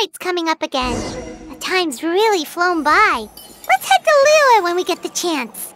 Rite's coming up again. The time's really flown by. Let's head to Liyue when we get the chance.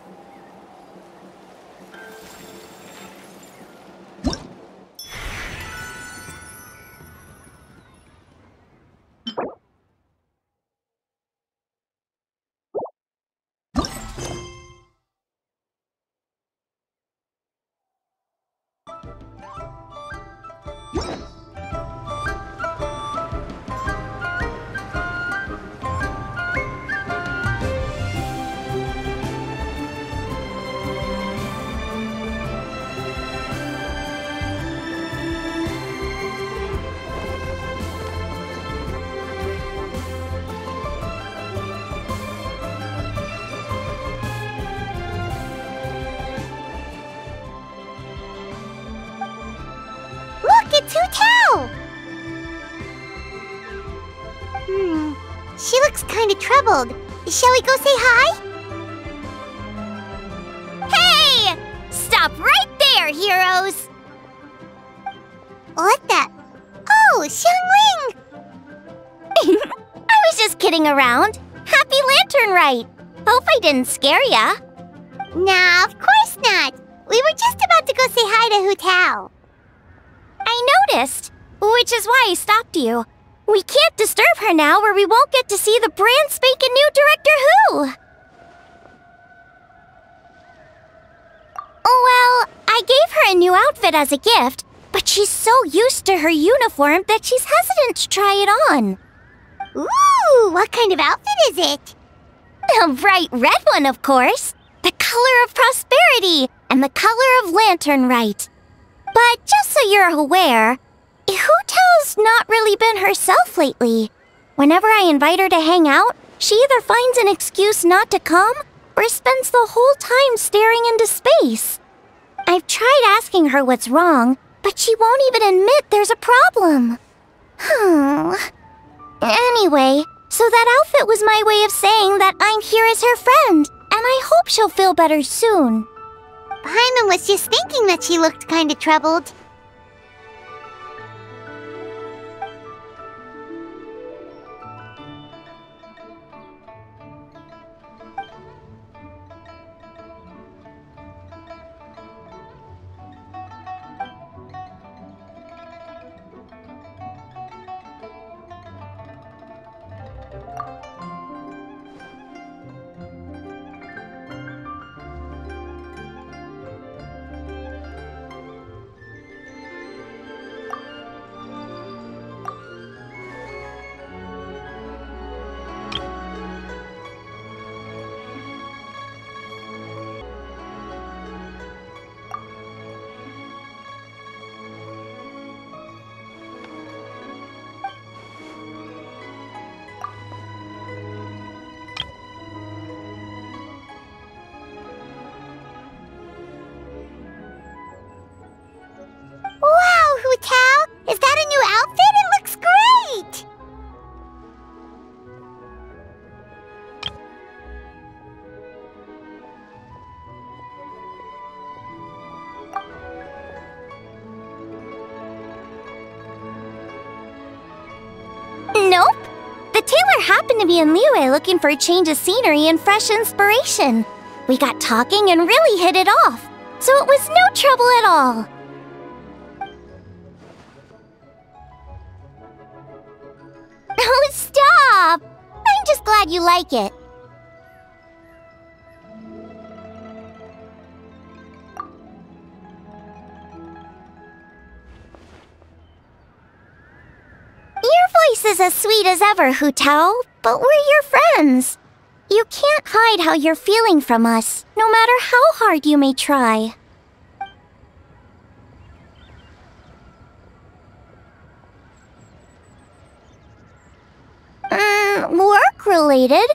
It's Hu Tao! She looks kind of troubled. Shall we go say hi? Hey! Stop right there, heroes! What the? Oh, Xiangling! I was just kidding around. Happy Lantern Rite! Hope I didn't scare ya. Nah, of course not. We were just about to go say hi to Hu Tao. I noticed, which is why I stopped you. We can't disturb her now or we won't get to see the brand spanking new Director Who. Well, I gave her a new outfit as a gift, but she's so used to her uniform that she's hesitant to try it on. Ooh, what kind of outfit is it? A bright red one, of course. The color of prosperity and the color of Lantern Rite. But just so you're aware, Hu Tao's not really been herself lately. Whenever I invite her to hang out, she either finds an excuse not to come or spends the whole time staring into space. I've tried asking her what's wrong, but she won't even admit there's a problem. Anyway, so that outfit was my way of saying that I'm here as her friend, and I hope she'll feel better soon. Paimon was just thinking that she looked kind of troubled. Hu Tao, is that a new outfit? It looks great! Nope. The tailor happened to be in Liyue looking for a change of scenery and fresh inspiration. We got talking and really hit it off, so it was no trouble at all. Oh, stop! I'm just glad you like it. Your voice is as sweet as ever, Hu Tao, but we're your friends. You can't hide how you're feeling from us, no matter how hard you may try. Work-related?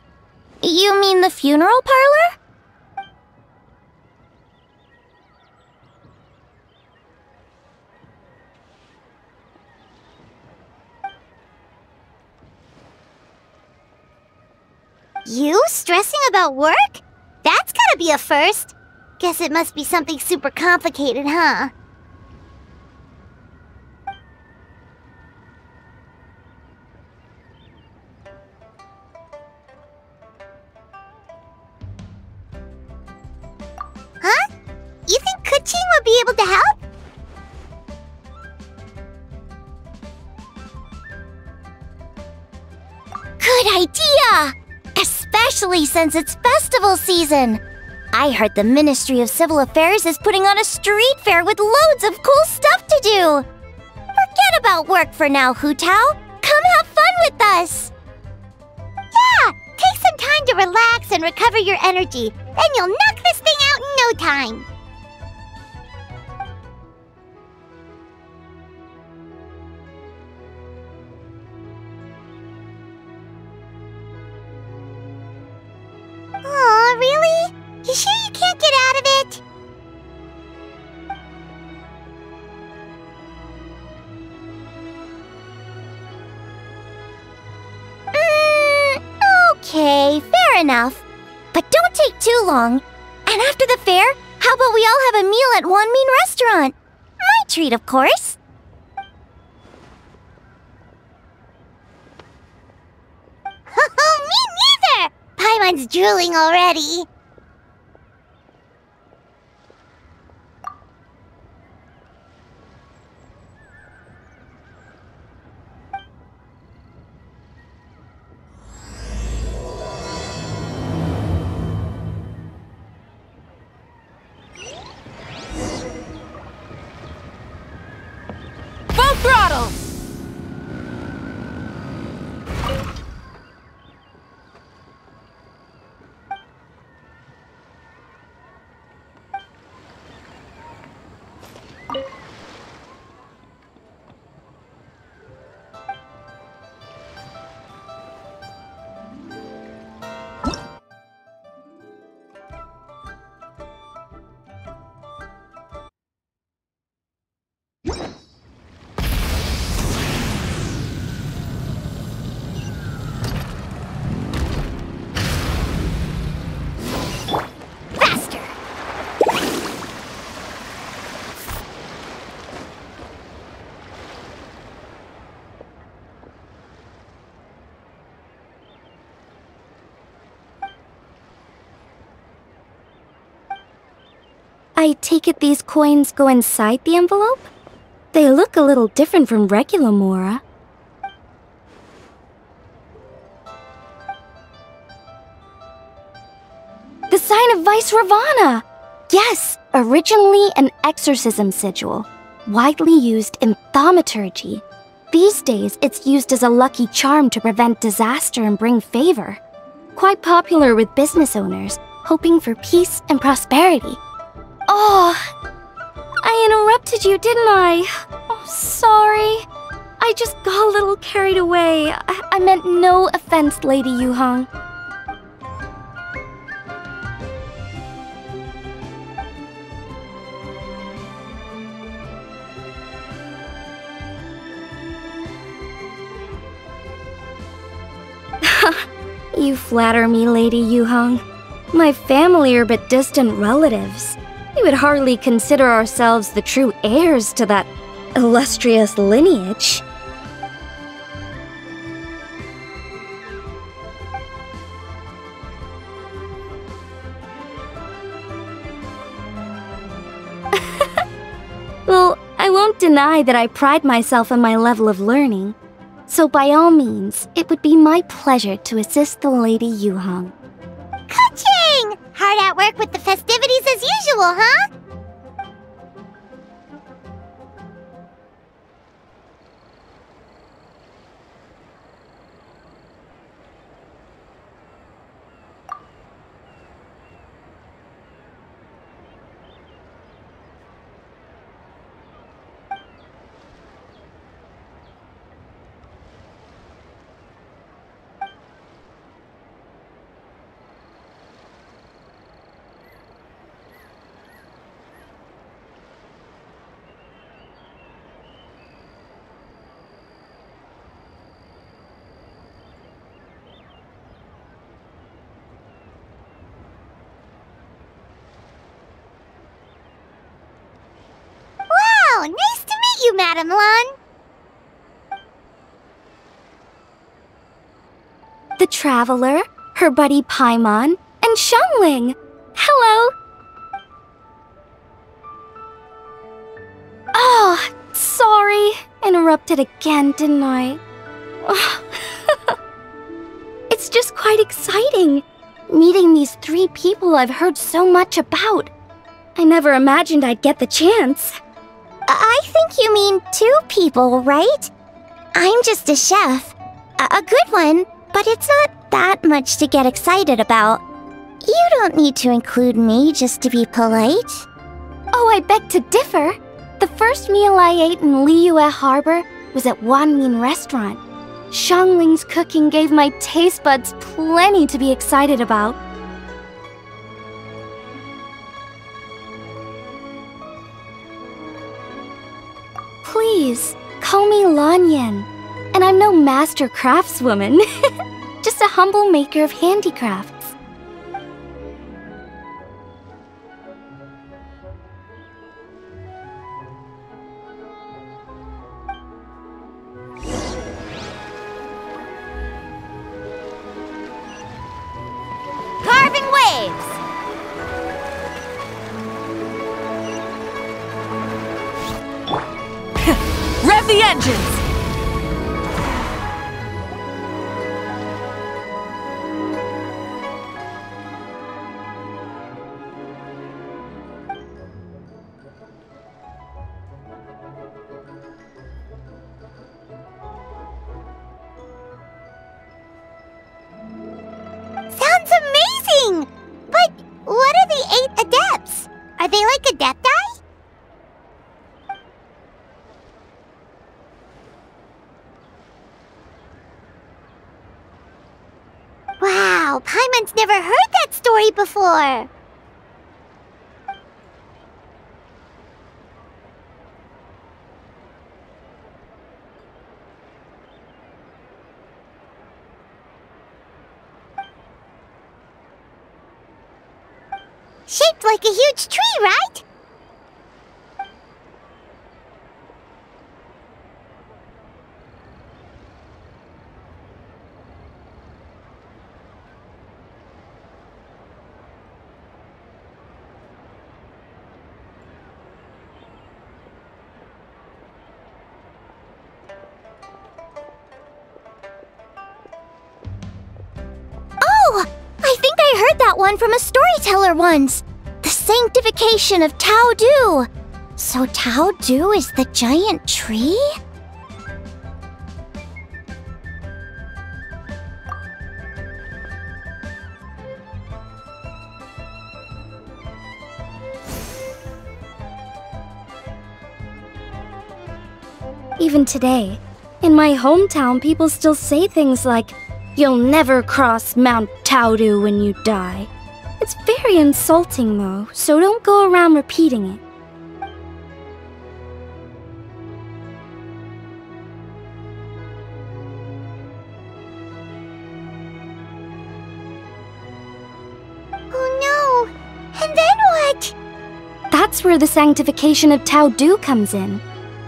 You mean the funeral parlor? You stressing about work? That's gotta be a first. Guess it must be something super complicated, huh? be able to help? Good idea! Especially since it's festival season. I heard the Ministry of Civil Affairs is putting on a street fair with loads of cool stuff to do. Forget about work for now, Hu Tao. Come have fun with us. Yeah, take some time to relax and recover your energy. Then you'll knock this thing out in no time. Aw, really? You sure you can't get out of it? Okay, fair enough. But don't take too long. And after the fair, how about we all have a meal at Wanmin Restaurant? My treat, of course. Oh, me neither! Paimon's drooling already. Full throttle! Faster! I take it these coins go inside the envelope? They look a little different from regular Mora. The sign of Vice Ravana! Yes, originally an exorcism sigil, widely used in thaumaturgy. These days, it's used as a lucky charm to prevent disaster and bring favor. Quite popular with business owners, hoping for peace and prosperity. Oh, I interrupted you, didn't I? Oh, sorry. I just got a little carried away. I meant no offense, Lady Yuhong. You flatter me, Lady Yuhong. My family are but distant relatives. We would hardly consider ourselves the true heirs to that illustrious lineage. Well, I won't deny that I pride myself on my level of learning. So by all means, it would be my pleasure to assist the Lady Yuhong. Ka-ching! Hard at work with the festivities as usual, huh? Wow, nice to meet you, Madam Lun. The Traveler, her buddy Paimon, and Xiangling. Hello! Oh, sorry. Interrupted again, didn't I? It's just quite exciting, meeting these 3 people I've heard so much about. I never imagined I'd get the chance. I think you mean 2 people, right? I'm just a chef. A good one, but it's not that much to get excited about. You don't need to include me just to be polite. Oh, I beg to differ. The first meal I ate in Liyue Harbor was at Wanmin Restaurant. Xiangling's cooking gave my taste buds plenty to be excited about. Please, call me Lanyan. And I'm no master craftswoman. Just a humble maker of handicrafts. Carving waves! Rev the engines! Sounds amazing! But what are the 8 adepts? Are they like adepti? Wow, Paimon's never heard that story before. Shaped like a huge tree, right? Oh! I think I heard that one from a storyteller once. The sanctification of Tao Du. So Tao Du is the giant tree? Even today, in my hometown, people still say things like, "You'll never cross Mount Taodu when you die." It's very insulting, though, so don't go around repeating it. Oh no! And then what? That's where the sanctification of Tao Du comes in.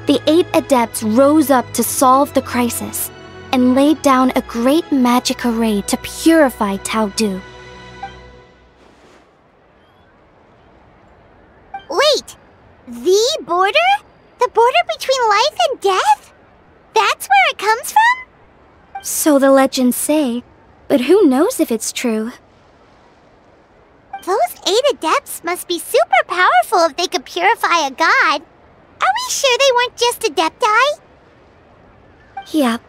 The 8 adepts rose up to solve the crisis and laid down a great magic array to purify Tao Du. Wait! The border? The border between life and death? That's where it comes from? So the legends say, but who knows if it's true? Those 8 adepts must be super powerful if they could purify a god. Are we sure they weren't just adepti? Yep.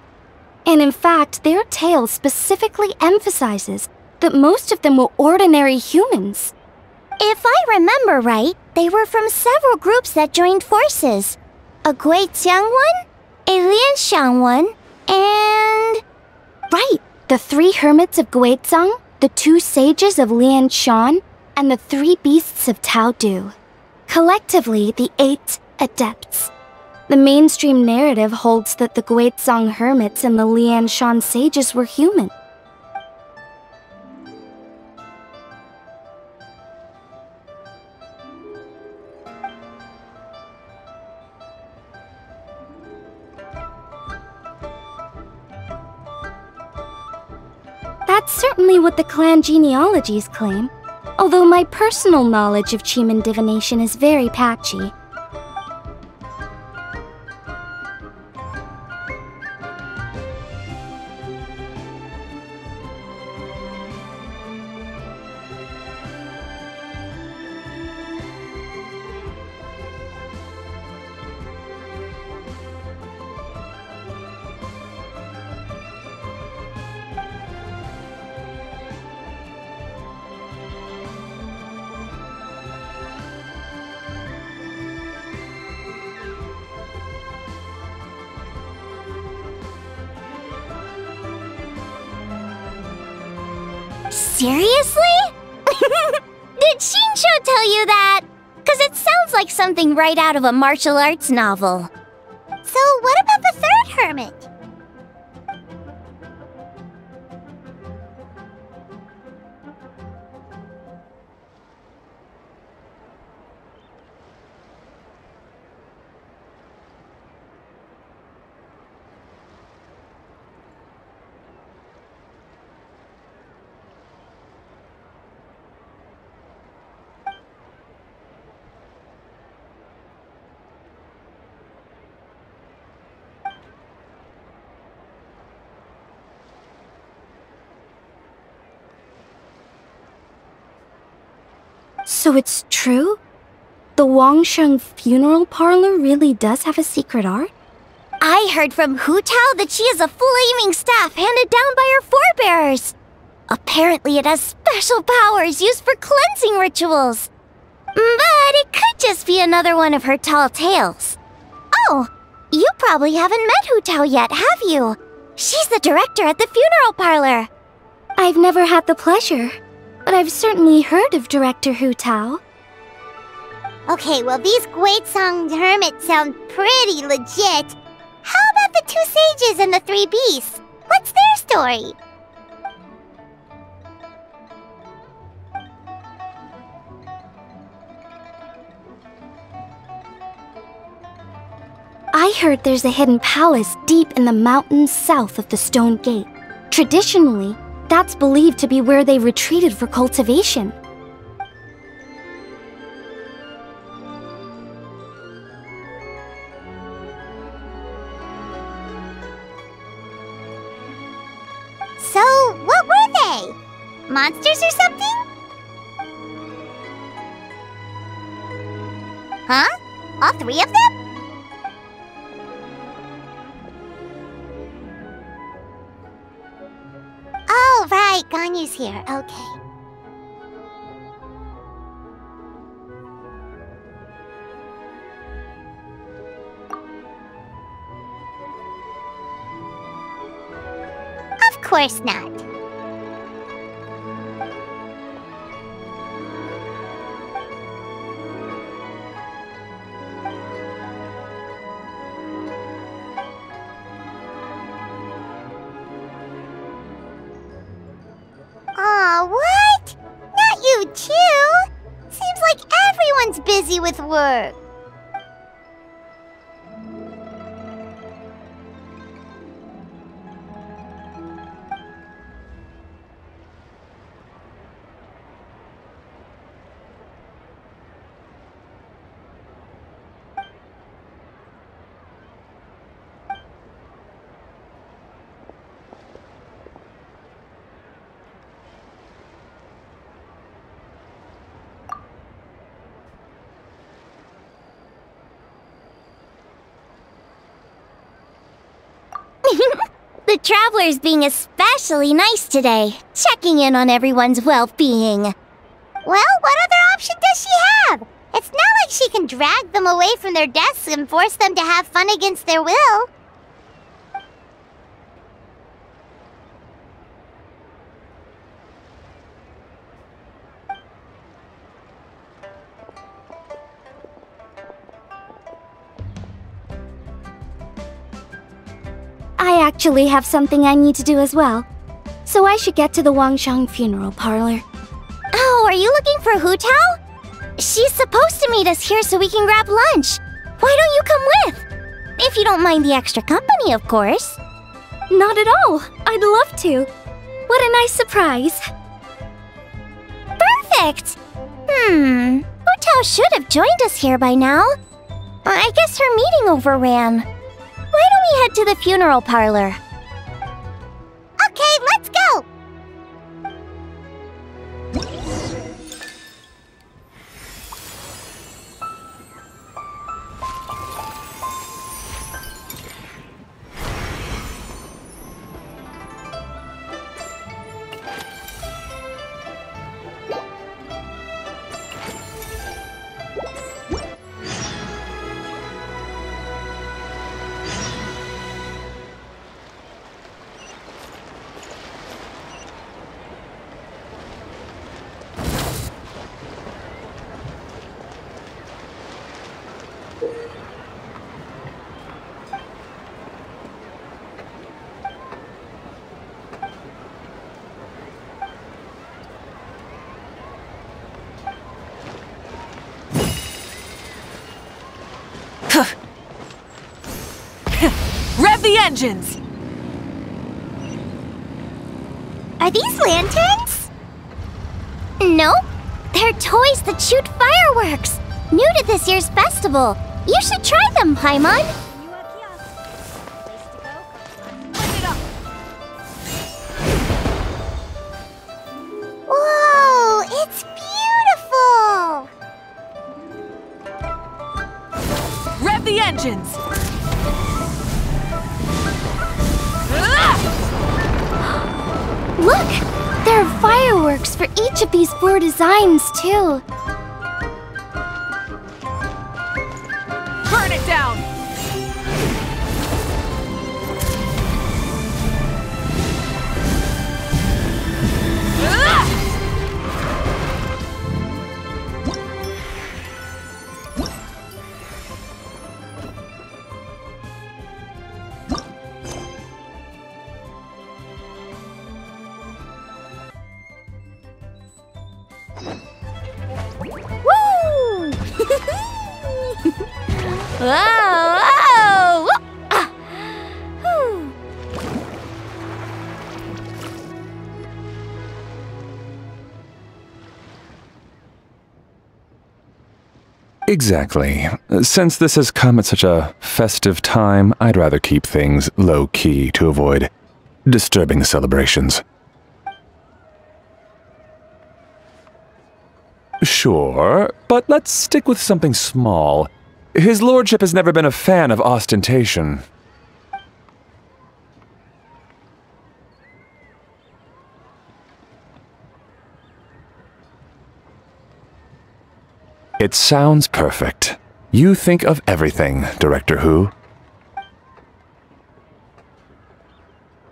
And in fact, their tale specifically emphasizes that most of them were ordinary humans. If I remember right, they were from several groups that joined forces. A Guiqiang one, a Lianxiang one, and... Right! The 3 hermits of Guizang, the 2 sages of Lianshan, and the 3 beasts of Tao Du. Collectively, the 8 adepts. The mainstream narrative holds that the Guizang hermits and the Lianshan sages were human. That's certainly what the clan genealogies claim, although my personal knowledge of Cheeman divination is very patchy. Seriously? Did Shinsho tell you that? Because it sounds like something right out of a martial arts novel. So what about the third hermit? So it's true? The Wangsheng funeral parlor really does have a secret art? I heard from Hu Tao that she has a flaming staff handed down by her forebears. Apparently it has special powers used for cleansing rituals. But it could just be another one of her tall tales. Oh, you probably haven't met Hu Tao yet, have you? She's the director at the funeral parlor. I've never had the pleasure, but I've certainly heard of Director Hu Tao. Okay, well these Guizhong hermits sound pretty legit. How about the two sages and the three beasts? What's their story? I heard there's a hidden palace deep in the mountains south of the Stone Gate. Traditionally, that's believed to be where they retreated for cultivation. So, what were they? Monsters or something? Huh? All three of them? Oh, right, Ganyu's here. Okay. Of course not. Aw, what? Not you too? Seems like everyone's busy with work. The traveler's being especially nice today, checking in on everyone's well-being. Well, what other option does she have? It's not like she can drag them away from their desks and force them to have fun against their will. I actually have something I need to do as well. So I should get to the Wangsheng funeral parlor. Oh, are you looking for Hu Tao? She's supposed to meet us here so we can grab lunch. Why don't you come with? If you don't mind the extra company, of course. Not at all. I'd love to. What a nice surprise. Perfect! Hu Tao should have joined us here by now. I guess her meeting overran. Why don't we head to the funeral parlor? Okay, let's go! Rev the engines! Are these lanterns? Nope. They're toys that shoot fireworks. New to this year's festival. You should try them, Paimon. Whoa, it's beautiful! Rev the engines! Look! There are fireworks for each of these 4 designs, too. Burn it down! Woo! Whoa! Whoa! Ah. Whew. Exactly. Since this has come at such a festive time, I'd rather keep things low-key to avoid disturbing the celebrations. Sure, but let's stick with something small. His lordship has never been a fan of ostentation. It sounds perfect. You think of everything, Director Who.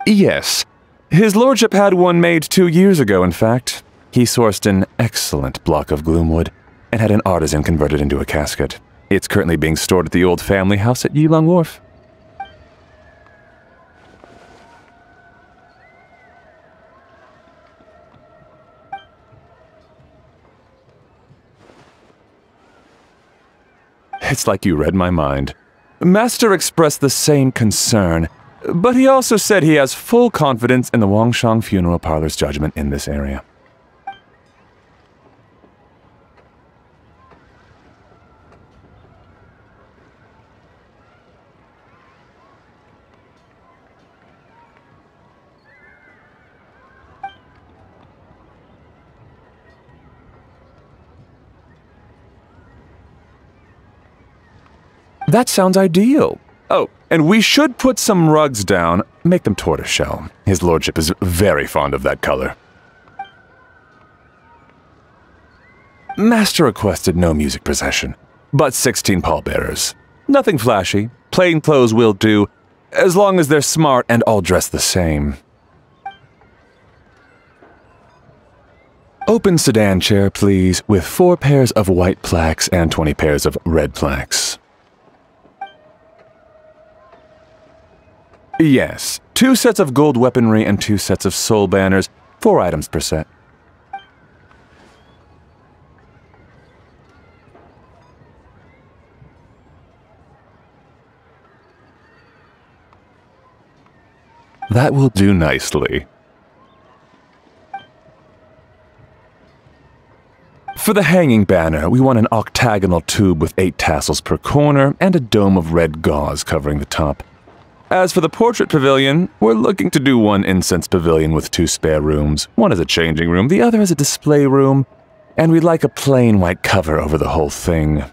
Yes. His lordship had one made 2 years ago, in fact. He sourced an excellent block of gloomwood and had an artisan convert it into a casket. It's currently being stored at the old family house at Yilong Wharf. It's like you read my mind. Master expressed the same concern, but he also said he has full confidence in the Wangshang Funeral Parlor's judgment in this area. That sounds ideal. Oh, and we should put some rugs down, make them tortoiseshell. His lordship is very fond of that color. Master requested no music procession, but 16 pallbearers. Nothing flashy, plain clothes will do, as long as they're smart and all dressed the same. Open sedan chair, please, with 4 pairs of white plaques and 20 pairs of red plaques. Yes, 2 sets of gold weaponry and 2 sets of soul banners, 4 items per set. That will do nicely. For the hanging banner, we want an octagonal tube with 8 tassels per corner and a dome of red gauze covering the top. As for the portrait pavilion, we're looking to do one incense pavilion with 2 spare rooms. One is a changing room, the other is a display room, and we'd like a plain white cover over the whole thing.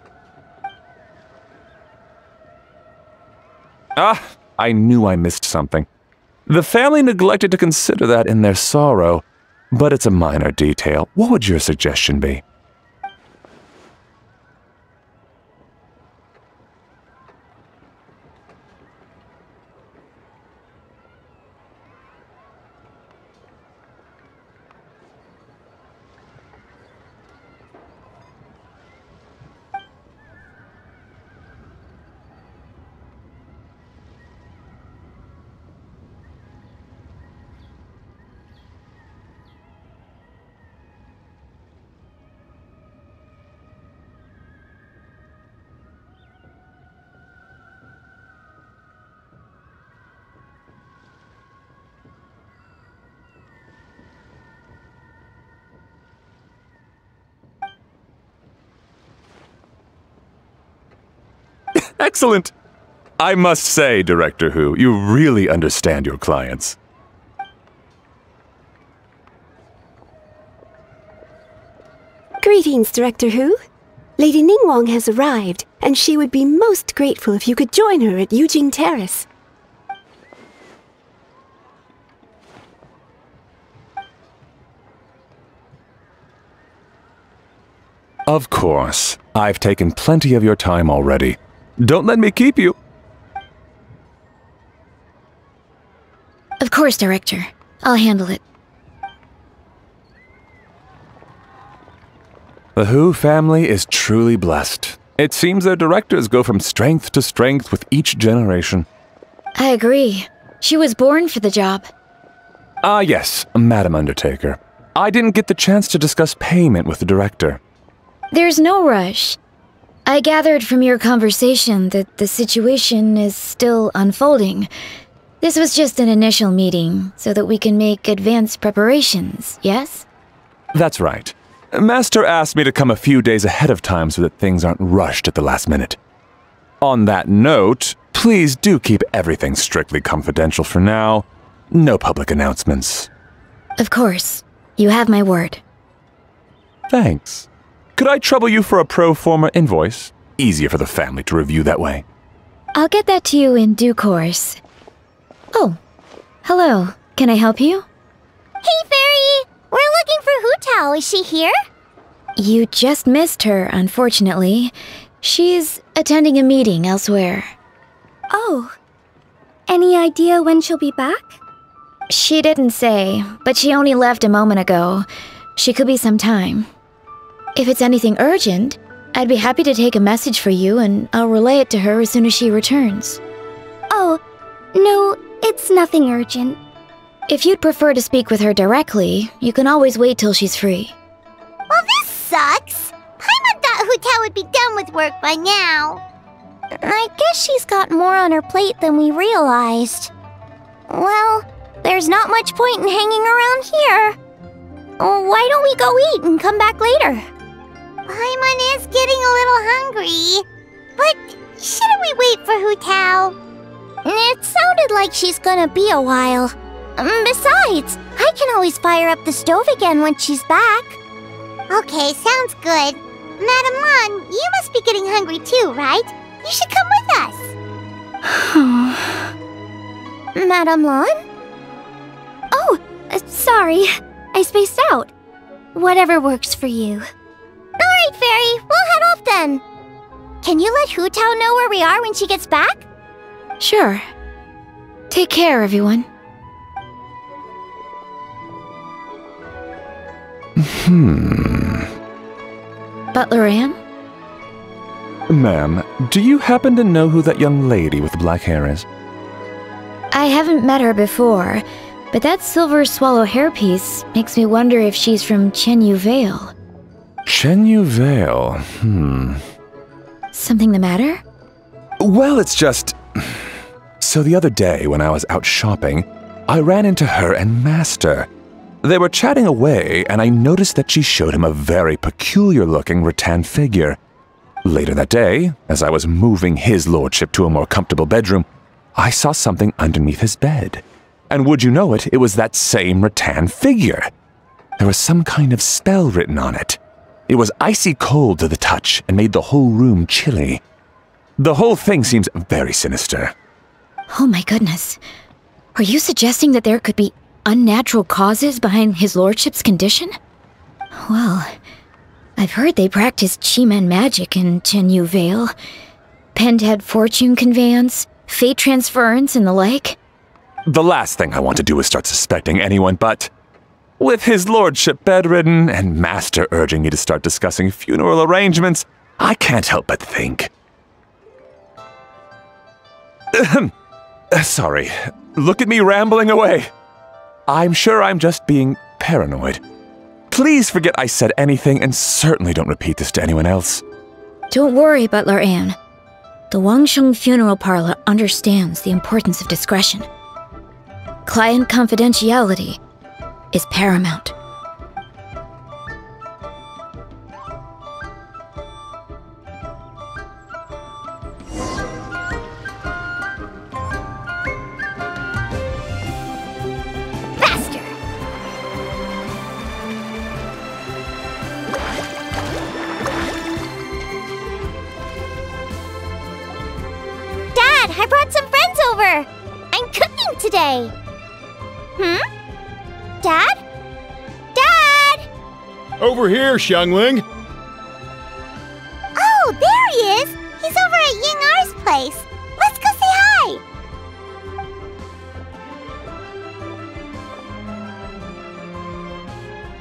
Ah, I knew I missed something. The family neglected to consider that in their sorrow, but it's a minor detail. What would your suggestion be? Excellent! I must say, Director Hu, you really understand your clients. Greetings, Director Hu. Lady Ningguang has arrived, and she would be most grateful if you could join her at Yujing Terrace. Of course. I've taken plenty of your time already. Don't let me keep you. Of course, Director. I'll handle it. The Hu family is truly blessed. It seems their directors go from strength to strength with each generation. I agree. She was born for the job. Ah, yes, Madam Undertaker. I didn't get the chance to discuss payment with the director. There's no rush. I gathered from your conversation that the situation is still unfolding. This was just an initial meeting, so that we can make advanced preparations, yes? That's right. Master asked me to come a few days ahead of time so that things aren't rushed at the last minute. On that note, please do keep everything strictly confidential for now. No public announcements. Of course. You have my word. Thanks. Could I trouble you for a pro forma invoice? Easier for the family to review that way. I'll get that to you in due course. Oh, hello. Can I help you? Hey, Fairy! We're looking for Hu Tao. Is she here? You just missed her, unfortunately. She's attending a meeting elsewhere. Oh. Any idea when she'll be back? She didn't say, but she only left a moment ago. She could be some time. If it's anything urgent, I'd be happy to take a message for you and I'll relay it to her as soon as she returns. Oh, no, it's nothing urgent. If you'd prefer to speak with her directly, you can always wait till she's free. Well, this sucks. Paimon thought Hu Tao would be done with work by now. I guess she's got more on her plate than we realized. Well, there's not much point in hanging around here. Why don't we go eat and come back later? Paimon is getting a little hungry. But shouldn't we wait for Hu Tao? It sounded like she's gonna be a while. Besides, I can always fire up the stove again when she's back. Okay, sounds good. Madam Lan, you must be getting hungry too, right? You should come with us. Madame Lan? Oh, sorry. I spaced out. Whatever works for you. Alright, Fairy, we'll head off then. Can you let Hu Tao know where we are when she gets back? Sure. Take care, everyone. Butler Anne? Ma'am, do you happen to know who that young lady with the black hair is? I haven't met her before, but that silver swallow hairpiece makes me wonder if she's from Chenyu Vale. Chenyu Vale, Something the matter? Well, it's just... So the other day when I was out shopping, I ran into her and Master. They were chatting away, and I noticed that she showed him a very peculiar-looking rattan figure. Later that day, as I was moving his lordship to a more comfortable bedroom, I saw something underneath his bed. And would you know it, it was that same rattan figure. There was some kind of spell written on it. It was icy cold to the touch and made the whole room chilly. The whole thing seems very sinister. Oh my goodness. Are you suggesting that there could be unnatural causes behind his lordship's condition? Well, I've heard they practice Chi-Man magic in Chenyu Vale. Penthead fortune conveyance, fate transference, and the like. The last thing I want to do is start suspecting anyone, but... With his lordship bedridden and Master urging me to start discussing funeral arrangements, I can't help but think. Sorry. Look at me rambling away. I'm sure I'm just being paranoid. Please forget I said anything and certainly don't repeat this to anyone else. Don't worry, Butler Anne. The Wangsheng Funeral Parlor understands the importance of discretion. Client confidentiality is paramount. school today. Dad? Dad! Over here, Xiangling! Oh, there he is! He's over at Ying R's place. Let's go say hi!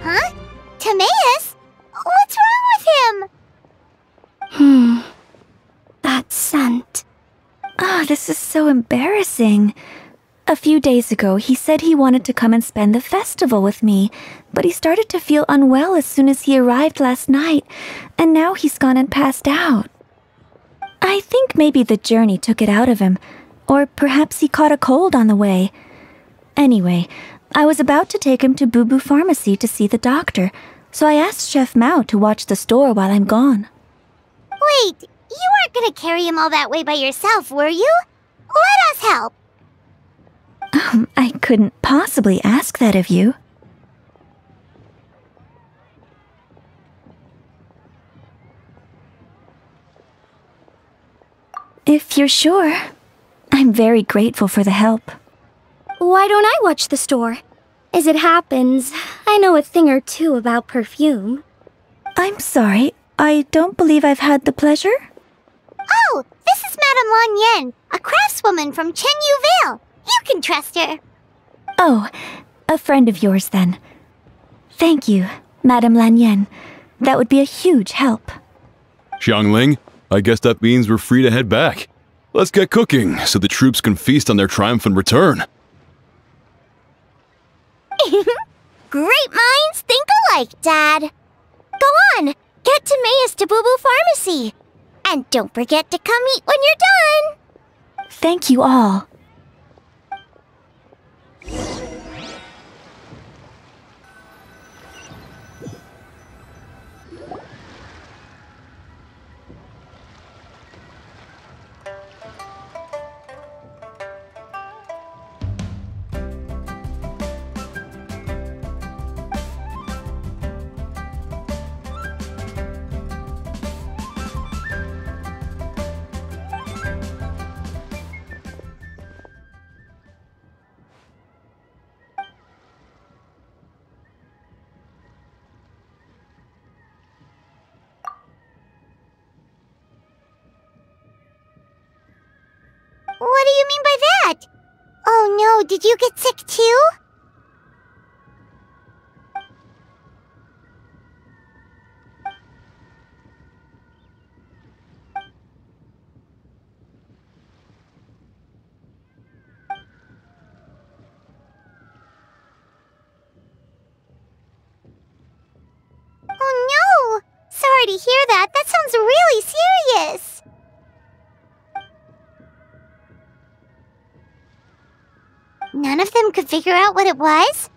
Huh? Timaeus? What's wrong with him? That scent. Ah, this is so embarrassing. A few days ago, he said he wanted to come and spend the festival with me, but he started to feel unwell as soon as he arrived last night, and now he's gone and passed out. I think maybe the journey took it out of him, or perhaps he caught a cold on the way. Anyway, I was about to take him to Boo Boo Pharmacy to see the doctor, so I asked Chef Mao to watch the store while I'm gone. Wait, you weren't gonna carry him all that way by yourself, were you? Let us help! I couldn't possibly ask that of you. If you're sure, I'm very grateful for the help. Why don't I watch the store? As it happens, I know a thing or two about perfume. I'm sorry, I don't believe I've had the pleasure. Oh, this is Madame Lan Yen, a craftswoman from Chenyu Vale. You can trust her. Oh, a friend of yours then. Thank you, Madame Lan Yen. That would be a huge help. Xiangling, I guess that means we're free to head back. Let's get cooking so the troops can feast on their triumphant return. Great minds think alike, Dad. Go on, get Timaeus to Boo Boo Pharmacy. And don't forget to come eat when you're done. Thank you all. What do you mean by that? Oh no, did you get sick too? Oh no! Sorry to hear that. That sounds really serious. None of them could figure out what it was?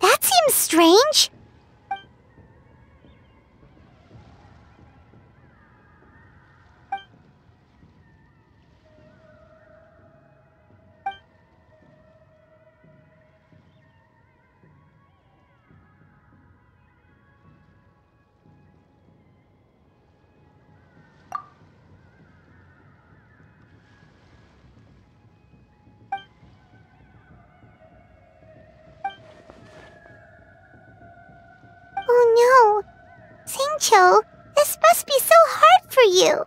That seems strange. Oh no! Singcho, this must be so hard for you!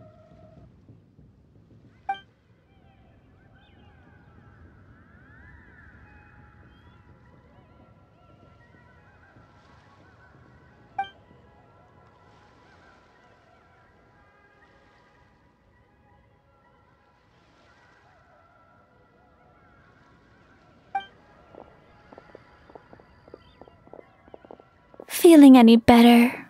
Feeling any better?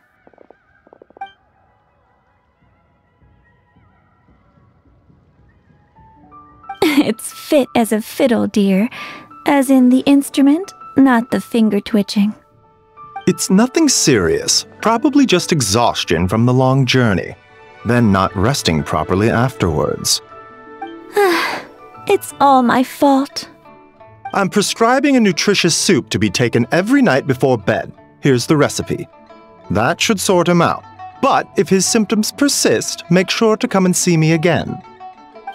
It's fit as a fiddle, dear. As in the instrument, not the finger twitching. It's nothing serious, probably just exhaustion from the long journey, then not resting properly afterwards. It's all my fault. I'm prescribing a nutritious soup to be taken every night before bed. Here's the recipe. That should sort him out. But if his symptoms persist, make sure to come and see me again.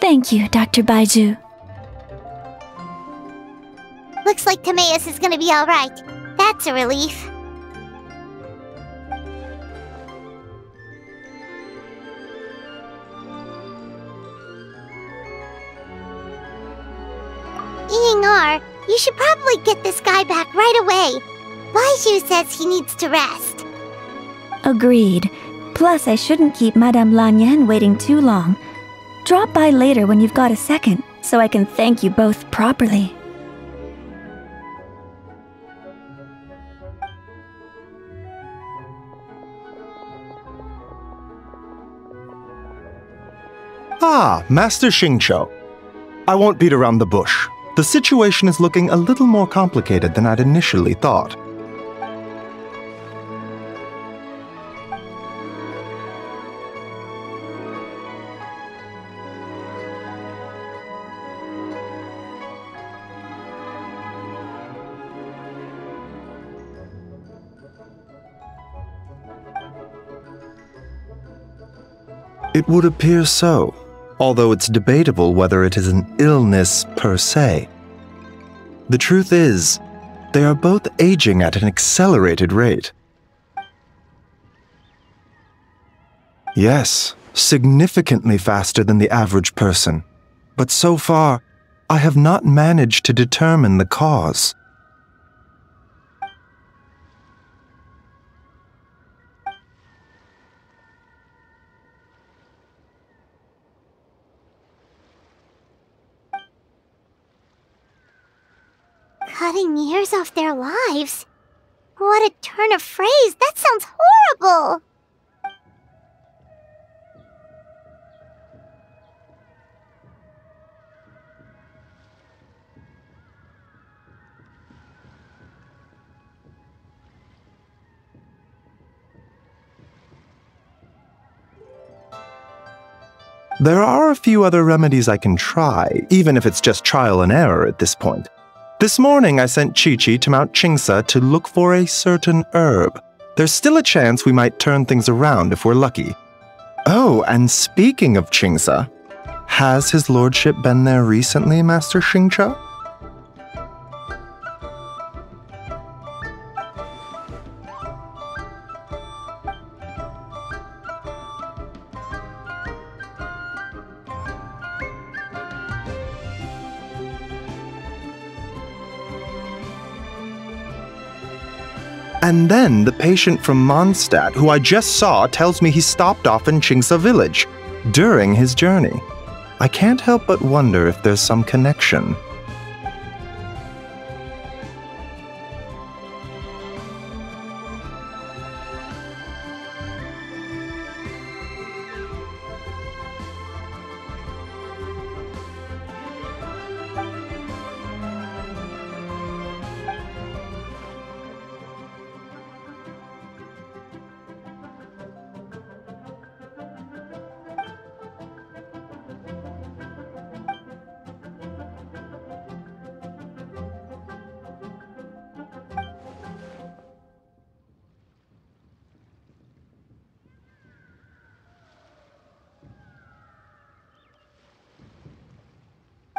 Thank you, Dr. Baiju. Looks like Timaeus is gonna be alright. That's a relief. Eeying-R, you should probably get this guy back right away. Baizhu says he needs to rest. Agreed. Plus, I shouldn't keep Madame Lanyan waiting too long. Drop by later when you've got a second, so I can thank you both properly. Ah, Master Xingqiu. I won't beat around the bush. The situation is looking a little more complicated than I'd initially thought. It would appear so, although it's debatable whether it is an illness per se. The truth is, they are both aging at an accelerated rate. Yes, significantly faster than the average person. But so far, I have not managed to determine the cause. Cutting years off their lives? What a turn of phrase! That sounds horrible! There are a few other remedies I can try, even if it's just trial and error at this point. This morning I sent Chi-Chi to Mount Qingsa to look for a certain herb. There's still a chance we might turn things around if we're lucky. Oh, and speaking of Qingsa, has his lordship been there recently, Master Xingqiu? And then the patient from Mondstadt, who I just saw, tells me he stopped off in Qingsa village during his journey. I can't help but wonder if there's some connection.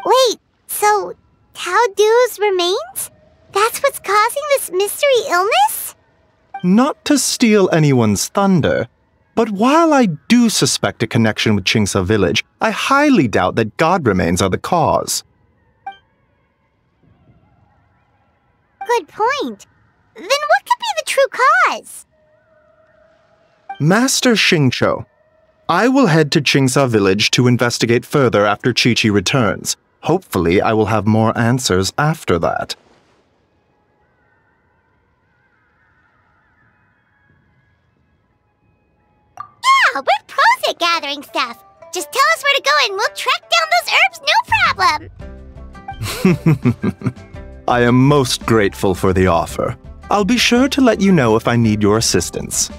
Wait, so Tao Du's remains? That's what's causing this mystery illness? Not to steal anyone's thunder, but while I do suspect a connection with Qingsa village, I highly doubt that god remains are the cause. Good point. Then what could be the true cause? Master Xingqiu, I will head to Qingsa village to investigate further after Chi-Chi returns. Hopefully, I will have more answers after that. Yeah, we're pros at gathering stuff. Just tell us where to go and we'll track down those herbs, no problem. I am most grateful for the offer. I'll be sure to let you know if I need your assistance.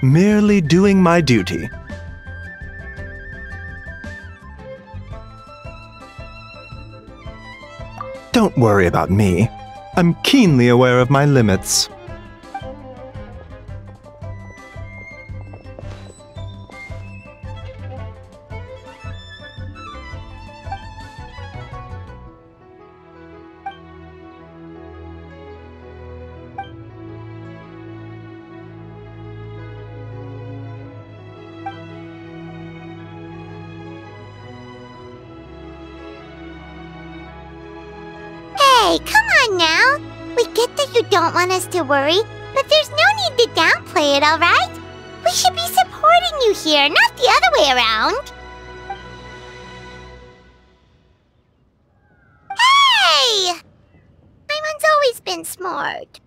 Merely doing my duty. Don't worry about me. I'm keenly aware of my limits. Hey, come on now. We get that you don't want us to worry, but there's no need to downplay it, alright? We should be supporting you here, not the other way around. Hey! Paimon's always been smart.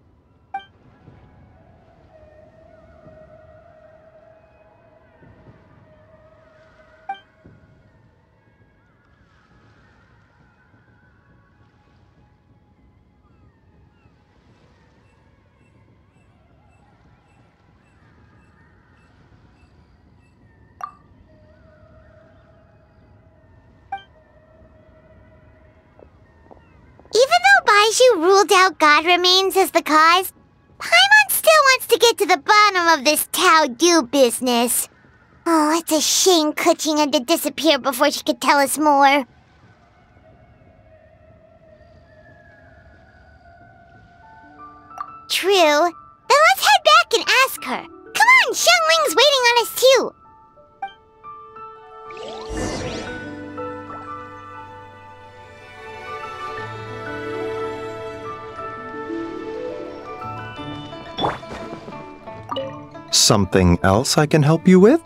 Even though Baiju ruled out God Remains as the cause, Paimon still wants to get to the bottom of this Tao Do business. Oh, it's a shame Kuching had to disappear before she could tell us more. True. Then let's head back and ask her. Come on, Xiangling's waiting on us too. Something else I can help you with?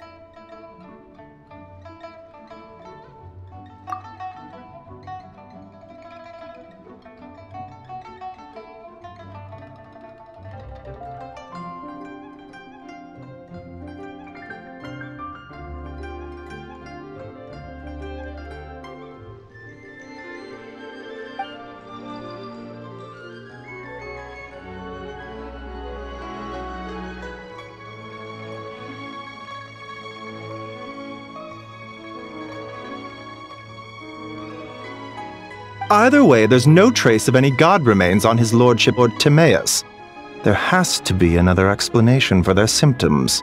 Either way, there's no trace of any god remains on his lordship or Timaeus. There has to be another explanation for their symptoms.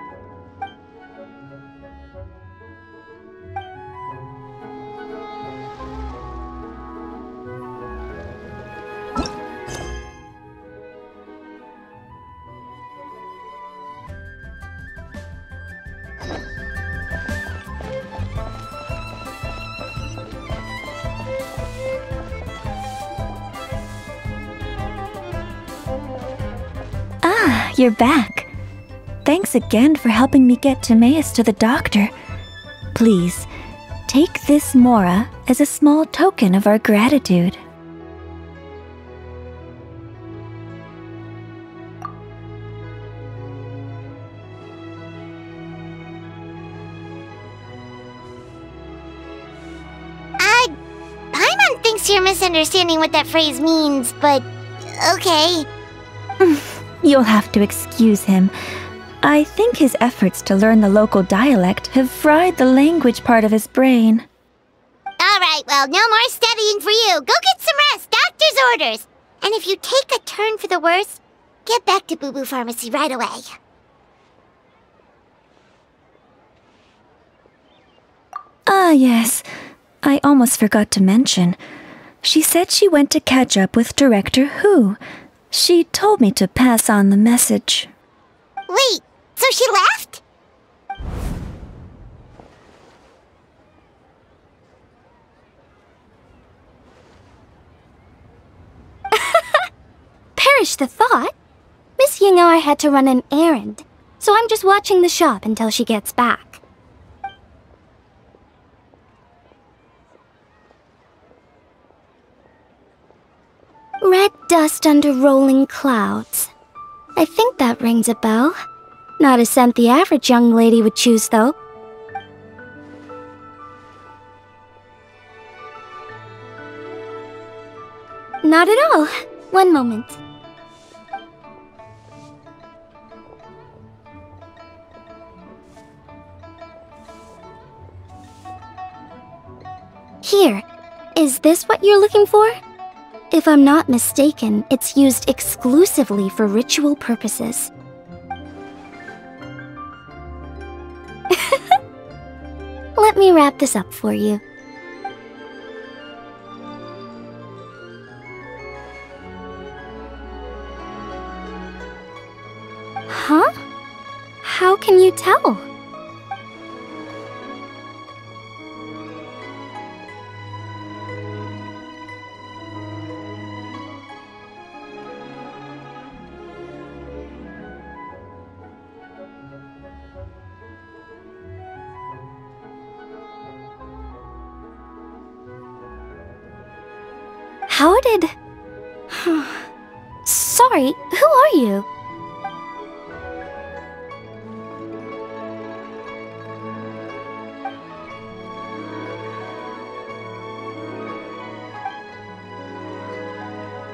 You're back. Thanks again for helping me get Timaeus to the doctor. Please, take this Mora as a small token of our gratitude. Paimon thinks you're misunderstanding what that phrase means, but okay. You'll have to excuse him. I think his efforts to learn the local dialect have fried the language part of his brain. Alright, well, no more studying for you. Go get some rest. Doctor's orders. And if you take a turn for the worse, get back to Boo Boo Pharmacy right away. Ah, yes. I almost forgot to mention. She said she went to catch up with Director Hu. She told me to pass on the message. Wait, so she left? Perish the thought. Miss Ying I had to run an errand, so I'm just watching the shop until she gets back. Red dust under rolling clouds. I think that rings a bell. Not a scent the average young lady would choose, though. Not at all. One moment. Here. Is this what you're looking for? If I'm not mistaken, it's used exclusively for ritual purposes. Let me wrap this up for you. Huh? How can you tell? How did... Sorry, who are you?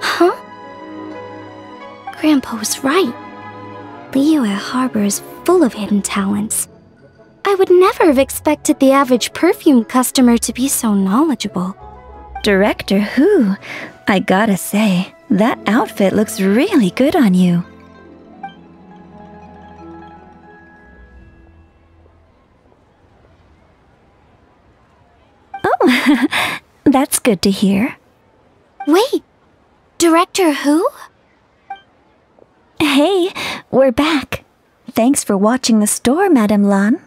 Huh? Grandpa was right. Liyue Harbor is full of hidden talents. I would never have expected the average perfume customer to be so knowledgeable. Director Who? I gotta say, that outfit looks really good on you. Oh, that's good to hear. Wait, Director Who? Hey, we're back. Thanks for watching the store, Madame Lan.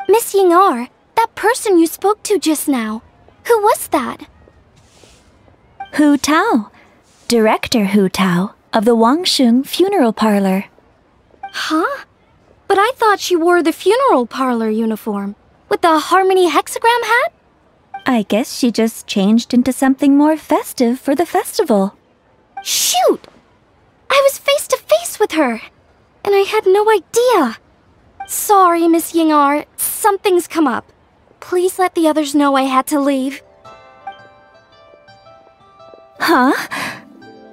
Miss Ying'er, that person you spoke to just now. Who was that? Hu Tao, Director Hu Tao of the Wangsheng Funeral Parlor. Huh? But I thought she wore the funeral parlor uniform, with the Harmony hexagram hat? I guess she just changed into something more festive for the festival. Shoot! I was face to face with her, and I had no idea. Sorry, Miss Ying'er, something's come up. Please let the others know I had to leave. Huh?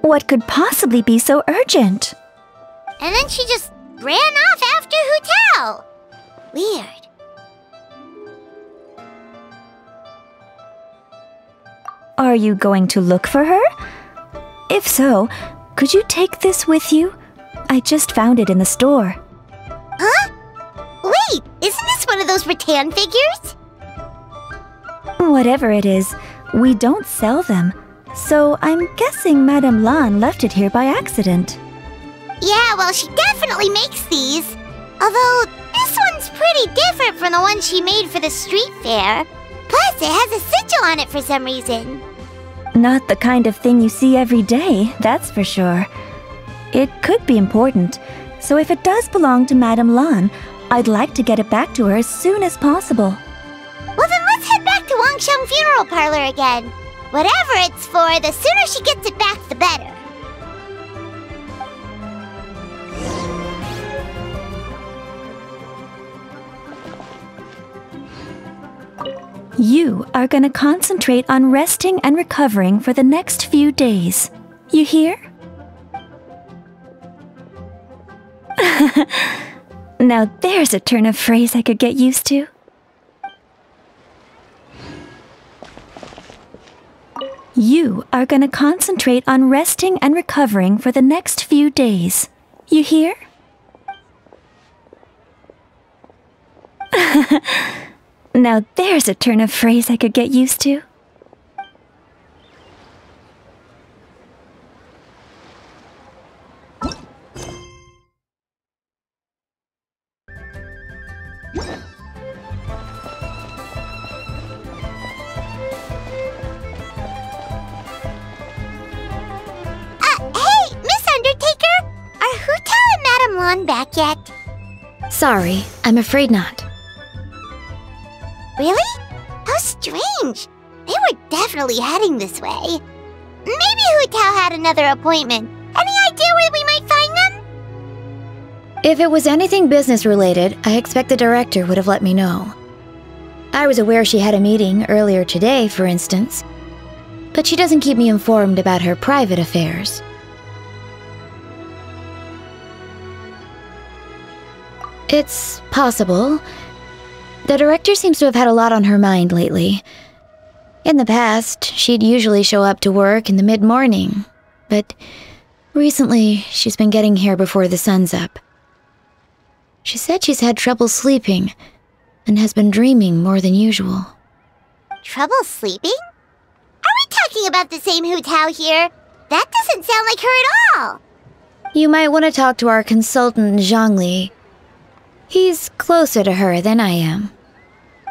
What could possibly be so urgent? And then she just ran off after Hu Tao. Weird. Are you going to look for her? If so, could you take this with you? I just found it in the store. Huh? Wait, isn't this one of those rattan figures? Whatever it is, we don't sell them. So I'm guessing Madame Lan left it here by accident. Yeah, well, she definitely makes these. Although, this one's pretty different from the one she made for the street fair. Plus, it has a sigil on it for some reason. Not the kind of thing you see every day, that's for sure. It could be important, so if it does belong to Madame Lan, I'd like to get it back to her as soon as possible. Well, then let's head back to Wangsheng Funeral Parlor again. Whatever it's for, the sooner she gets it back, the better. You are gonna concentrate on resting and recovering for the next few days. You hear? Now there's a turn of phrase I could get used to. You are gonna concentrate on resting and recovering for the next few days. You hear? Now there's a turn of phrase I could get used to. Hey, Miss Undertaker! Are Hu Tao and Madame Lan back yet? Sorry, I'm afraid not. Really? How strange. They were definitely heading this way. Maybe Hu Tao had another appointment. Any idea where we might find them? If it was anything business-related, I expect the director would have let me know. I was aware she had a meeting earlier today, for instance. But she doesn't keep me informed about her private affairs. It's possible. The director seems to have had a lot on her mind lately. In the past, she'd usually show up to work in the mid-morning, but recently she's been getting here before the sun's up. She said she's had trouble sleeping and has been dreaming more than usual. Trouble sleeping? Are we talking about the same Hu Tao here? That doesn't sound like her at all. You might want to talk to our consultant, Zhangli. He's closer to her than I am.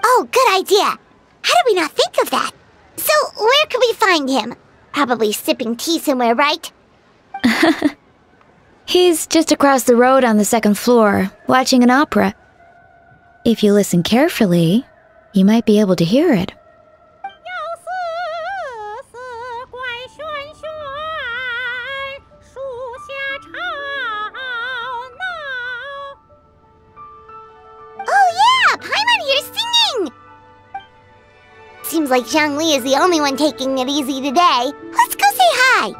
Oh, good idea. How did we not think of that? So, where could we find him? Probably sipping tea somewhere, right? He's just across the road on the second floor, watching an opera. If you listen carefully, you might be able to hear it. like Zhongli is the only one taking it easy today. Let's go say hi.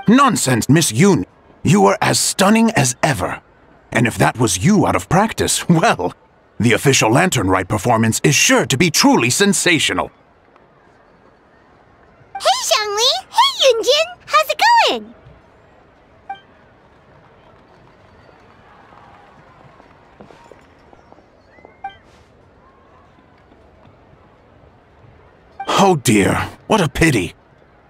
Nonsense, Miss Yoon. You are as stunning as ever. And if that was you out of practice, well, the official Lantern Rite performance is sure to be truly sensational. Hey, Zhongli! Hey, Yunjin! How's it going? Oh dear, what a pity.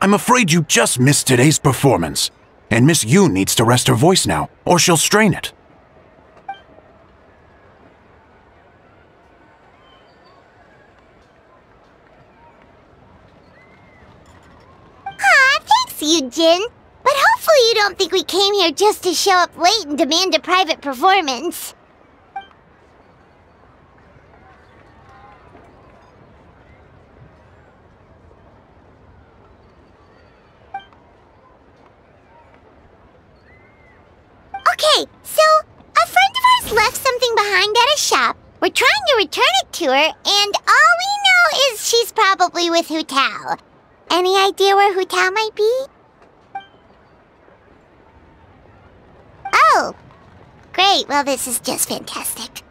I'm afraid you just missed today's performance. And Miss Yoon needs to rest her voice now, or she'll strain it. Aw, thanks, Yunjin. But hopefully you don't think we came here just to show up late and demand a private performance. Okay, so a friend of ours left something behind at a shop. We're trying to return it to her, and all we know is she's probably with Hu Tao. Any idea where Hu Tao might be? Oh, great. Well, this is just fantastic.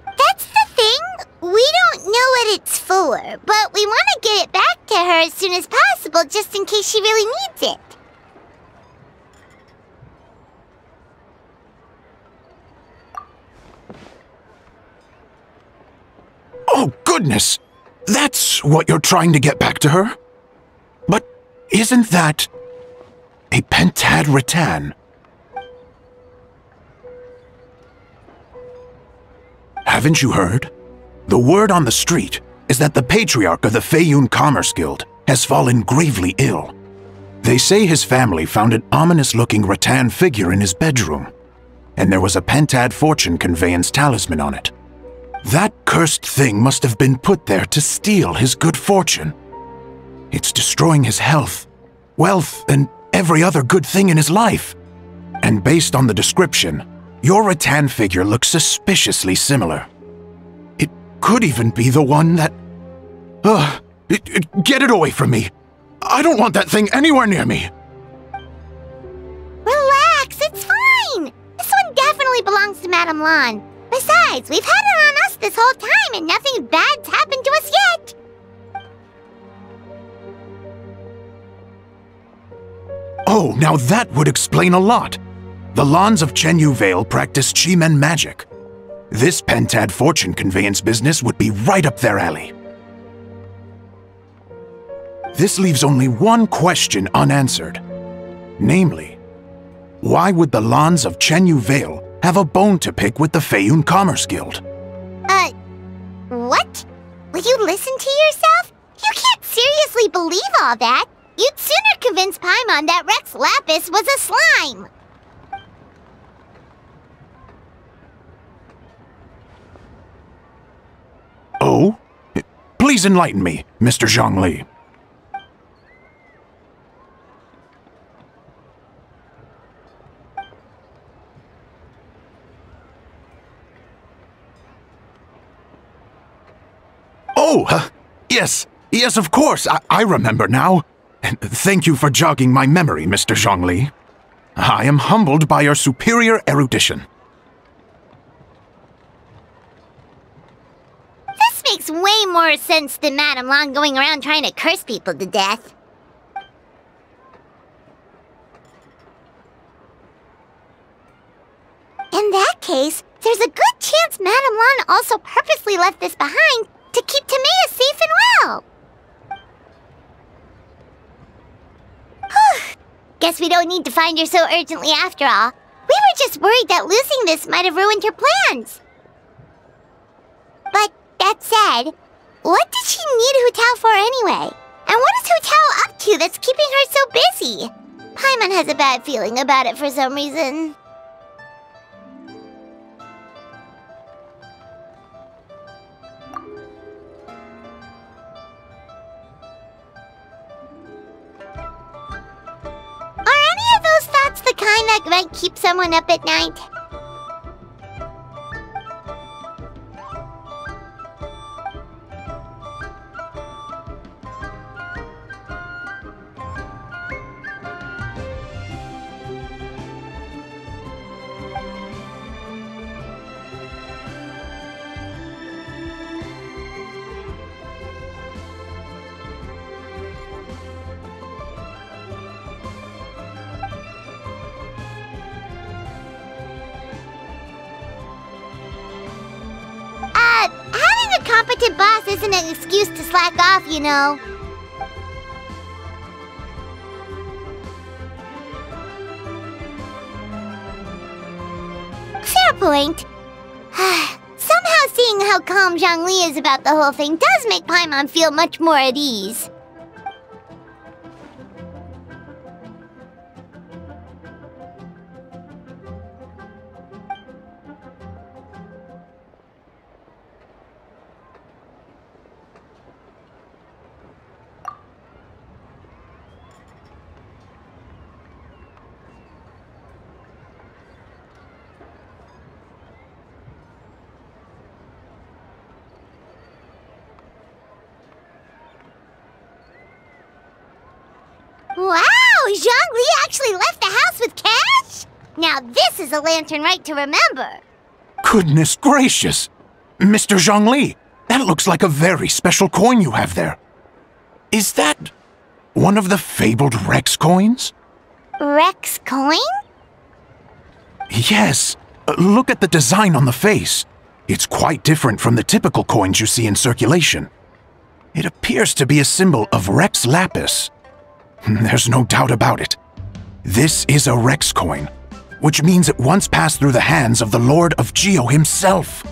That's the thing. We don't know what it's for, but we want to get it back to her as soon as possible just in case she really needs it. Oh, goodness! That's what you're trying to get back to her? But isn't that a pentad rattan? Haven't you heard? The word on the street is that the patriarch of the Feiyun Commerce Guild has fallen gravely ill. They say his family found an ominous-looking rattan figure in his bedroom, and there was a pentad fortune conveyance talisman on it. That cursed thing must have been put there to steal his good fortune. It's destroying his health, wealth, and every other good thing in his life. And based on the description, your rattan figure looks suspiciously similar. It could even be the one that... get it away from me! I don't want that thing anywhere near me! Relax, it's fine! This one definitely belongs to Madame Lan. Besides, we've had it on us this whole time and nothing bad's happened to us yet! Oh, now that would explain a lot. The Lans of Chenyu Vale practice Chi-Men magic. This pentad fortune conveyance business would be right up their alley. This leaves only one question unanswered. Namely, why would the Lans of Chenyu Vale have a bone to pick with the Feiyun Commerce Guild? What? Will you listen to yourself? You can't seriously believe all that. You'd sooner convince Paimon that Rex Lapis was a slime. Oh? Please enlighten me, Mr. Zhongli. Oh, yes, of course. I remember now. Thank you for jogging my memory, Mr. Zhongli. I am humbled by your superior erudition. This makes way more sense than Madame Lan going around trying to curse people to death. In that case, there's a good chance Madame Lan also purposely left this behind to keep Timea safe and well. Whew. Guess we don't need to find her so urgently after all. We were just worried that losing this might have ruined her plans. But that said, what did she need Hu Tao for anyway? And what is Hu Tao up to that's keeping her so busy? Paimon has a bad feeling about it for some reason. Are any of those thoughts the kind that might keep someone up at night? Having a competent boss isn't an excuse to slack off, you know. Fair point. Somehow seeing how calm Zhongli is about the whole thing does make Paimon feel much more at ease. Wow! Zhongli actually left the house with cash? Now this is a lantern Rite to remember. Goodness gracious! Mr. Zhongli, that looks like a very special coin you have there. Is that one of the fabled Rex coins? Rex coin? Yes. Look at the design on the face. It's quite different from the typical coins you see in circulation. It appears to be a symbol of Rex Lapis. There's no doubt about it. This is a Rex coin, which means it once passed through the hands of the Lord of Geo himself.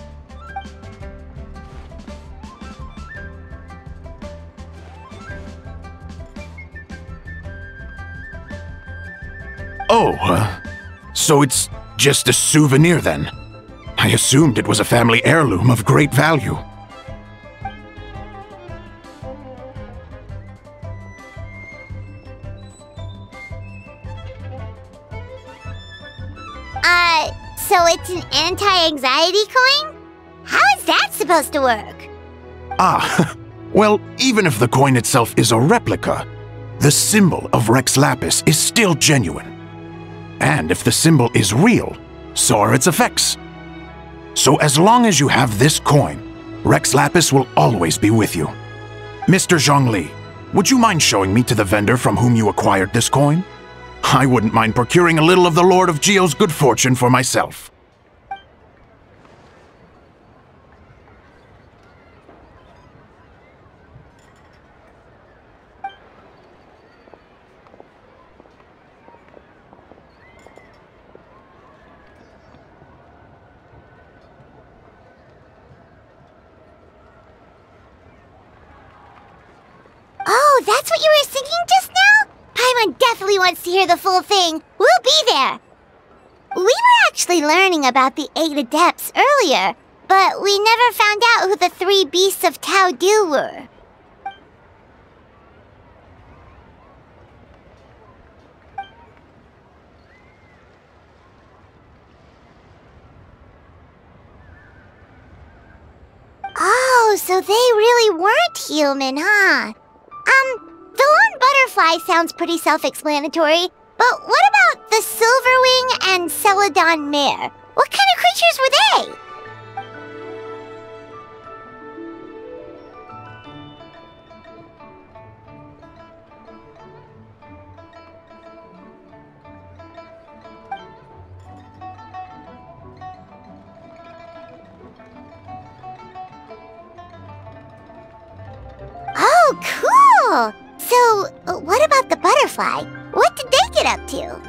Oh, so it's just a souvenir then? I assumed it was a family heirloom of great value. So it's an anti-anxiety coin? How is that supposed to work? Ah, well, even if the coin itself is a replica, the symbol of Rex Lapis is still genuine. And if the symbol is real, so are its effects. So as long as you have this coin, Rex Lapis will always be with you. Mr. Zhongli, would you mind showing me to the vendor from whom you acquired this coin? I wouldn't mind procuring a little of the Lord of Geo's good fortune for myself. Oh, that's what you were singing just now? Paimon definitely wants to hear the full thing. We'll be there. We were actually learning about the 8 Adepts earlier, but we never found out who the 3 Beasts of Tao Du were. Oh, so they really weren't human, huh? The lone butterfly sounds pretty self-explanatory, but what about the Silverwing and Celadon Mare? What kind of creatures were they? Oh, cool! So, what about the butterfly? What did they get up to?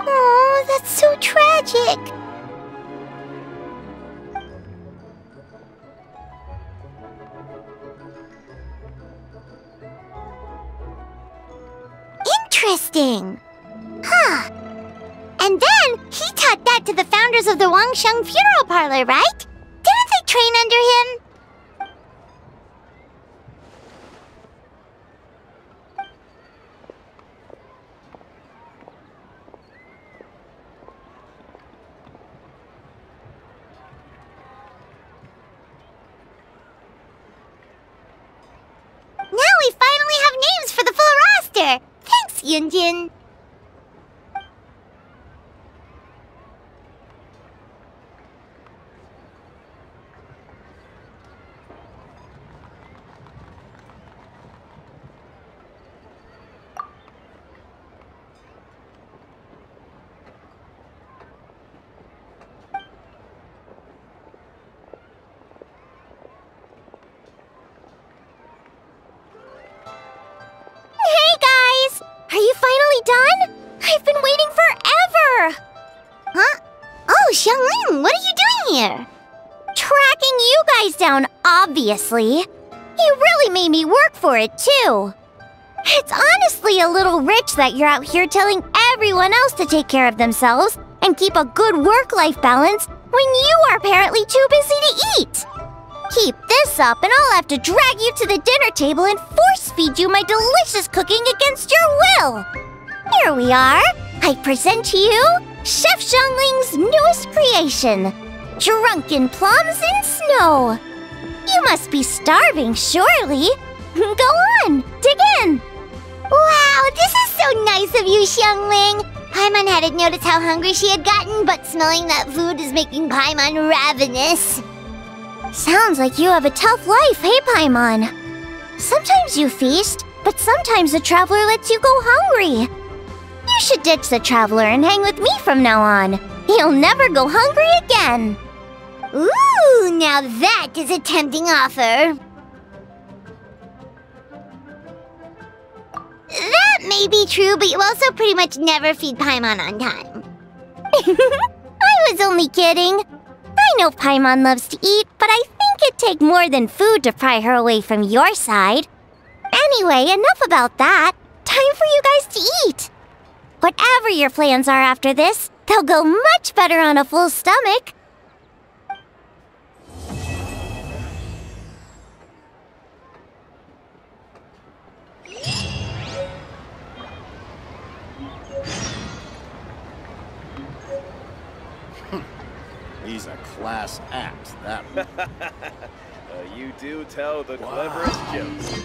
Oh, that's so tragic. Interesting. Huh. And then he taught that to the founders of the Wangsheng Funeral Parlor, right? Didn't they train under him? Now we finally have names for the full roster! Thanks, Yunjin! Hey guys! Are you finally done? I've been waiting forever! Huh? Oh, Xiangling, what are you doing here? Tracking you guys down, obviously. You really made me work for it, too. It's honestly a little rich that you're out here telling everyone else to take care of themselves and keep a good work-life balance when you are apparently too busy to eat. Keep this up and I'll have to drag you to the dinner table and force-feed you my delicious cooking against your will. Here we are. I present to you Chef Xiangling's newest creation, Drunken Plums in Snow. You must be starving, surely. Go on, dig in. Wow, this is so nice of you, Xiangling. Paimon hadn't noticed how hungry she had gotten, but smelling that food is making Paimon ravenous. Sounds like you have a tough life, hey Paimon? Sometimes you feast, but sometimes the traveler lets you go hungry. You should ditch the traveler and hang with me from now on. You'll never go hungry again. Ooh, now that is a tempting offer. That may be true, but you also pretty much never feed Paimon on time. I was only kidding. I know Paimon loves to eat, but I think it'd take more than food to pry her away from your side. Anyway, enough about that. Time for you guys to eat. Whatever your plans are after this, they'll go much better on a full stomach. He's a class act, that one. You do tell the cleverest jokes.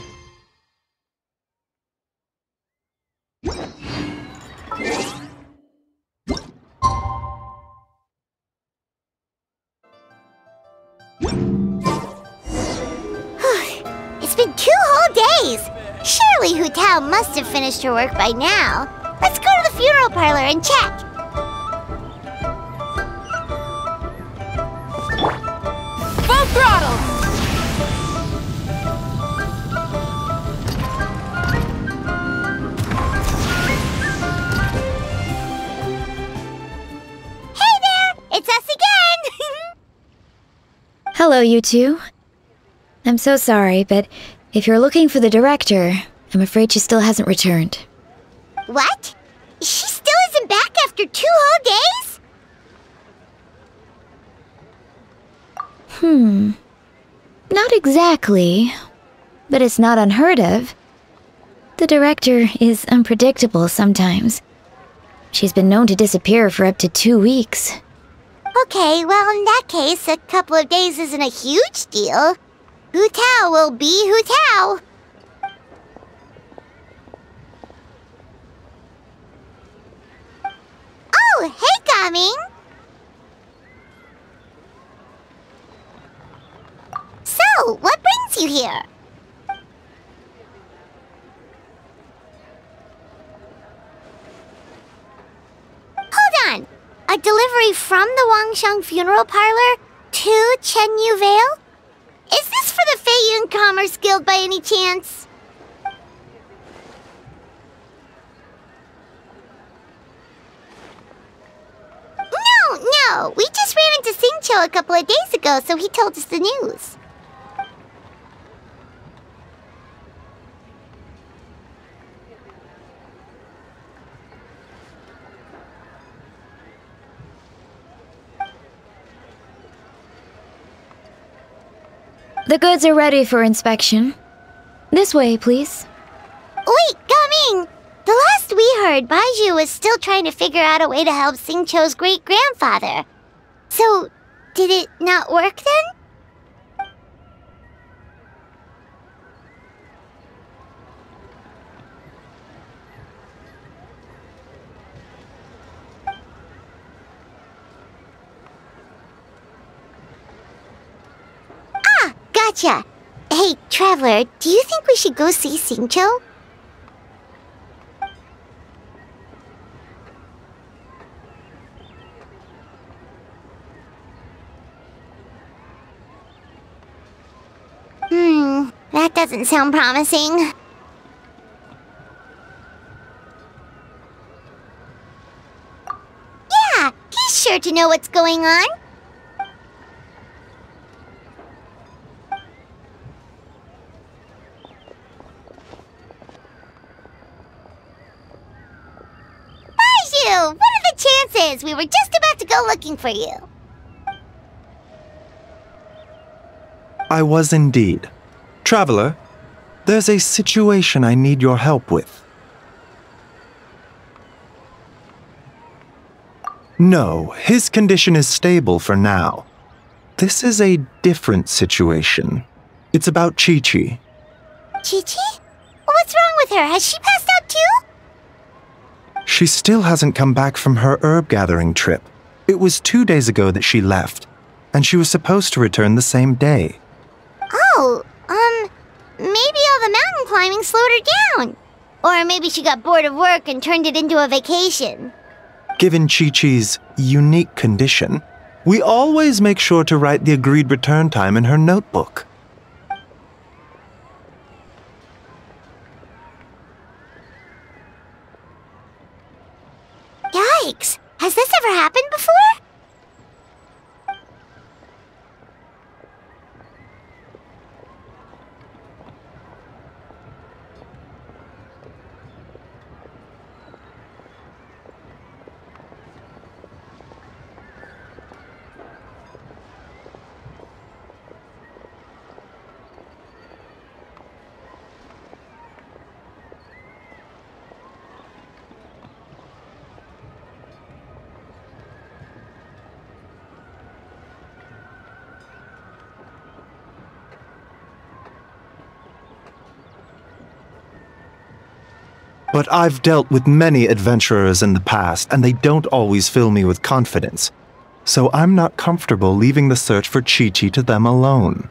It's been 2 whole days. Surely Hu Tao must have finished her work by now. Let's go to the funeral parlor and check. Full throttle! Hey there! It's us again! Hello, you two. I'm so sorry, but if you're looking for the director, I'm afraid she still hasn't returned. What? She's still still isn't back after 2 whole days? Not exactly, but it's not unheard of. The director is unpredictable sometimes. She's been known to disappear for up to 2 weeks. Okay, well, in that case, a couple of days isn't a huge deal. Hu Tao will be Hu Tao. Oh, hey, Gaming! So, what brings you here? Hold on! A delivery from the Wangsheng Funeral Parlor to Chenyu Vale? Is this for the Feiyun Commerce Guild by any chance? No, we just ran into Xingqiu a couple of days ago, so he told us the news. The goods are ready for inspection. This way, please. Wait, Gaming! The last we heard, Baizhu was still trying to figure out a way to help Xingqiu's great-grandfather. So, did it not work then? Ah, gotcha. Hey, Traveler, do you think we should go see Xingqiu? That doesn't sound promising. Yeah, he's sure to know what's going on. Baizhu, what are the chances? We were just about to go looking for you. I was indeed. Traveler, there's a situation I need your help with. No, his condition is stable for now. This is a different situation. It's about Qiqi. Qiqi? What's wrong with her? Has she passed out too? She still hasn't come back from her herb gathering trip. It was 2 days ago that she left, and she was supposed to return the same day. Oh, maybe all the mountain climbing slowed her down. Or maybe she got bored of work and turned it into a vacation. Given Qiqi's unique condition, we always make sure to write the agreed return time in her notebook. Yikes! Has this ever happened before? But I've dealt with many adventurers in the past, and they don't always fill me with confidence. So I'm not comfortable leaving the search for Qiqi to them alone.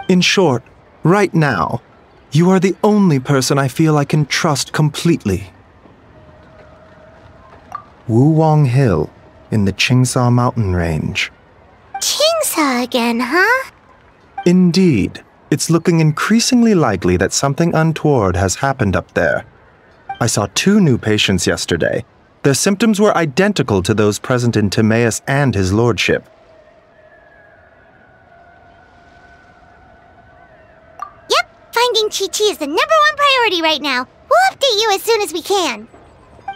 In short, right now, you are the only person I feel I can trust completely. Wuwang Hill, in the Qingsa mountain range. Qingsa again, huh? Indeed. It's looking increasingly likely that something untoward has happened up there. I saw 2 new patients yesterday. Their symptoms were identical to those present in Timaeus and his lordship. Yep, finding Chi-Chi is the #1 priority right now. We'll update you as soon as we can.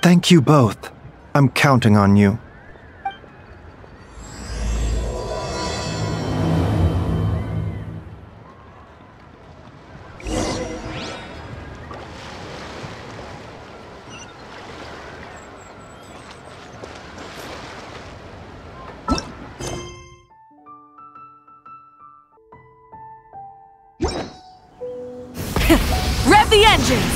Thank you both. I'm counting on you. Rev the engines!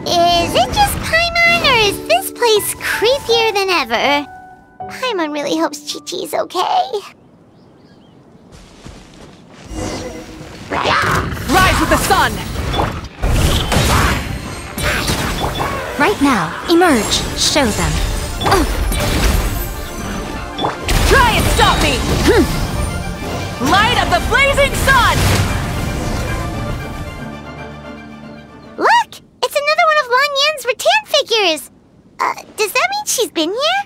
Is it just Paimon, or is this place creepier than ever? Paimon really hopes Chi-Chi's okay. Rise with the sun! Right now, emerge. Show them. Try and stop me! Light of the blazing sun! Look! It's another one of Lan Yan's rattan figures! Does that mean she's been here?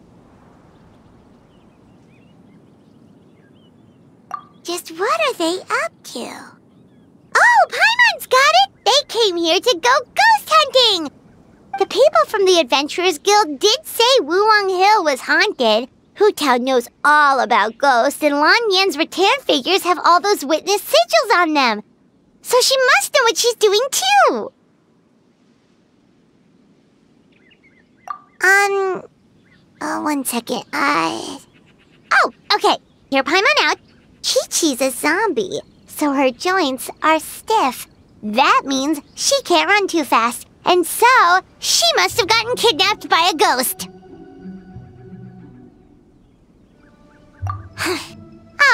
Just what are they up to? Oh, Paimon's got it! They came here to go ghost hunting! The people from the Adventurers Guild did say Wuwang Hill was haunted. Hu Tao knows all about ghosts, and Lan Yan's rattan figures have all those witness sigils on them. So she must know what she's doing too. One second. Oh, okay. Hear Paimon out. Chi-Chi's a zombie, so her joints are stiff. That means she can't run too fast, and so she must have gotten kidnapped by a ghost.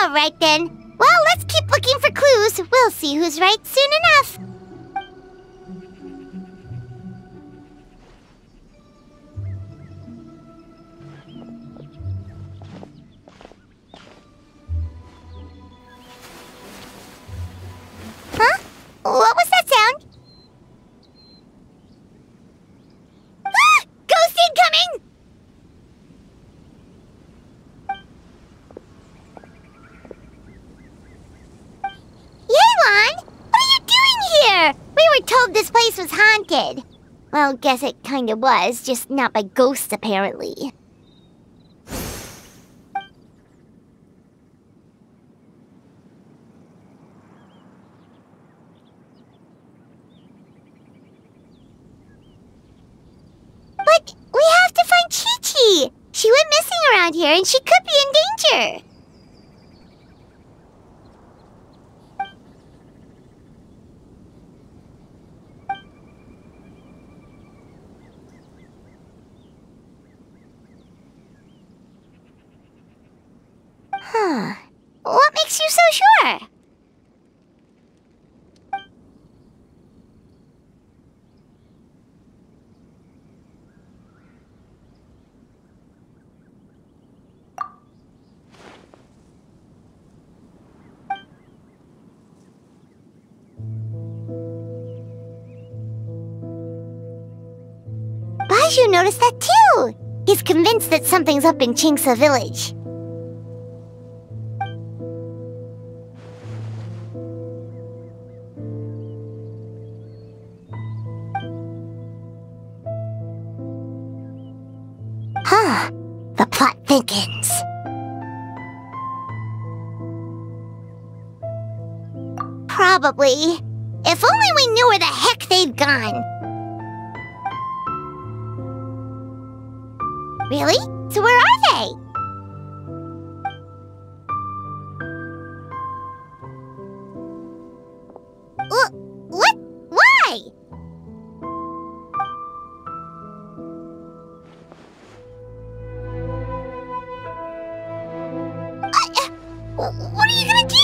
All right then. Well, let's keep looking for clues. We'll see who's right soon enough. Huh? What was that sound? Ah! Ghost incoming! Yelan! What are you doing here? We were told this place was haunted. Well, guess it kinda was, just not by ghosts apparently. But we have to find Chi-Chi! She went missing around here and she could be in danger! Huh. What makes you so sure? Baiju noticed that too! He's convinced that something's up in Chingsa village. Huh. The plot thickens. Probably. If only we knew where the heck they'd gone. Really? So where are they? What? Why? What are you gonna do?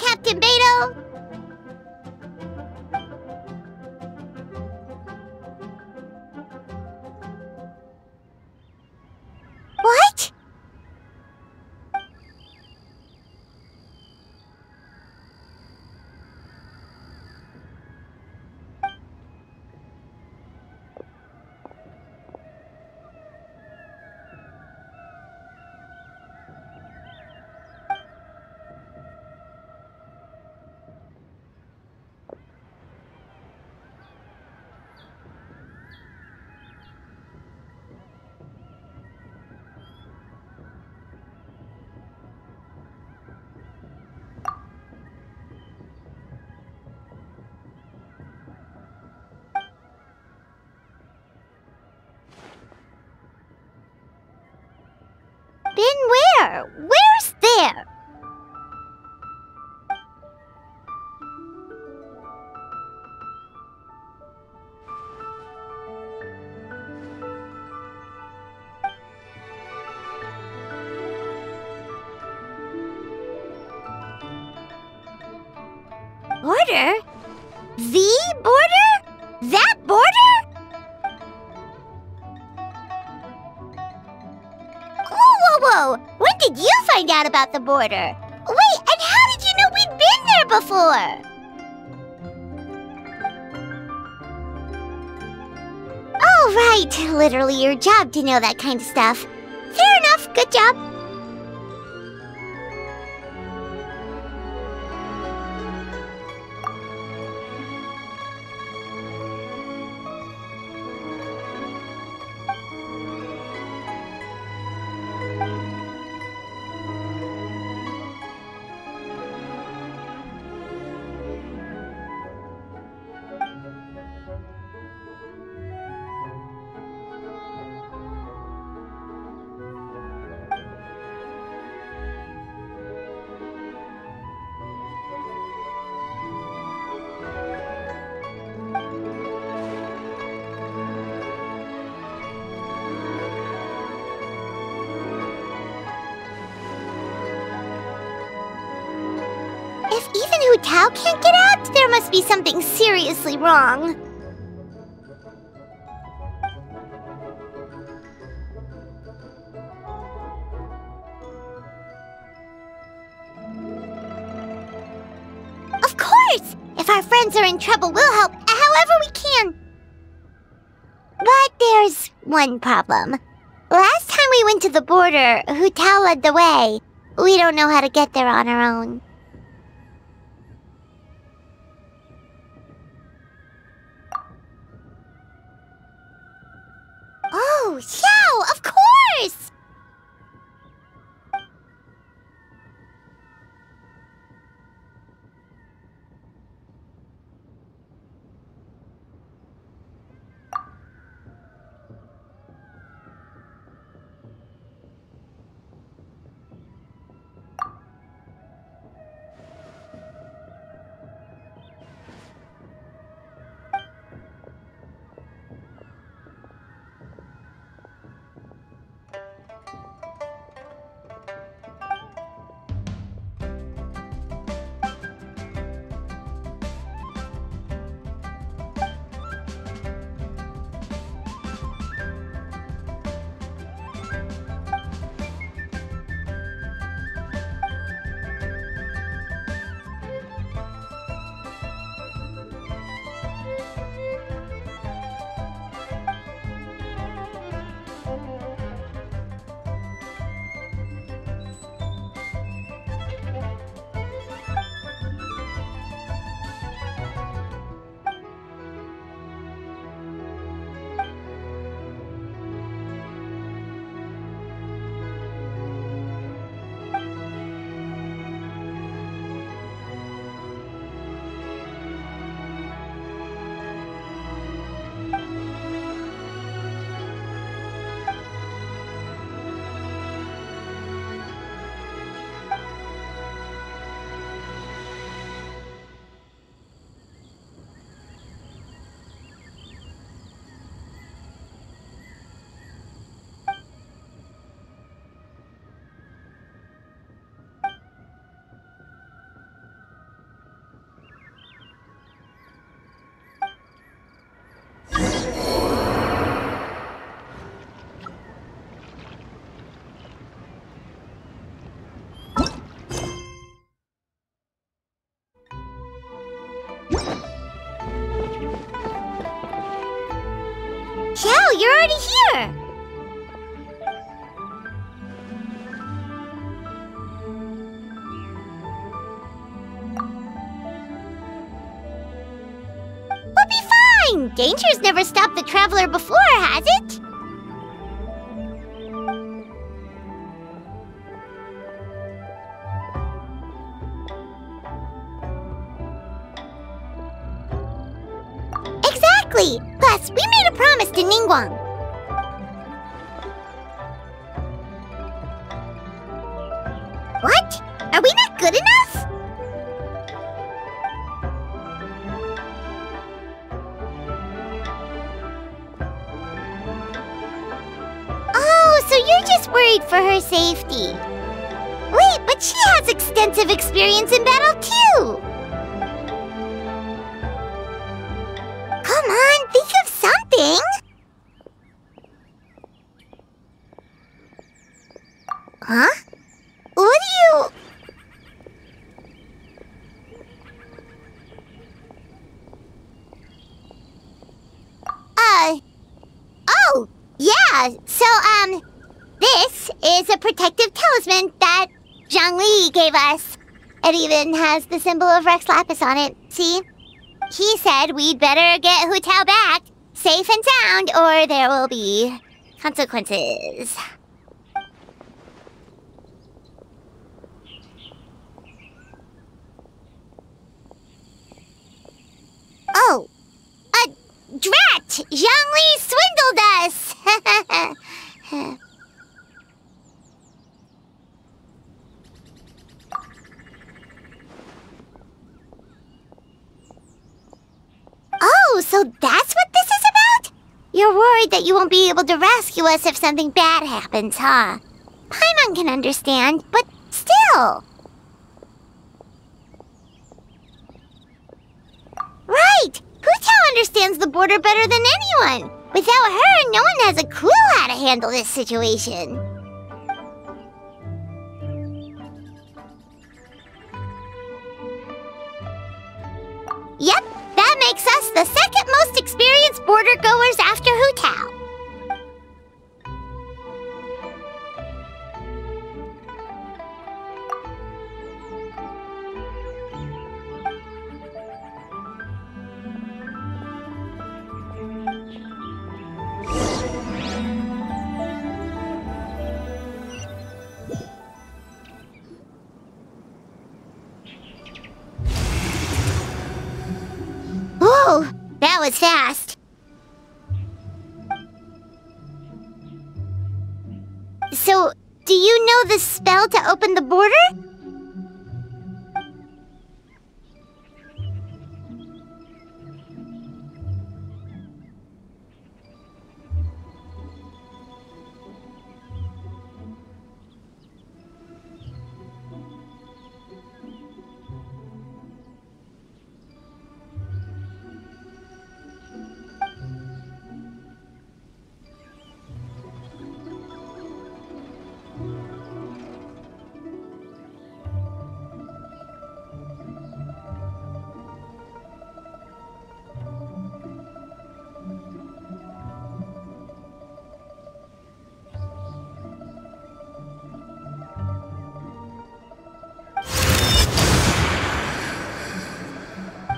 Captain Beto! What? Been where? Where's there? Border? The border? That border? Whoa! When did you find out about the border? Wait, and how did you know we'd been there before? Oh, right. Literally your job to know that kind of stuff. Fair enough. Good job. If even Hu Tao can't get out, there must be something seriously wrong. Of course! If our friends are in trouble, we'll help however we can. But there's one problem. Last time we went to the border, Hu Tao led the way. We don't know how to get there on our own. Oh, Xiao, of course! you're already here! We'll be fine! Danger's never stopped the traveler before, has it? Exactly! Plus, we made a promise to Ningguang. What? Are we not good enough? Oh, so you're just worried for her safety. Wait, but she has extensive experience in battle too! Come on, think of something! Huh? What do you... Oh, yeah, so, this is a protective talisman that Zhangli gave us. It even has the symbol of Rex Lapis on it, see? He said we'd better get Hu Tao back, safe and sound, or there will be consequences. Oh, drat! Zhangli swindled us! Oh, so that's what this is about? You're worried that you won't be able to rescue us if something bad happens, huh? Paimon can understand, but still. Right! Hu Tao understands the border better than anyone. Without her, no one has a clue how to handle this situation. Yep, that makes us the second most experienced border goers after Hu Tao. Whoa, that was fast. So, do you know the spell to open the border?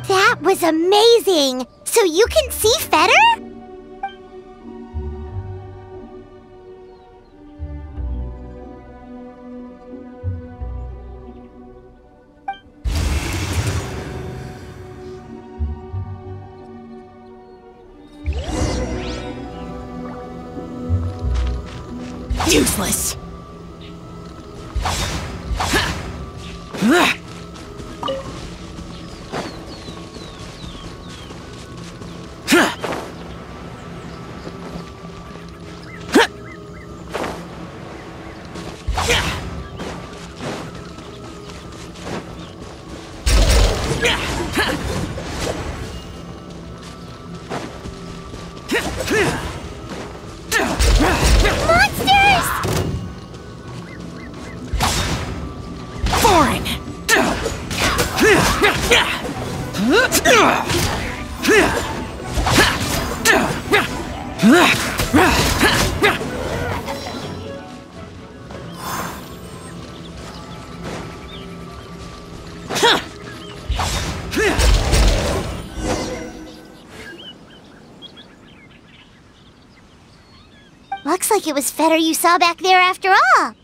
That was amazing! So you can see Fetter? Useless! Looks like it was Fetter you saw back there after all.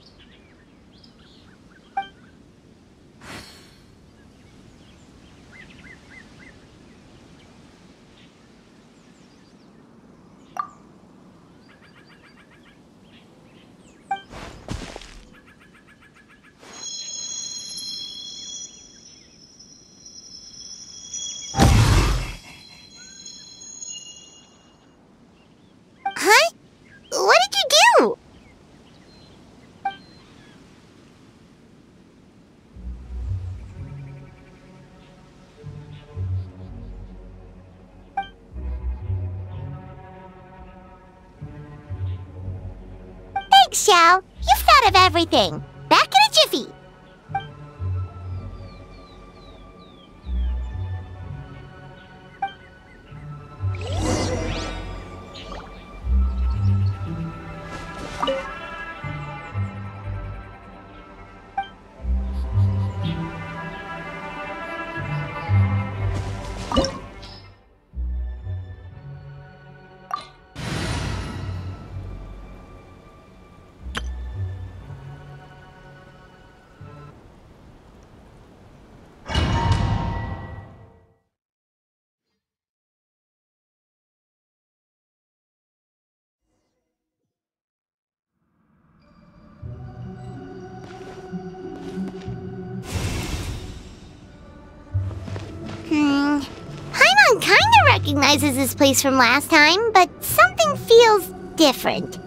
Huh? What did you do? Thanks, Xiao. You've thought of everything. Back in a jiffy. Paimon kinda recognizes this place from last time, but something feels different.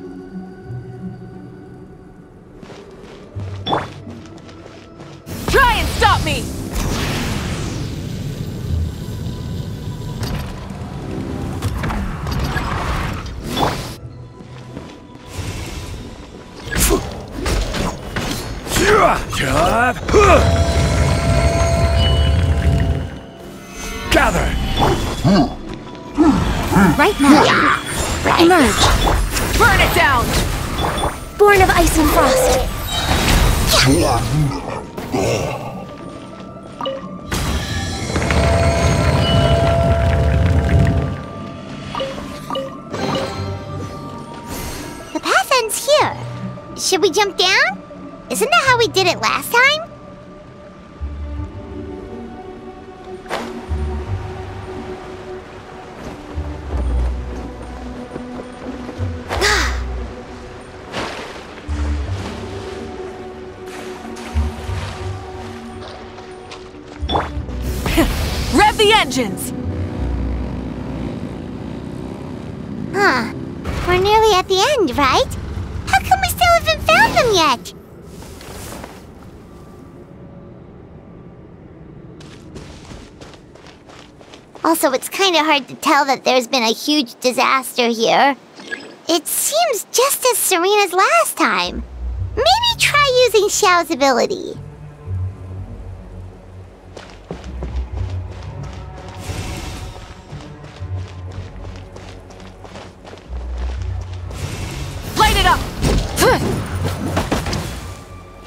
Try and stop me! Gather! Right now. Emerge. Burn it down! Born of ice and frost. The path ends here. Should we jump down? Isn't that how we did it last time? Rev the engines! Huh. We're nearly at the end, right? How come we still haven't found them yet? Also, it's kind of hard to tell that there's been a huge disaster here. It seems just as serene as last time. Maybe try using Xiao's ability. Light it up!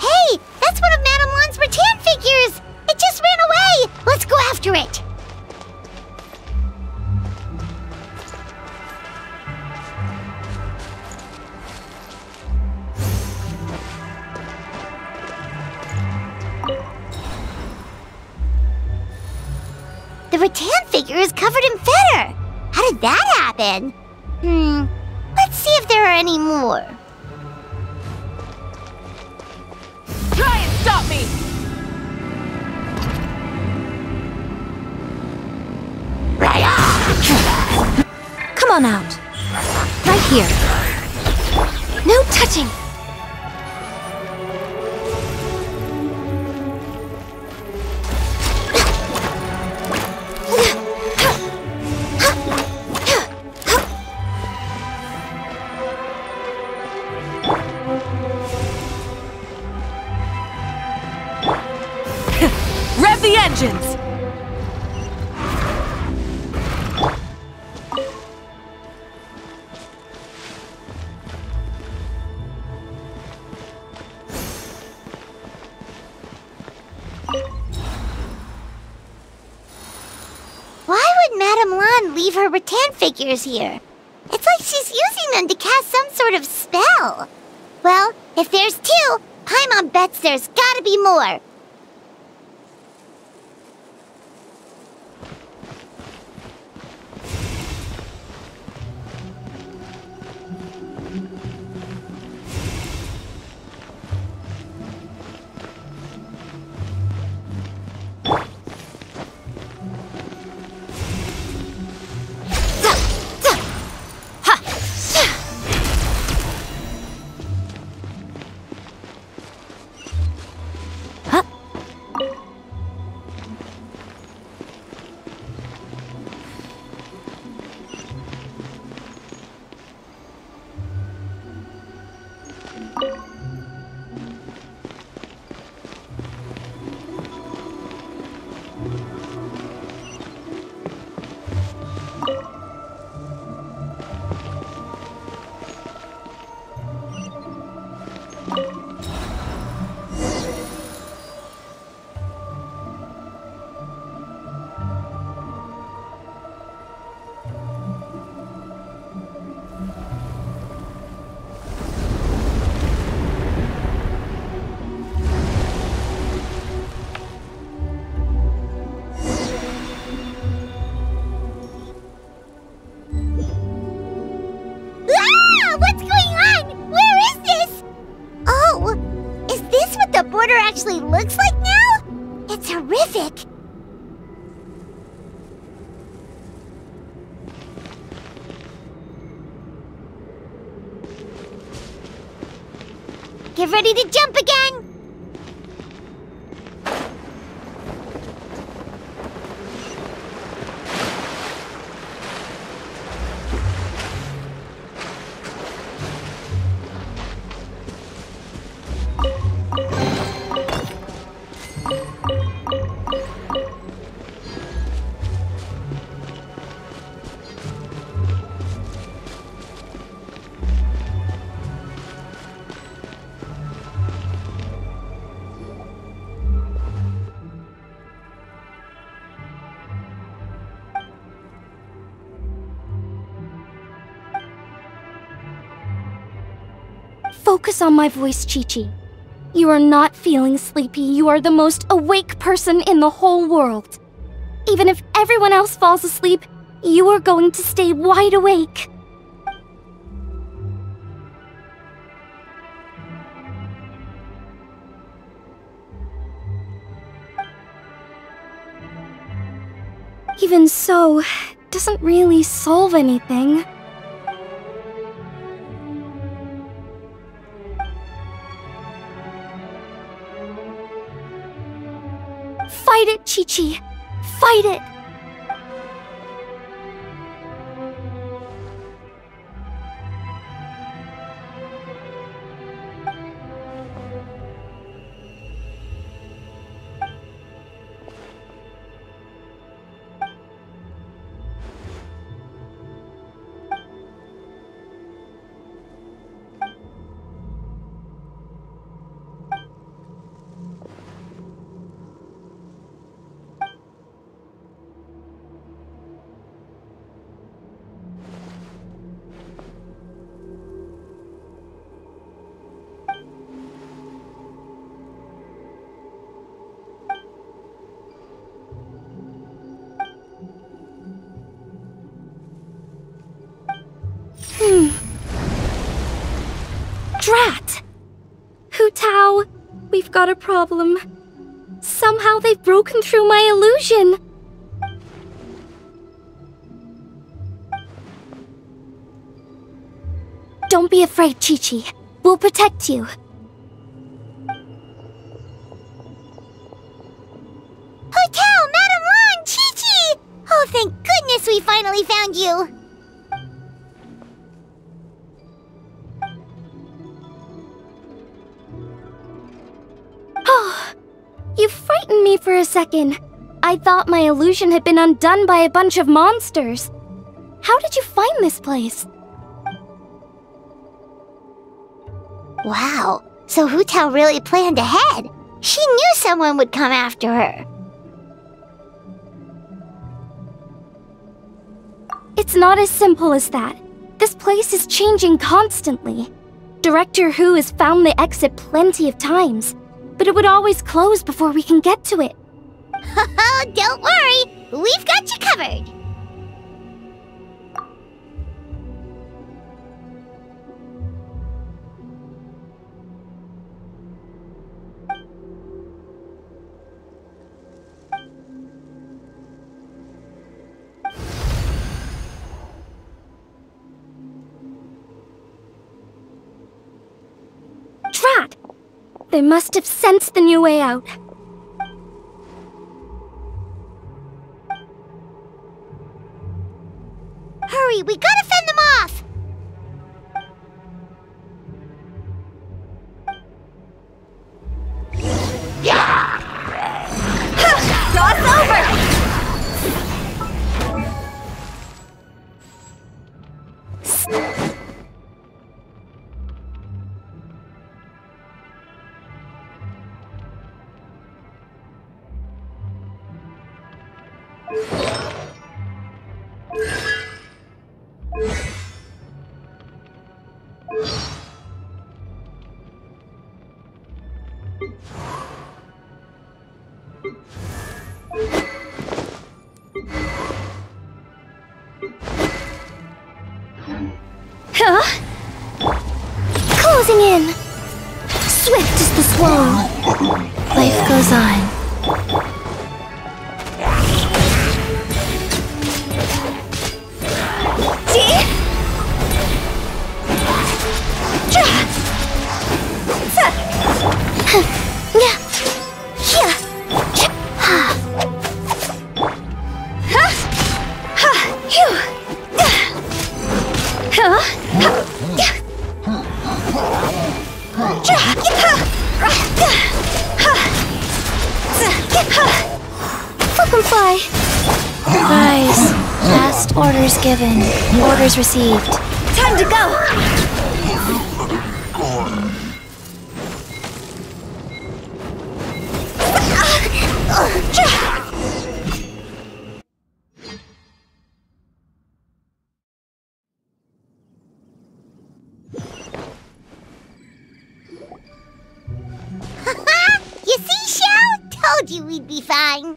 Hey, that's one of Madame Lan's rattan figures! It just ran away! Let's go after it! The rattan figure is covered in feather! How did that happen? Let's see if there are any more. Try and stop me! Come on out. Right here. No touching. Rev the engines! Why would Madame Lan leave her rattan figures here? It's like she she's using them to cast some sort of spell. Well, if there's 2, Paimon bets there's gotta be more. Actually looks like now? It's horrific. Get ready to jump again. Focus on my voice, Chi-Chi. You are not feeling sleepy. You are the most awake person in the whole world. Even if everyone else falls asleep, you are going to stay wide awake. Even so, it doesn't really solve anything. Fight it, Chi-Chi! Fight it! Drat! Hu Tao, we've got a problem. Somehow they've broken through my illusion. Don't be afraid, Chi-Chi. We'll protect you. Hu Tao, Madame Lan, Chi-Chi! Oh, thank goodness we finally found you. You frightened me for a second. I thought my illusion had been undone by a bunch of monsters. How did you find this place? Wow, so Hu Tao really planned ahead. She knew someone would come after her. It's not as simple as that. This place is changing constantly. Director Hu has found the exit plenty of times, but it would always close before we can get to it. Don't worry, we've got you covered. Drat! They must have sensed the new way out. Hurry, we gotta fend them off! Cross over! Closing in! Swift is the slow. Life goes on. Fly. Rise. Last orders given. Orders received. Time to go! You see, Xiao? Told you we'd be fine.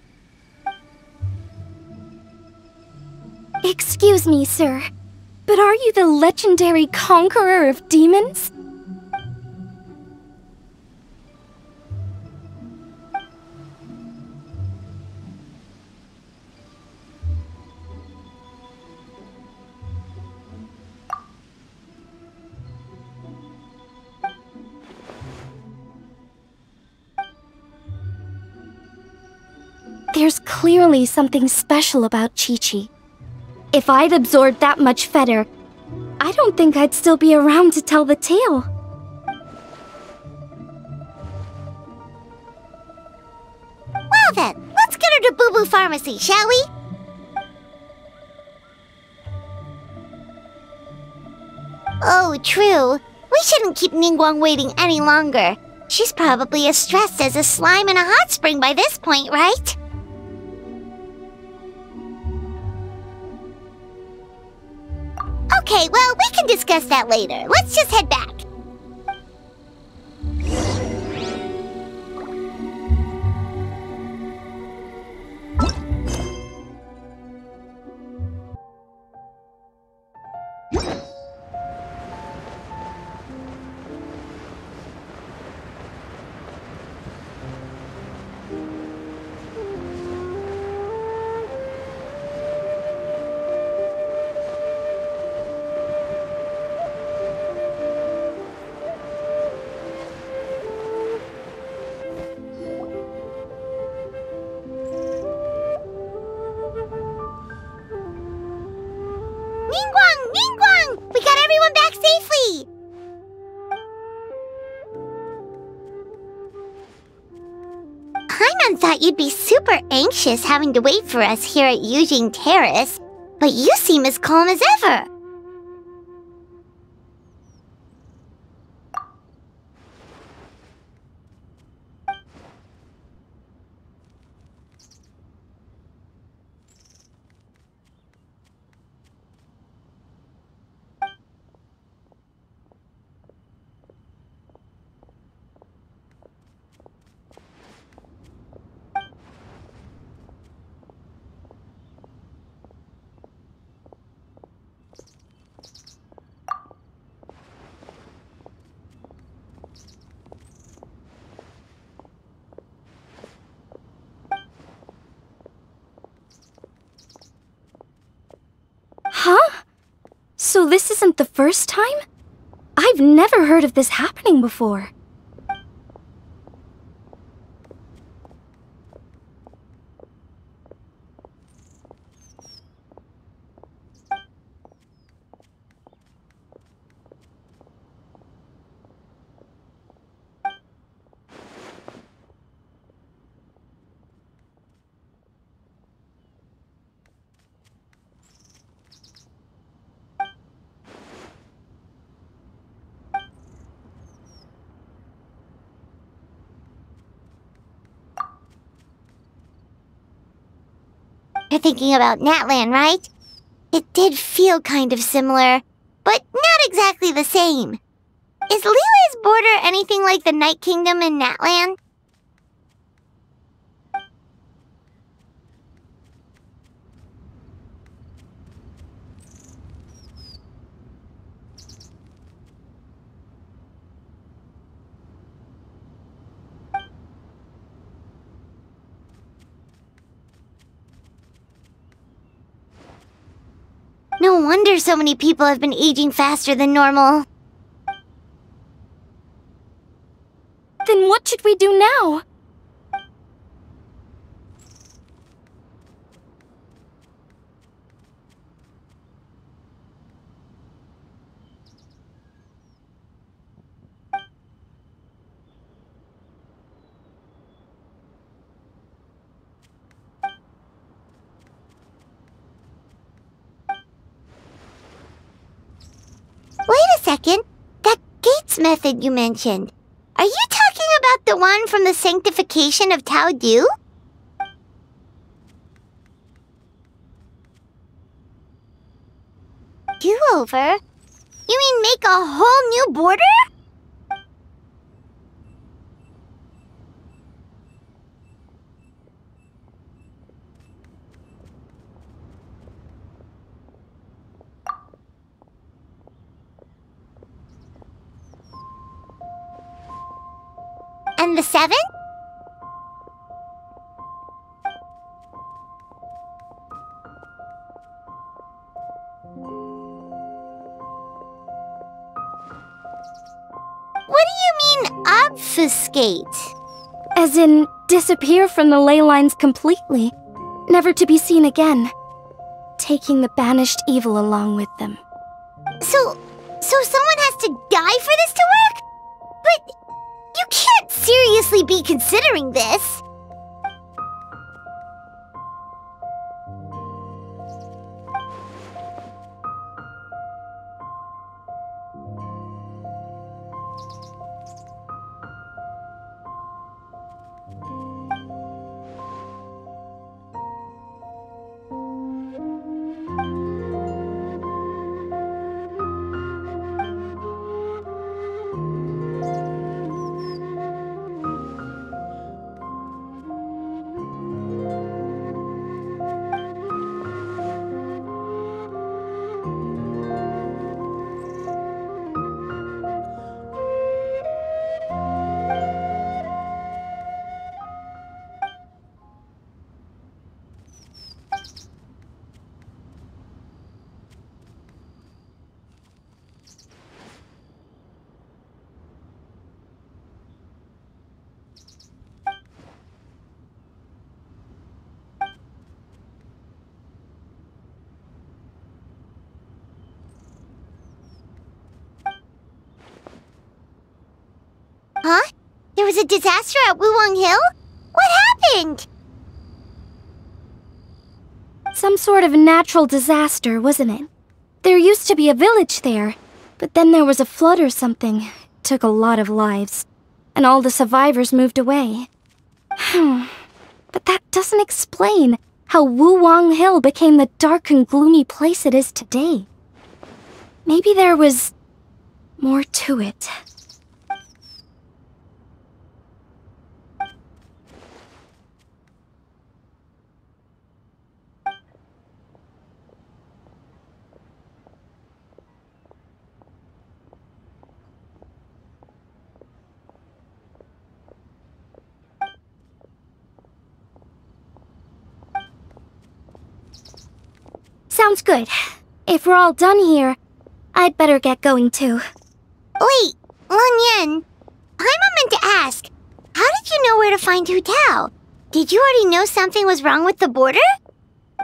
Excuse me, sir, but are you the legendary conqueror of demons? There's clearly something special about Chi-Chi. If I'd absorbed that much fetter, I don't think I'd still be around to tell the tale. Well then, let's get her to Boo Boo Pharmacy, shall we? Oh, true. We shouldn't keep Ningguang waiting any longer. She's probably as stressed as a slime in a hot spring by this point, right? Okay, well, we can discuss that later. Let's just head back. Ningguang! We got everyone back safely! Paimon thought you'd be super anxious having to wait for us here at Yujing Terrace, but you seem as calm as ever. So this isn't the first time? I've never heard of this happening before. You're thinking about Natlan, right? It did feel kind of similar, but not exactly the same. Is Liyue's border anything like the Night Kingdom in Natlan? No wonder so many people have been aging faster than normal. Then what should we do now? Wait a second. That gates method you mentioned. Are you talking about the one from the sanctification of Tao Du? Do-over? You mean make a whole new border? And the 7? What do you mean, obfuscate? As in, disappear from the ley lines completely, never to be seen again, taking the banished evil along with them. So someone has to die for this to work? But you can't seriously be considering this. Huh? There was a disaster at Wuwang Hill? What happened? Some sort of natural disaster, wasn't it? There used to be a village there, but then there was a flood or something. It took a lot of lives, and all the survivors moved away. But that doesn't explain how Wuwang Hill became the dark and gloomy place it is today. Maybe there was more to it. Sounds good. If we're all done here, I'd better get going too. Wait, Lun Yen. Paimon meant to ask, how did you know where to find Hu Tao? Did you already know something was wrong with the border?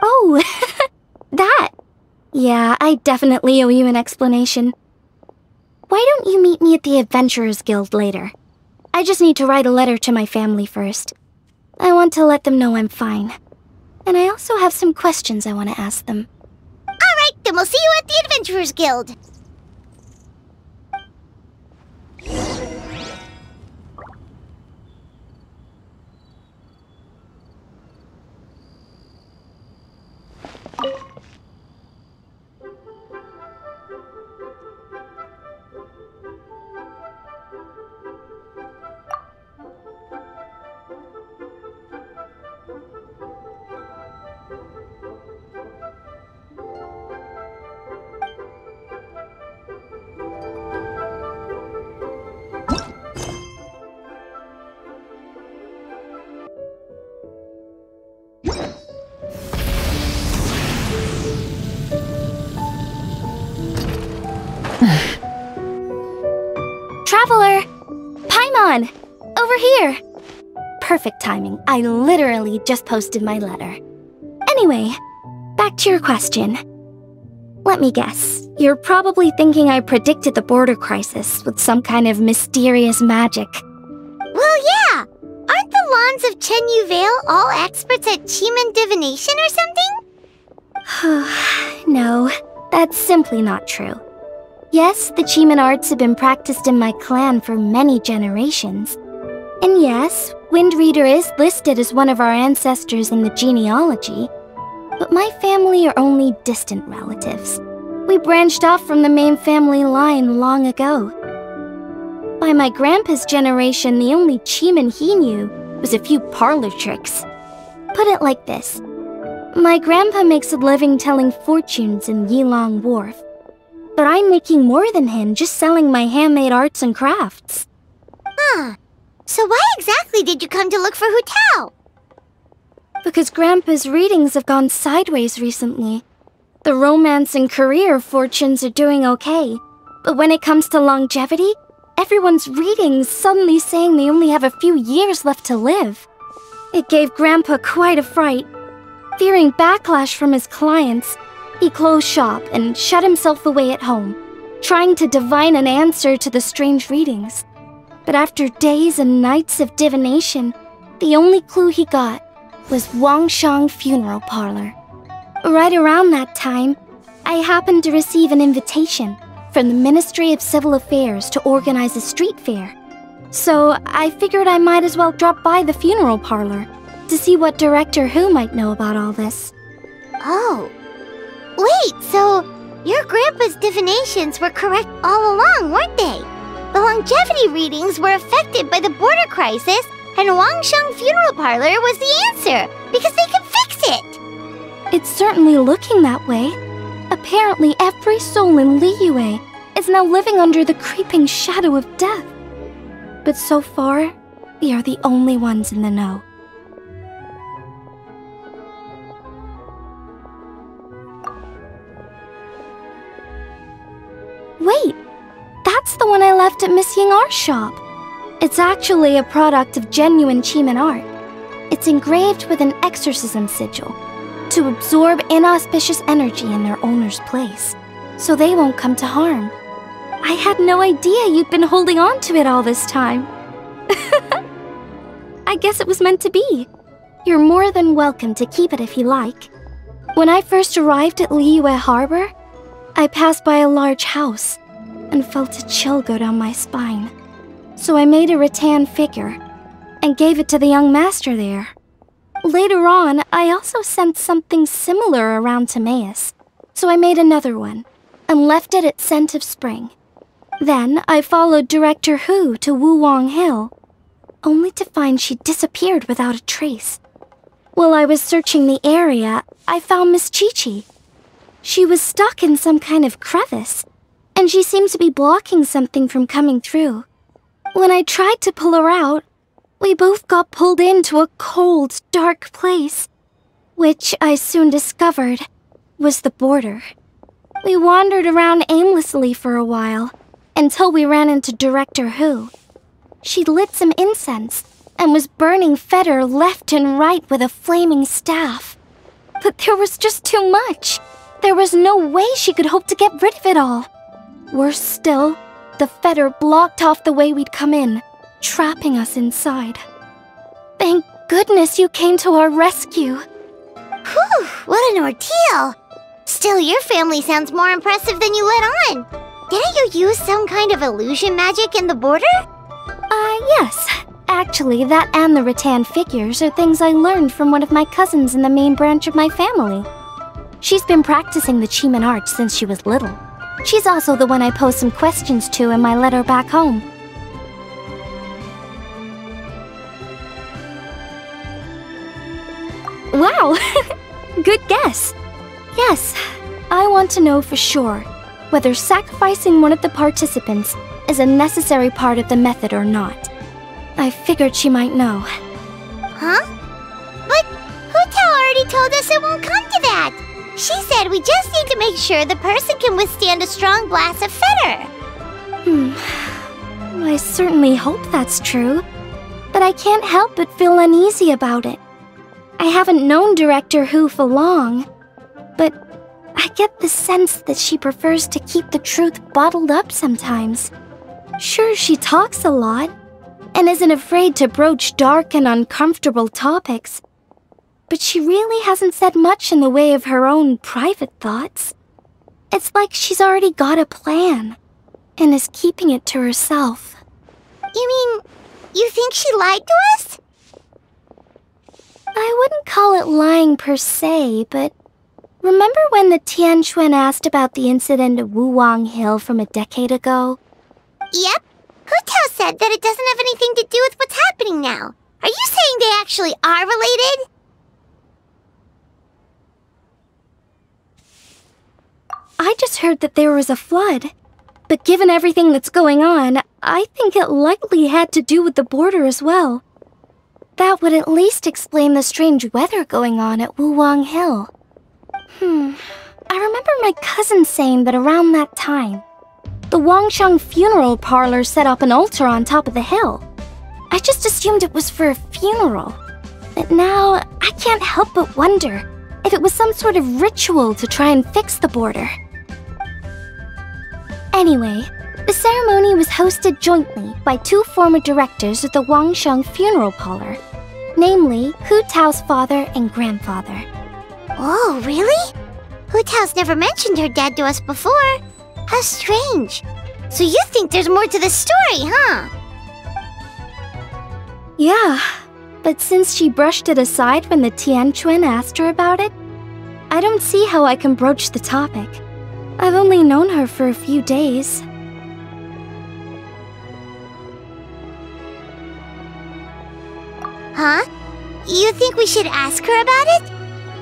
Oh, that. Yeah, I definitely owe you an explanation. Why don't you meet me at the Adventurers Guild later? I just need to write a letter to my family first. I want to let them know I'm fine. And I also have some questions I want to ask them. Alright, then we'll see you at the Adventurers Guild. Traveler! Paimon! Over here! Perfect timing. I literally just posted my letter. Anyway, back to your question. Let me guess. You're probably thinking I predicted the border crisis with some kind of mysterious magic. Well, yeah! Aren't the Lons of Chen Yu Vale all experts at Qi divination or something? No, that's simply not true. Yes, the Qi arts have been practiced in my clan for many generations. And yes, Wind Reader is listed as one of our ancestors in the genealogy. But my family are only distant relatives. We branched off from the main family line long ago. By my grandpa's generation, the only Qi he knew was a few parlor tricks. Put it like this. My grandpa makes a living telling fortunes in Yilong Wharf. But I'm making more than him just selling my handmade arts and crafts. Huh. So why exactly did you come to look for Hu Tao? Because Grandpa's readings have gone sideways recently. The romance and career fortunes are doing okay. But when it comes to longevity, everyone's readings suddenly saying they only have a few years left to live. It gave Grandpa quite a fright. Fearing backlash from his clients, he closed shop and shut himself away at home, trying to divine an answer to the strange readings. But after days and nights of divination, the only clue he got was Wangshang Funeral Parlor. Right around that time, I happened to receive an invitation from the Ministry of Civil Affairs to organize a street fair. So I figured I might as well drop by the funeral parlor to see what Director Hu might know about all this. Oh. Wait, so your grandpa's divinations were correct all along, weren't they? The longevity readings were affected by the border crisis, and Wangshang Funeral Parlor was the answer, because they can fix it! It's certainly looking that way. Apparently every soul in Liyue is now living under the creeping shadow of death. But so far, we are the only ones in the know. Wait, that's the one I left at Miss Yingar's shop. It's actually a product of genuine Qi art. It's engraved with an exorcism sigil to absorb inauspicious energy in their owner's place, so they won't come to harm. I had no idea you'd been holding on to it all this time. I guess it was meant to be. You're more than welcome to keep it if you like. When I first arrived at Liyue Harbor, I passed by a large house and felt a chill go down my spine. So I made a rattan figure and gave it to the young master there. Later on, I also sent something similar around to Timaeus, so I made another one and left it at Scent of Spring. Then I followed Director Hu to Wuwang Hill, only to find she disappeared without a trace. While I was searching the area, I found Miss Chi-Chi. She was stuck in some kind of crevice, and she seemed to be blocking something from coming through. When I tried to pull her out, we both got pulled into a cold, dark place, which I soon discovered was the border. We wandered around aimlessly for a while, until we ran into Director Who. She lit some incense and was burning Feder left and right with a flaming staff. But there was just too much. There was no way she could hope to get rid of it all. Worse still, the Feder blocked off the way we'd come in, trapping us inside. Thank goodness you came to our rescue. Whew, what an ordeal! Still, your family sounds more impressive than you let on. Didn't you use some kind of illusion magic in the border? Yes. Actually, that and the rattan figures are things I learned from one of my cousins in the main branch of my family. She's been practicing the Chiman art since she was little. She's also the one I posed some questions to in my letter back home. Wow! Good guess. Yes, I want to know for sure whether sacrificing one of the participants is a necessary part of the method or not. I figured she might know. Huh? But Hu-Tao already told us it won't come to that. She said we just need to make sure the person can withstand a strong blast of Feder. I certainly hope that's true, but I can't help but feel uneasy about it. I haven't known Director Who for long, but I get the sense that she prefers to keep the truth bottled up sometimes. Sure, she talks a lot, and isn't afraid to broach dark and uncomfortable topics, but she really hasn't said much in the way of her own private thoughts. It's like she's already got a plan, and is keeping it to herself. You mean, you think she lied to us? I wouldn't call it lying per se, but remember when the Tianquan asked about the incident at Wuwang Hill from a decade ago? Yep. Hu-Tao said that it doesn't have anything to do with what's happening now. Are you saying they actually are related? I just heard that there was a flood. But given everything that's going on, I think it likely had to do with the border as well. That would at least explain the strange weather going on at Wuwang Hill. I remember my cousin saying that around that time, the Wangsheng funeral parlor set up an altar on top of the hill. I just assumed it was for a funeral. But now, I can't help but wonder if it was some sort of ritual to try and fix the border. Anyway, the ceremony was hosted jointly by two former directors of the Wangsheng funeral parlor, namely Hu-Tao's father and grandfather. Oh, really? Hu-Tao's never mentioned her dad to us before. How strange. So you think there's more to the story, huh? Yeah, but since she brushed it aside when the Tianquan asked her about it, I don't see how I can broach the topic. I've only known her for a few days. Huh? You think we should ask her about it?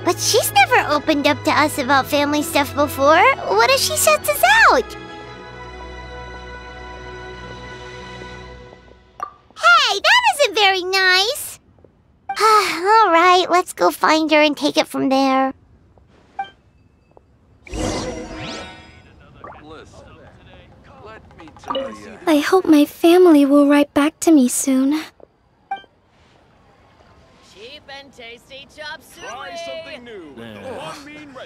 But she's never opened up to us about family stuff before. What if she shuts us out? Hey, that isn't very nice. All right, let's go find her and take it from there. I hope my family will write back to me soon. Cheap and tasty chop suey. Try something new.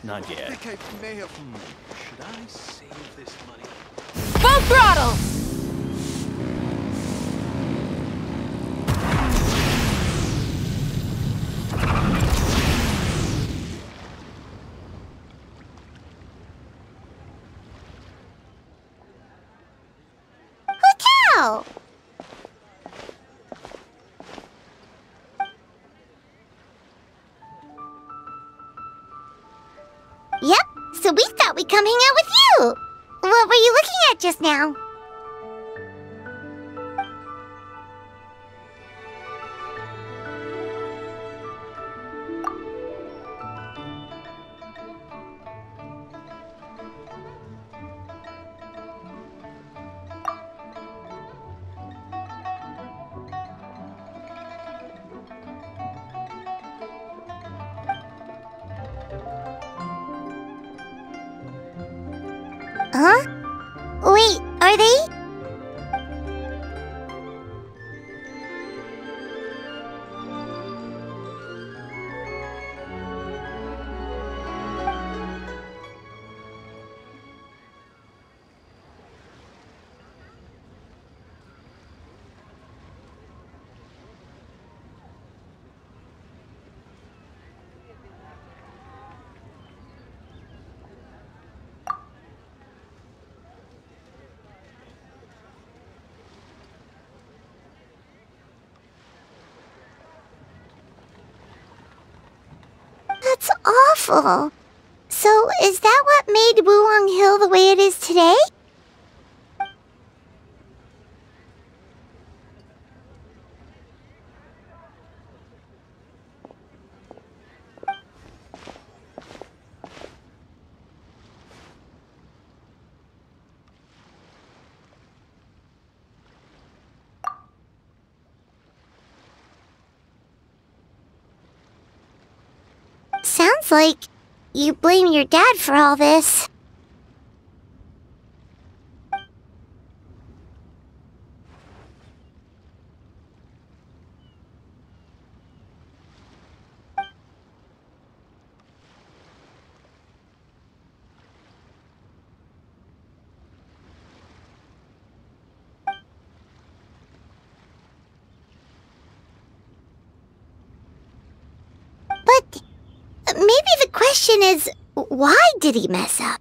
Not yet. I think I may have. Should I save this money? Full throttle! Hu-Tao! Yep, so we thought we'd come hang out with you. What were you looking at just now? Huh? Wait, are they? That's awful. So, is that what made Wuong Hill the way it is today? Sounds like you blame your dad for all this. But maybe the question is, why did he mess up?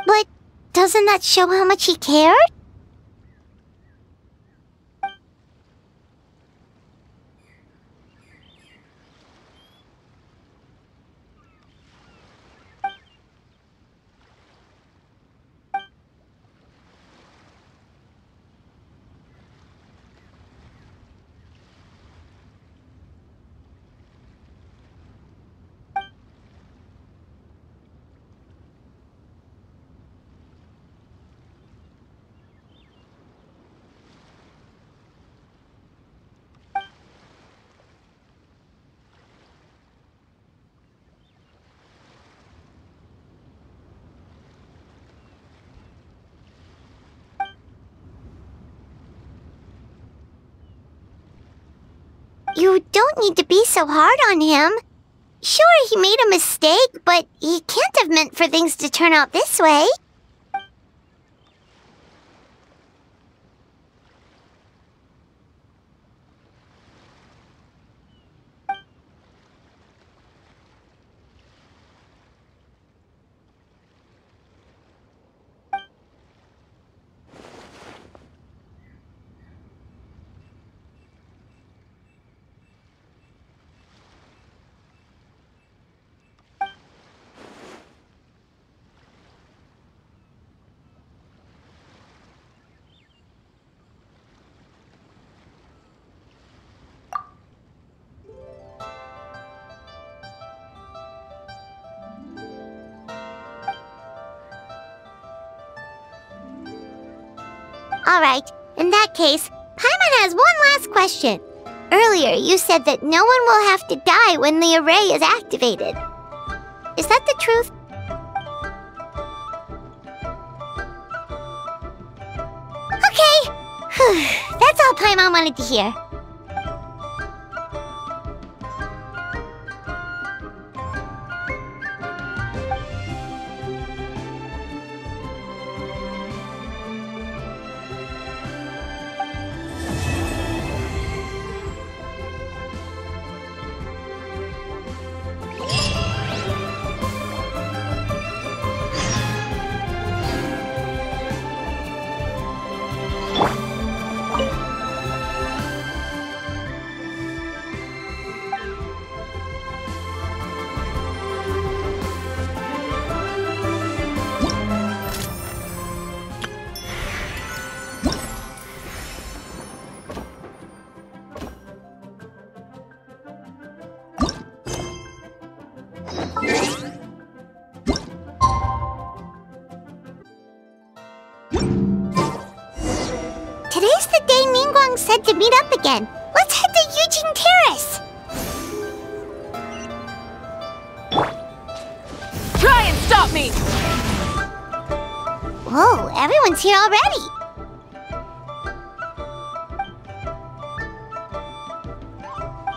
But doesn't that show how much he cared? You don't need to be so hard on him. Sure, he made a mistake, but he can't have meant for things to turn out this way. Alright, in that case, Paimon has one last question. Earlier, you said that no one will have to die when the array is activated. Is that the truth? Okay! That's all Paimon wanted to hear. said to meet up again. Let's head to Eugene Terrace. Try and stop me! Whoa, everyone's here already.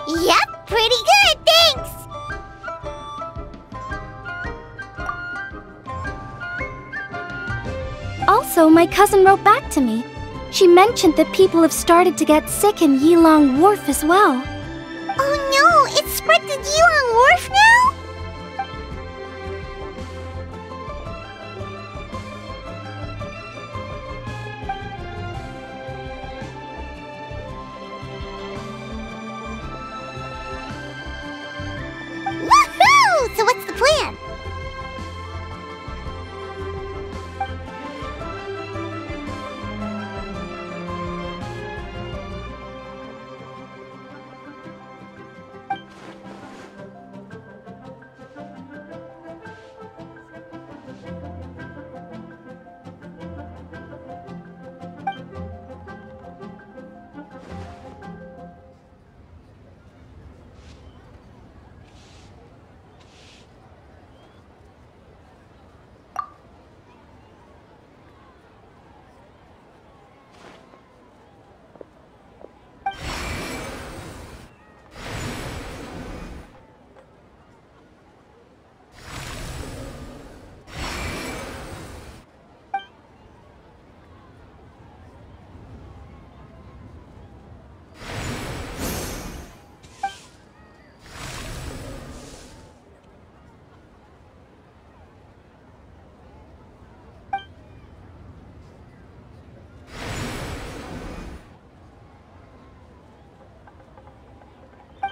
Yep, pretty good, thanks. Also, my cousin wrote back to me. She mentioned that people have started to get sick in Yilong Wharf as well. Oh no, it's spread to Yilong Wharf now? Woohoo! So what's the plan?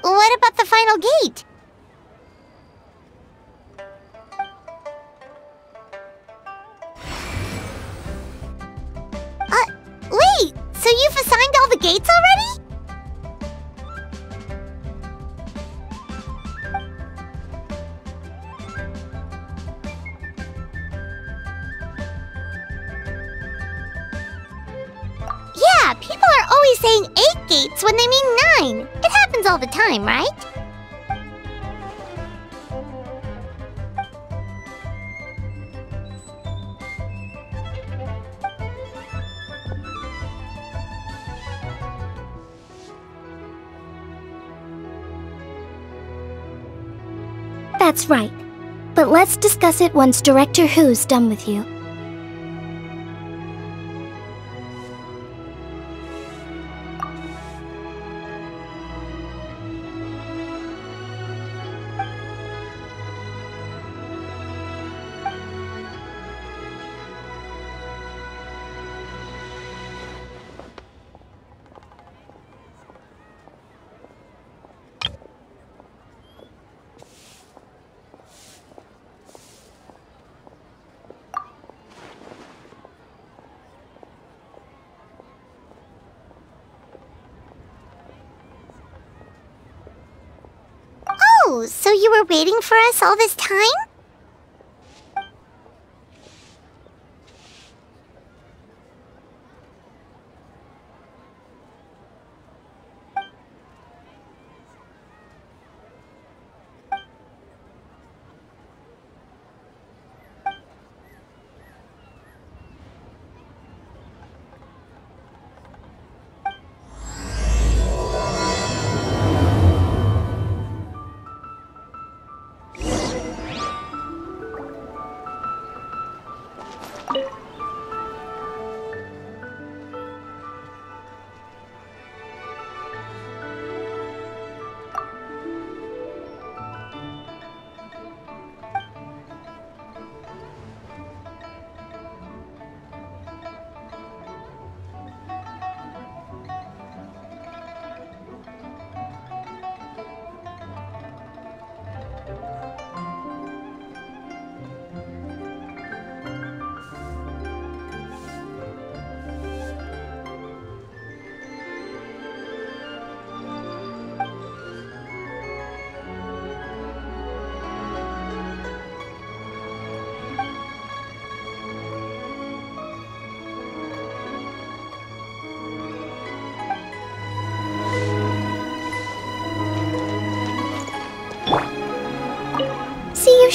What about the final gate? Wait! So you've assigned all the gates already? Yeah, people are always saying 8 gates when they mean 9. It happens all the time, right? That's right. But let's discuss it once Director Who's done with you. Oh, so you were waiting for us all this time?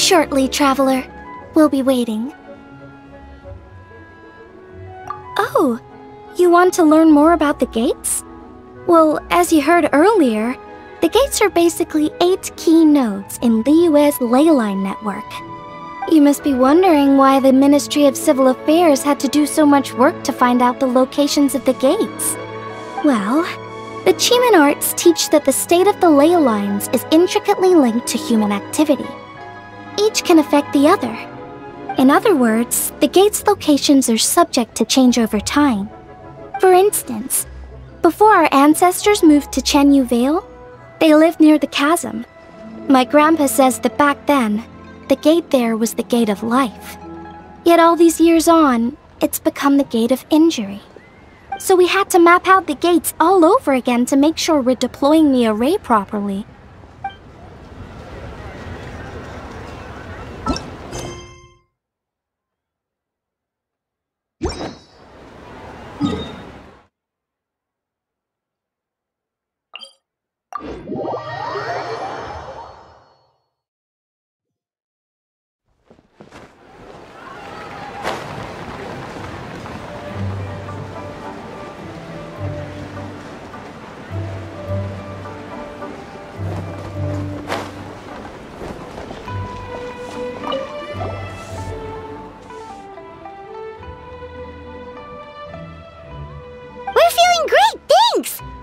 shortly, Traveler. We'll be waiting. Oh, you want to learn more about the gates? Well, as you heard earlier, the gates are basically 8 key nodes in Liyue's leyline network. You must be wondering why the Ministry of Civil Affairs had to do so much work to find out the locations of the gates. Well, the Chiman arts teach that the state of the ley lines is intricately linked to human activity. Each can affect the other. In other words, the gate's locations are subject to change over time. For instance, before our ancestors moved to Chenyu Vale, they lived near the chasm. My grandpa says that back then, the gate there was the gate of life. Yet all these years on, it's become the gate of injury. So we had to map out the gates all over again to make sure we're deploying the array properly.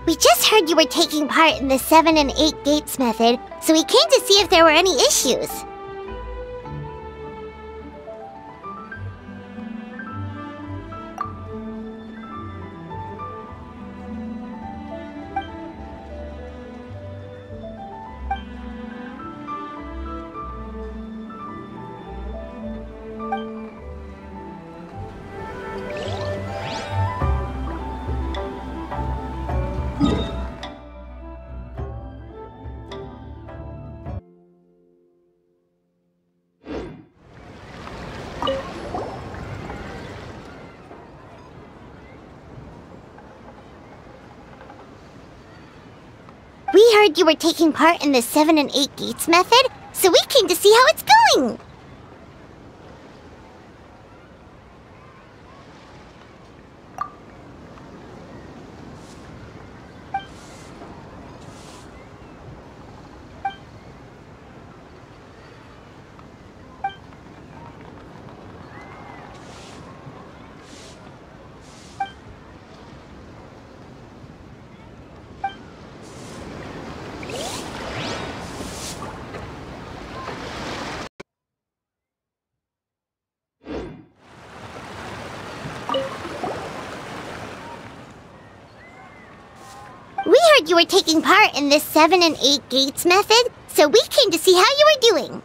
We just heard you were taking part in the 7 and 8 gates method, so we came to see if there were any issues. We heard you were taking part in the 7 and 8 gates method, so we came to see how it's going. We heard you were taking part in this 7 and 8 gates method, so we came to see how you were doing.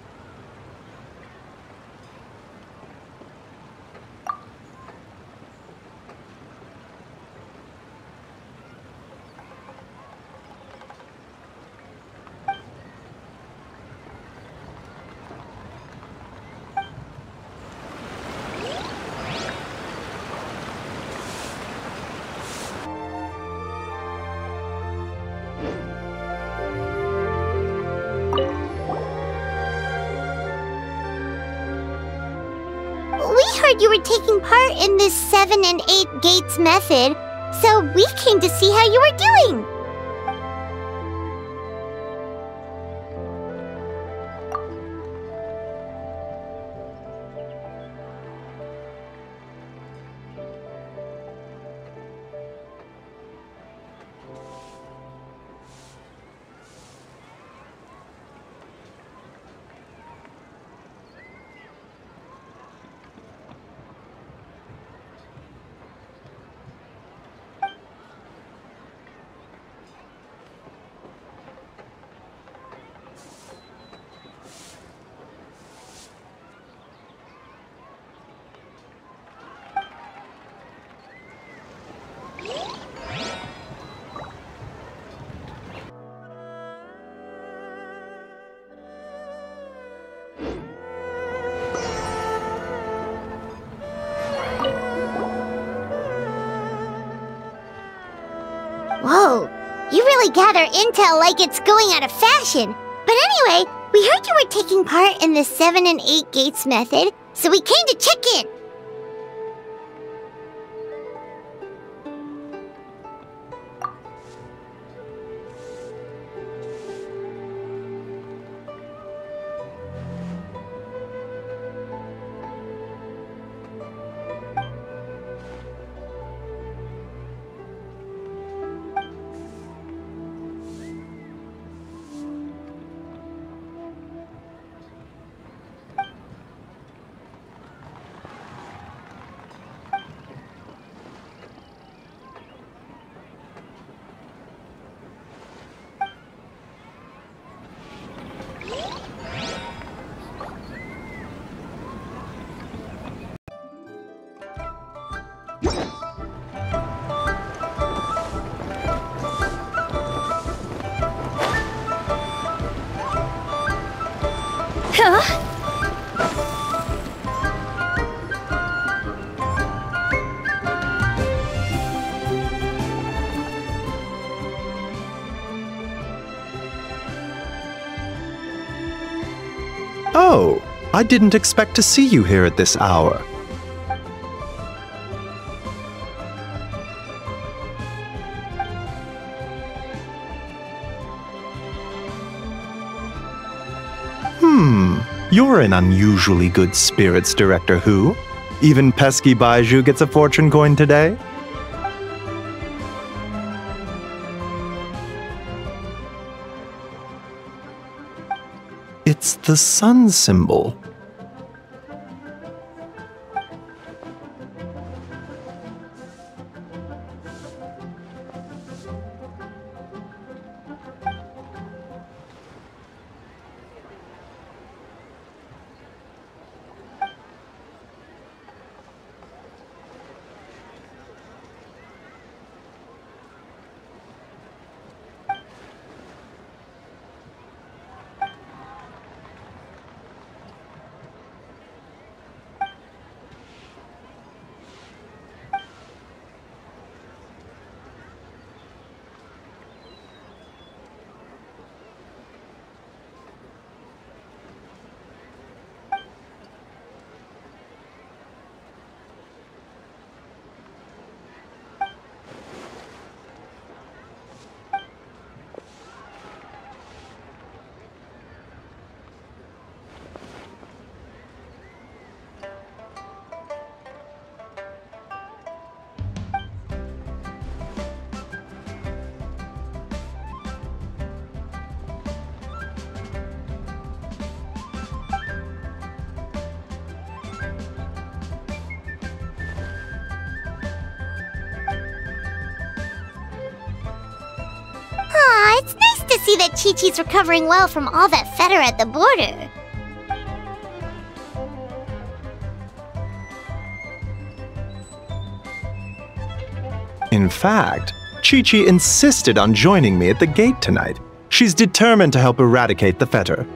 We heard you were taking part in this 7 and 8 gates method, so we came to see how you were doing. Whoa, you really gather intel like it's going out of fashion. But anyway, We heard you were taking part in the 7 and 8 gates method, so we came to check in. Oh, I didn't expect to see you here at this hour. You're in unusually good spirits, Director Who. Even pesky Baiju gets a fortune coin today? It's the sun symbol. It's nice to see that Chi-Chi's recovering well from all that fetter at the border. In fact, Chi-Chi insisted on joining me at the gate tonight. She's determined to help eradicate the fetter.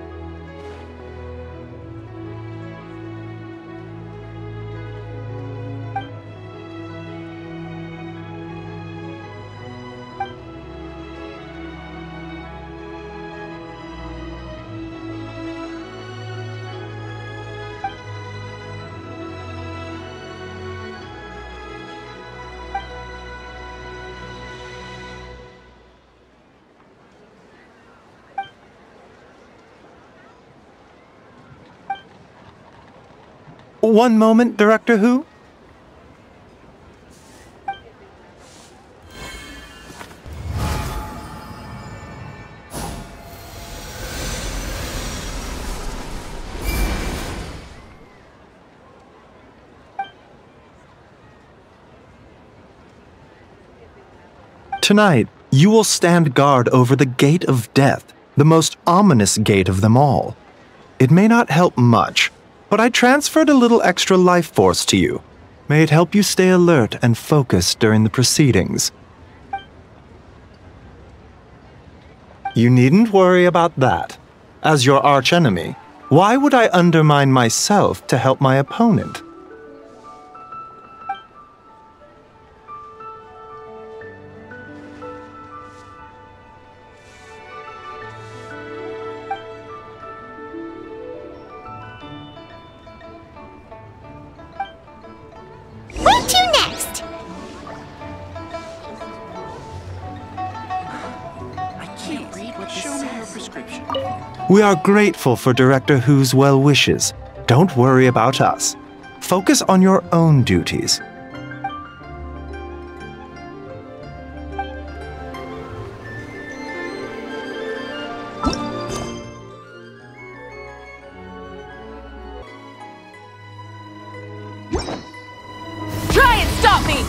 One moment, Director Who. Tonight, you will stand guard over the Gate of Death, the most ominous gate of them all. It may not help much, but I transferred a little extra life force to you. May it help you stay alert and focused during the proceedings. You needn't worry about that. As your archenemy, why would I undermine myself to help my opponent? Show me your prescription. We are grateful for Director Who's well wishes. Don't worry about us. Focus on your own duties. Try and stop me!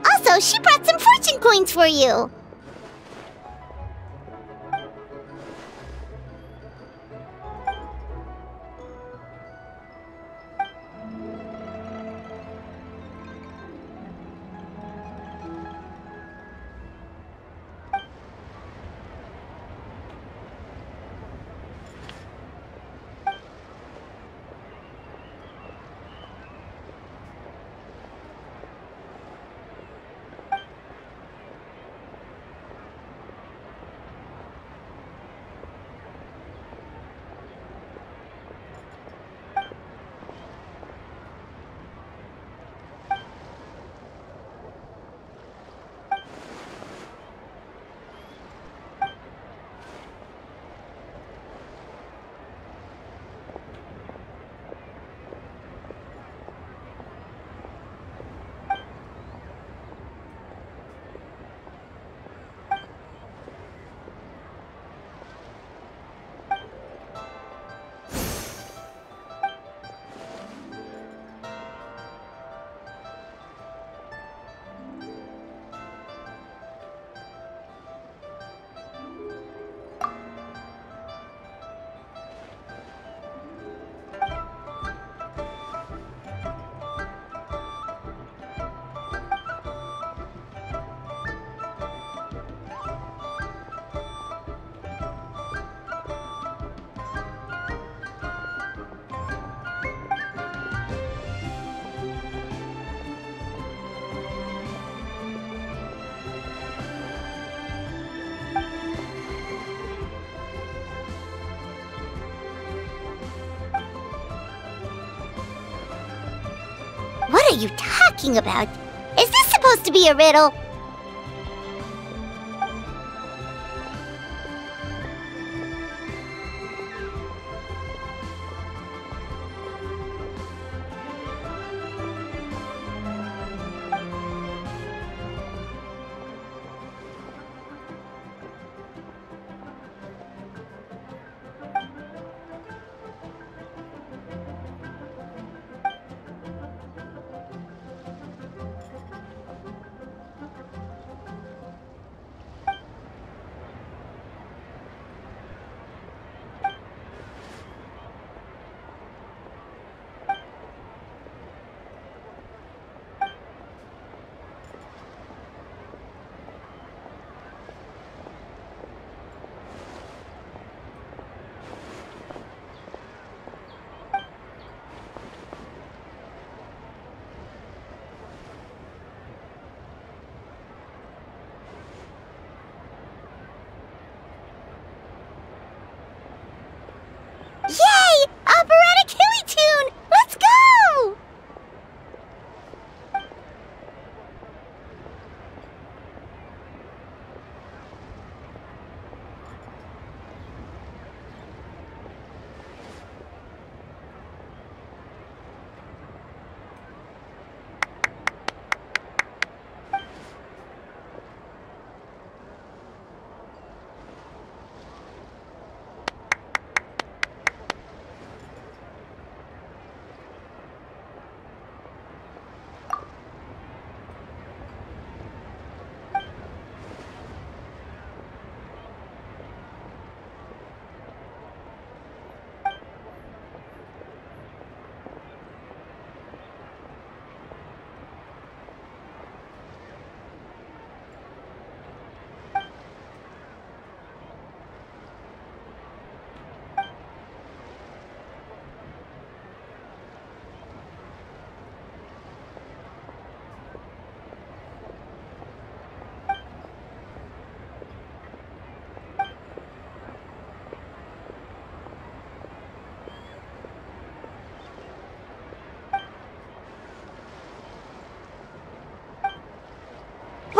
Also, she brought some fortune coins for you. What are you talking about? Is this supposed to be a riddle?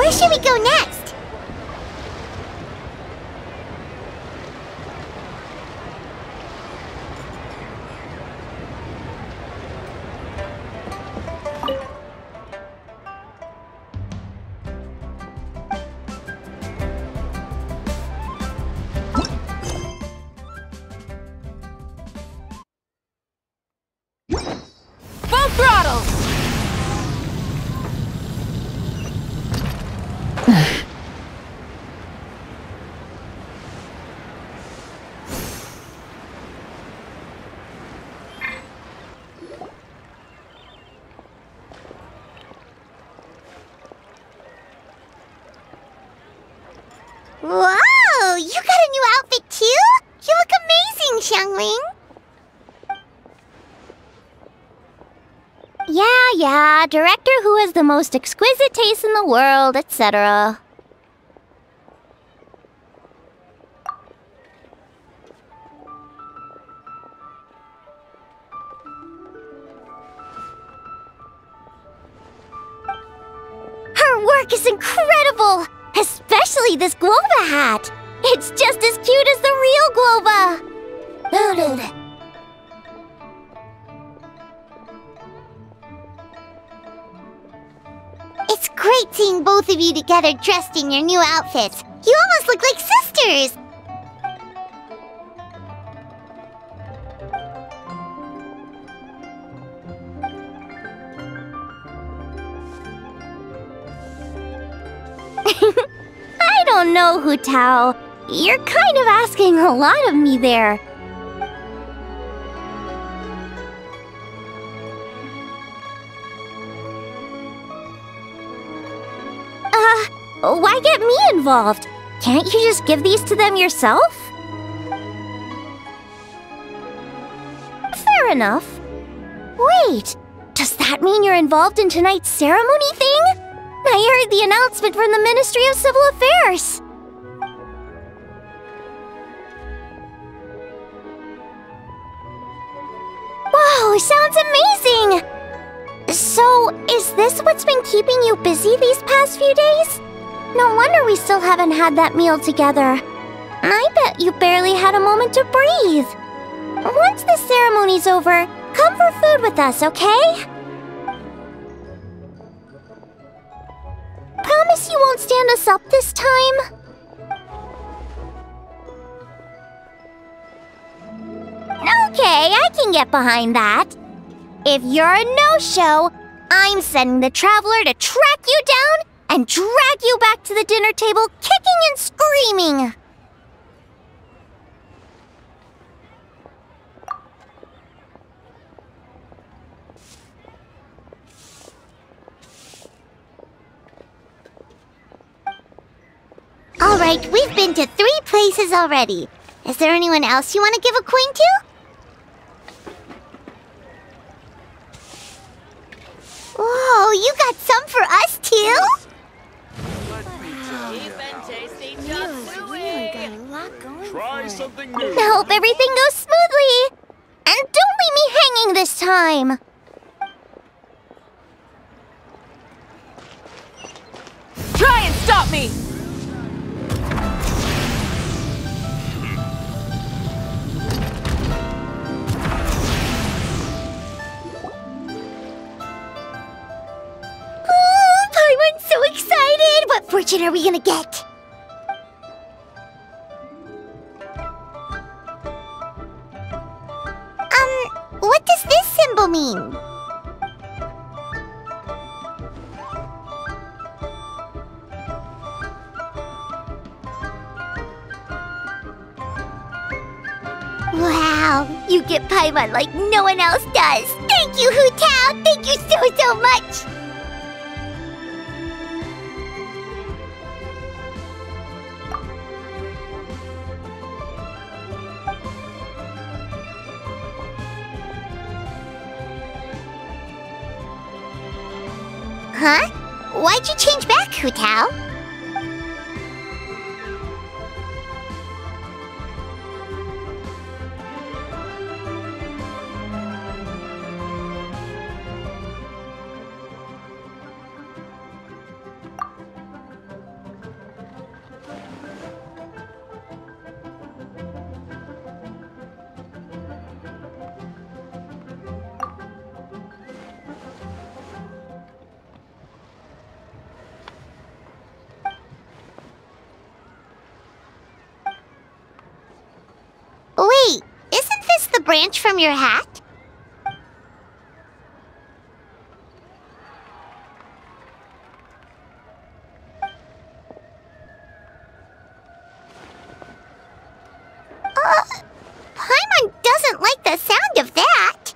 Where should we go next? Full throttle! Whoa! You got a new outfit too? You look amazing, Xiangling! Yeah, director who has the most exquisite taste in the world, etc. Her work is incredible! Especially this Guova hat! It's just as cute as the real Guova! It's great seeing both of you together dressed in your new outfits. You almost look like sisters! I don't know, Hu Tao. You're kind of asking a lot of me there. Why get me involved? Can't you just give these to them yourself? Fair enough. Wait, does that mean you're involved in tonight's ceremony thing? I heard the announcement from the Ministry of Civil Affairs. Wow, sounds amazing! So, is this what's been keeping you busy these past few days? No wonder we still haven't had that meal together. I bet you barely had a moment to breathe. Once the ceremony's over, come for food with us, okay? Promise you won't stand us up this time? Okay, I can get behind that. If you're a no-show, I'm sending the Traveler to track you down and drag you back to the dinner table kicking and screaming. Alright, we've been to 3 places already. Is there anyone else you want to give a coin to? Whoa, you got some for us too? Try something new. I hope everything goes smoothly. And don't leave me hanging this time. Try and stop me! Paimon's so excited! What fortune are we gonna get? What does this symbol mean? Wow, you get Paimon like no one else does. Thank you, Hu Tao. Thank you so much. Huh? Why'd you change back, Hu Tao? the branch from your hat? Paimon doesn't like the sound of that.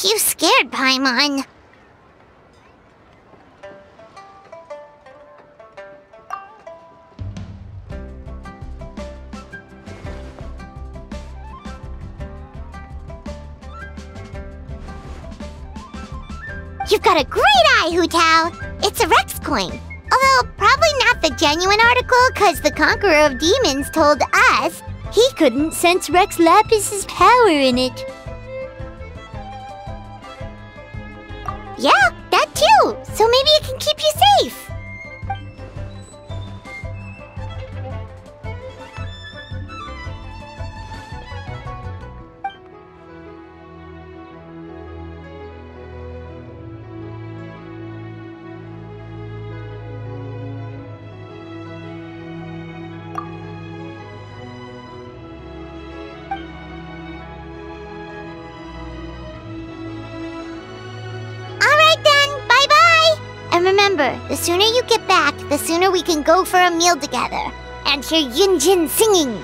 You scared Paimon. You've got a great eye, Hu Tao. It's a Rex coin. Although probably not the genuine article, because the Conqueror of Demons told us he couldn't sense Rex Lapis's power in it. Yeah, that too. So maybe it can keep you safe. And remember, the sooner you get back, the sooner we can go for a meal together and hear Yunjin singing.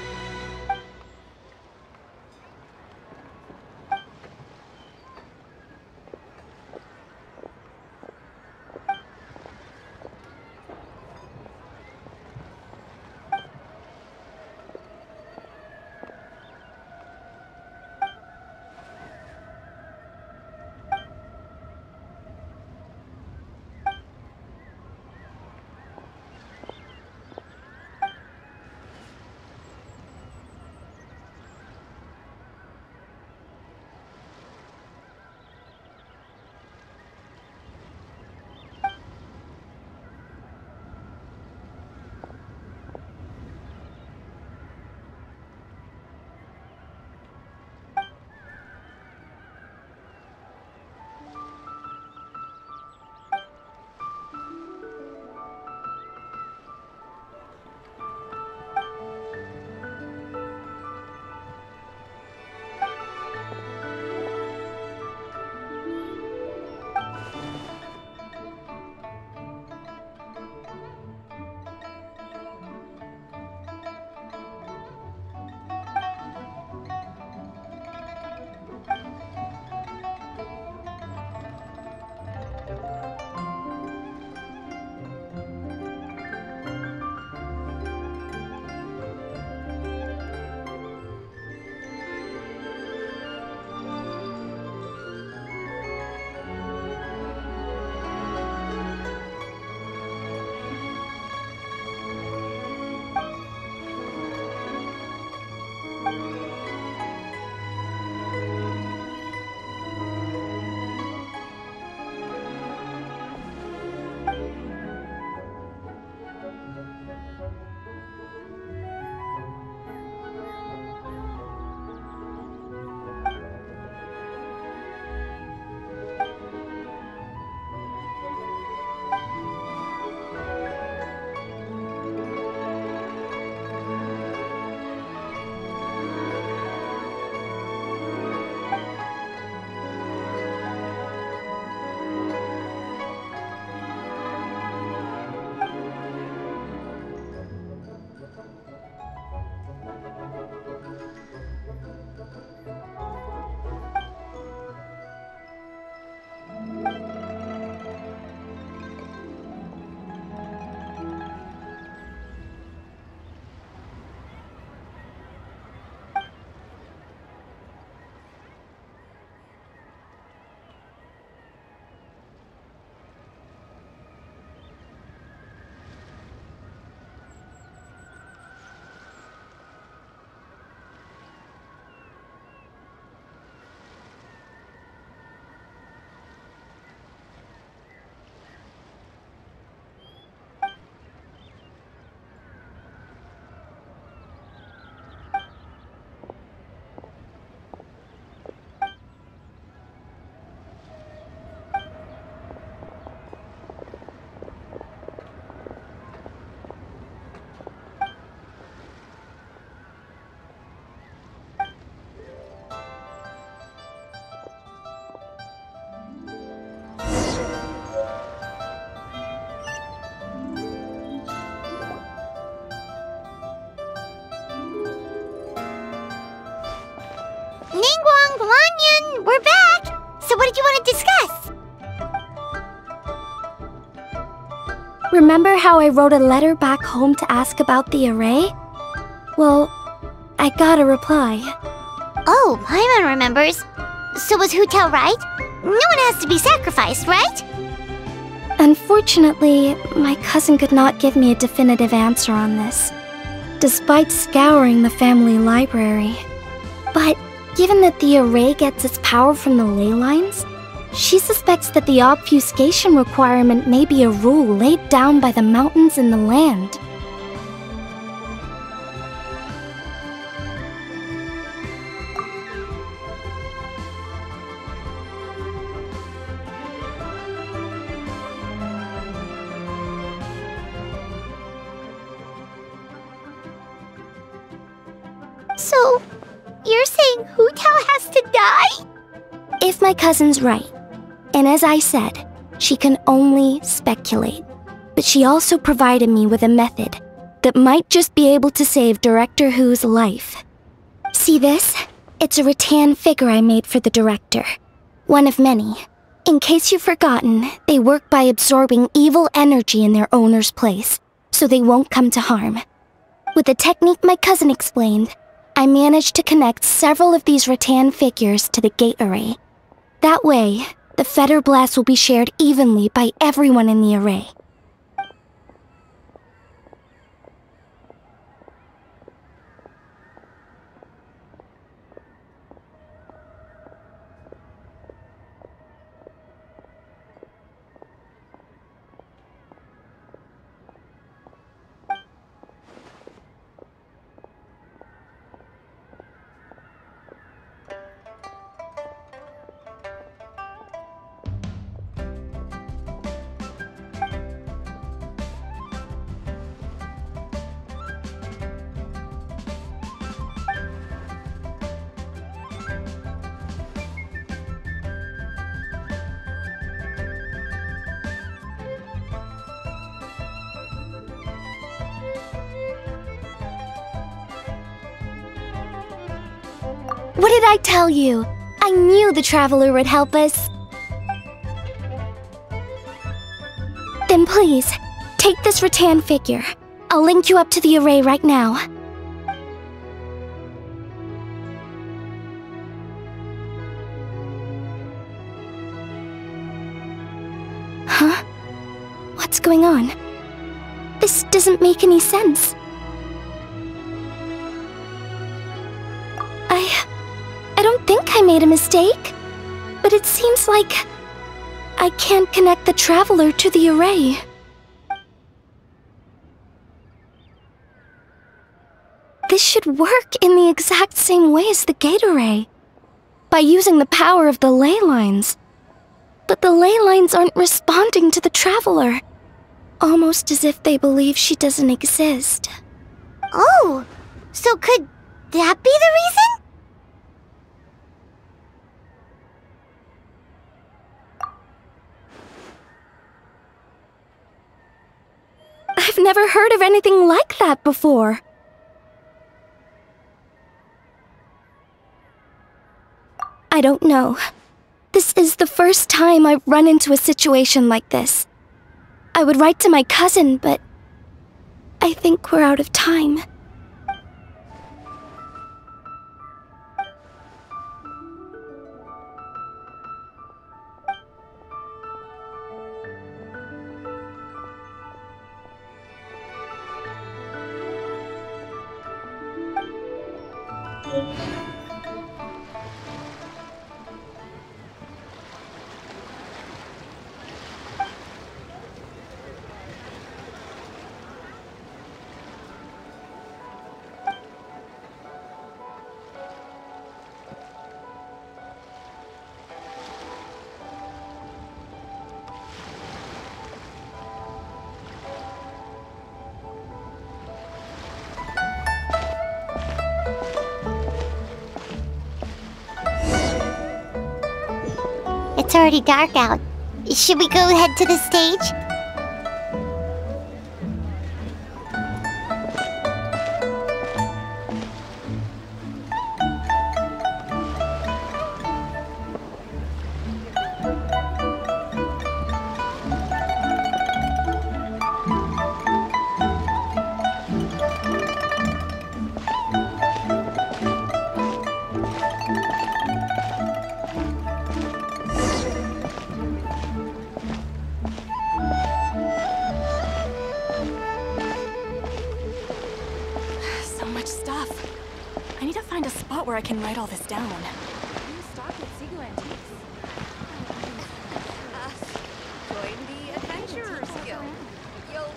did you want to discuss? Remember how I wrote a letter back home to ask about the array? Well, I got a reply. Oh, Paimon remembers. So was Hu Tao right? No one has to be sacrificed, right? Unfortunately, my cousin could not give me a definitive answer on this, despite scouring the family library. But given that the array gets its power from the ley lines, she suspects that the obfuscation requirement may be a rule laid down by the mountains in the land. So, you're saying Hu Tao has to die? If my cousin's right, and as I said, she can only speculate, but she also provided me with a method that might just be able to save Director Hu's life. See this? It's a rattan figure I made for the director. One of many. In case you've forgotten, they work by absorbing evil energy in their owner's place, so they won't come to harm. With the technique my cousin explained, I managed to connect several of these rattan figures to the gate array. That way, the Fetter Blast will be shared evenly by everyone in the array. What did I tell you? I knew the Traveler would help us. Then please, take this rattan figure. I'll link you up to the array right now. Huh? What's going on? This doesn't make any sense. I don't think I made a mistake, but it seems like I can't connect the Traveler to the array. This should work in the exact same way as the gate array, by using the power of the ley lines. But the ley lines aren't responding to the Traveler, almost as if they believe she doesn't exist. Oh, so could that be the reason? I've never heard of anything like that before. I don't know. This is the first time I've run into a situation like this. I would write to my cousin, but I think we're out of time. It's already dark out. Should we go head to the stage? where I can write all this down. Join the Adventurers Guild. You'll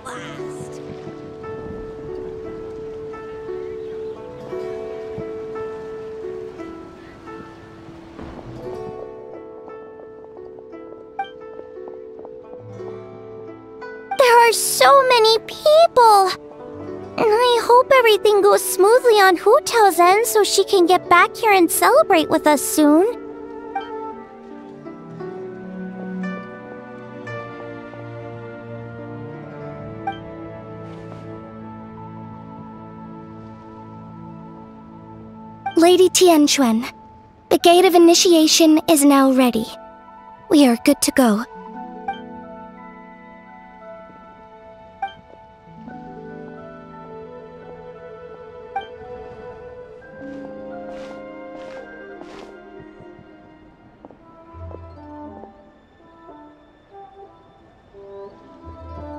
last. There are so many people! And I hope everything goes smoothly on Hu Tao's end so she can get back here and celebrate with us soon. Lady Tianquan, the gate of initiation is now ready. We are good to go.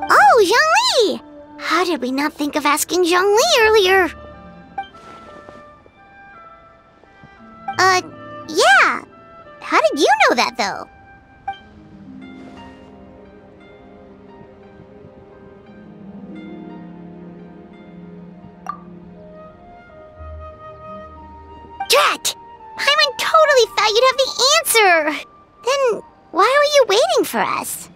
Oh, Zhongli! How did we not think of asking Zhongli earlier? Yeah. How did you know that, though? Drat! Paimon totally thought you'd have the answer! Then why were you waiting for us?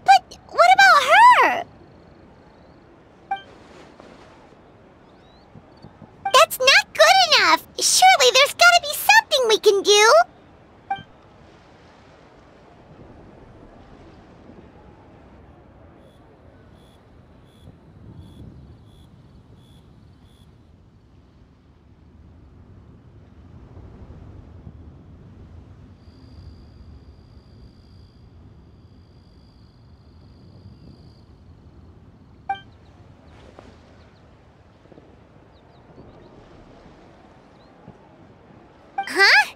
But what about her? That's not good enough! Surely there's gotta be something we can do! Huh?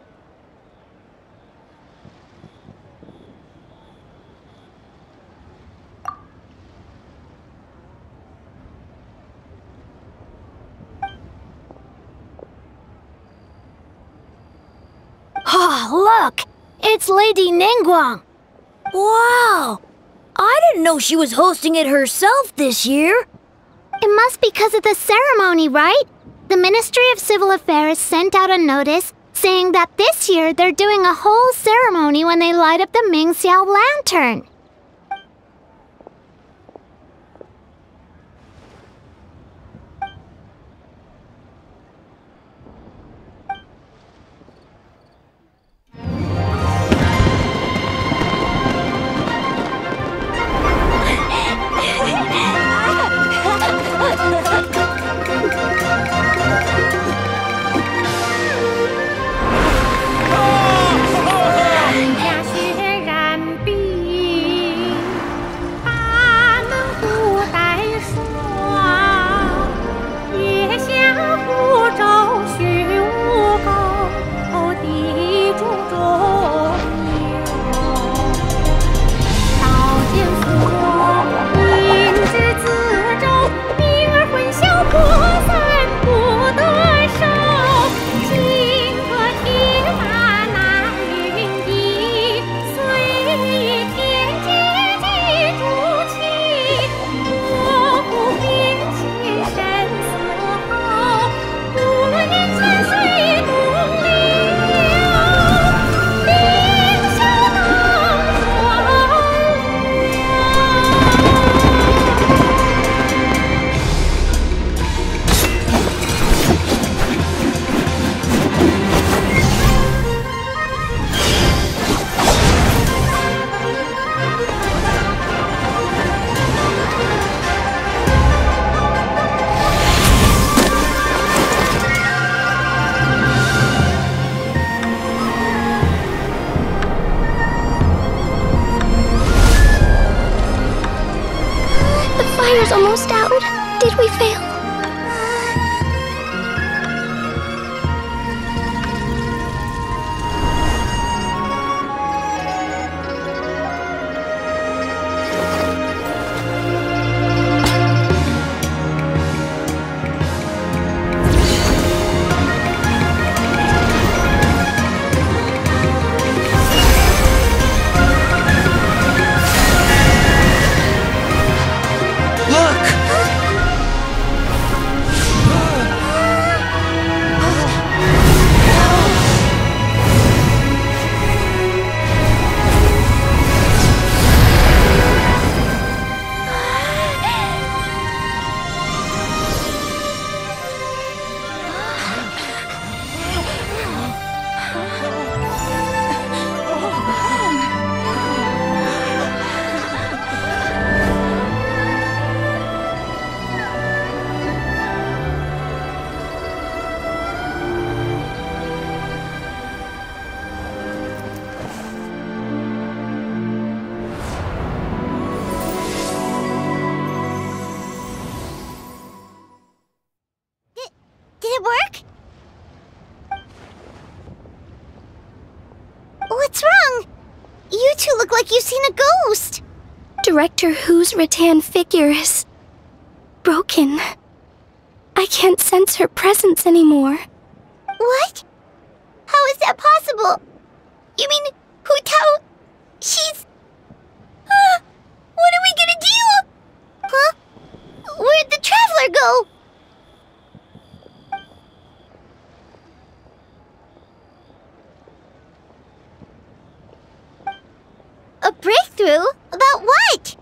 Oh, look! It's Lady Ningguang! Wow! I didn't know she was hosting it herself this year! It must be because of the ceremony, right? The Ministry of Civil Affairs sent out a notice saying that this year they're doing a whole ceremony when they light up the Ming Xiao lantern. Fire's almost out. Did we fail? work? What's wrong? You two look like you've seen a ghost. Director Hu's rattan figure is broken. I can't sense her presence anymore. What? How is that possible? You mean Hu Tao? She's... what are we gonna do? Huh? Where'd the traveler go? A breakthrough? About what?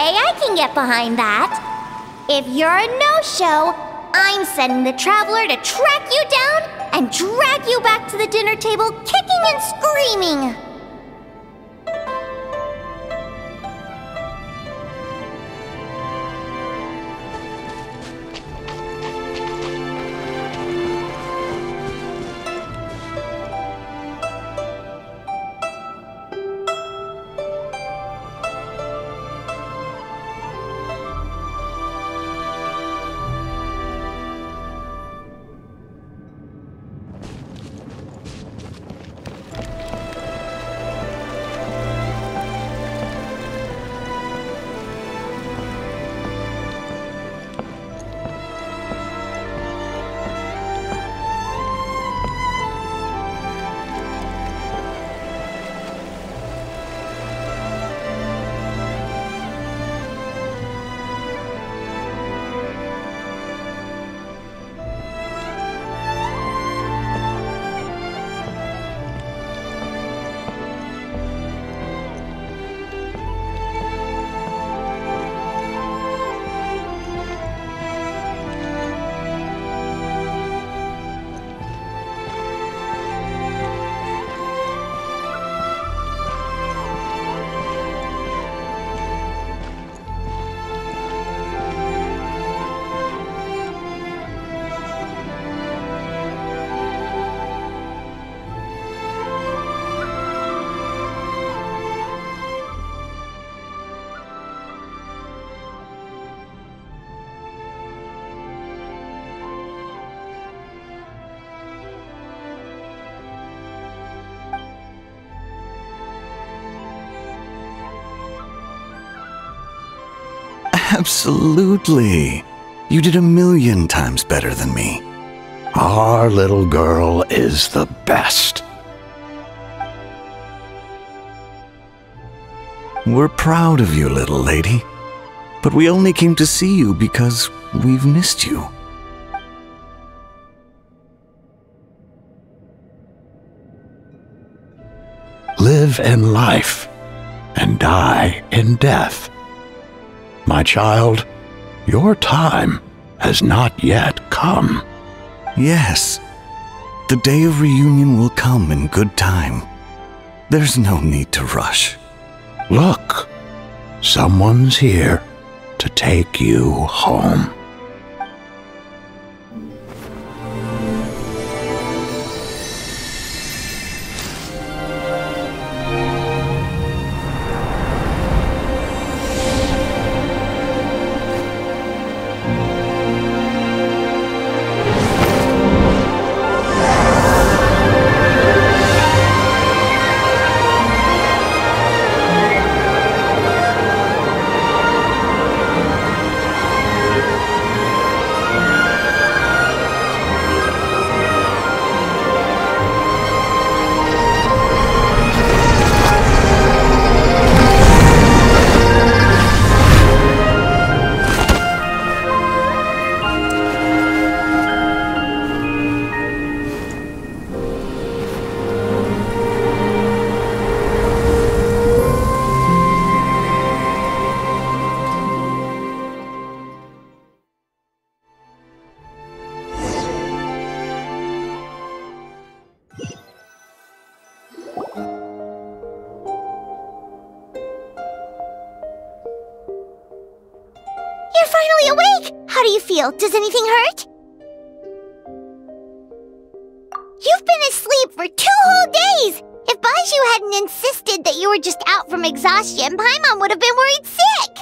Okay, I can get behind that. If you're a no-show, I'm sending the Traveler to track you down and drag you back to the dinner table kicking and screaming. Absolutely. You did 1,000,000 times better than me. Our little girl is the best. We're proud of you, little lady. But we only came to see you because we've missed you. Live in life and die in death. My child, your time has not yet come. Yes, the day of reunion will come in good time. There's no need to rush. Look, someone's here to take you home. You're finally awake! How do you feel? Does anything hurt? You've been asleep for 2 whole days! If Baiju hadn't insisted that you were just out from exhaustion, Paimon would have been worried sick!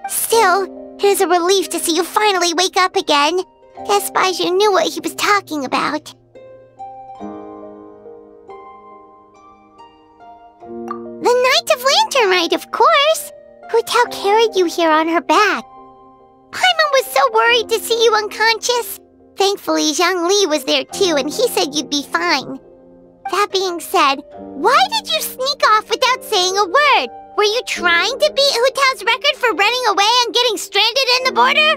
Still, it is a relief to see you finally wake up again. Guess Baiju knew what he was talking about. The Knight of Lantern Rite, of course! Hu Tao carried you here on her back. Paimon was so worried to see you unconscious. Thankfully, Zhang Li was there too, and he said you'd be fine. That being said, why did you sneak off without saying a word? Were you trying to beat Hu Tao's record for running away and getting stranded in the border?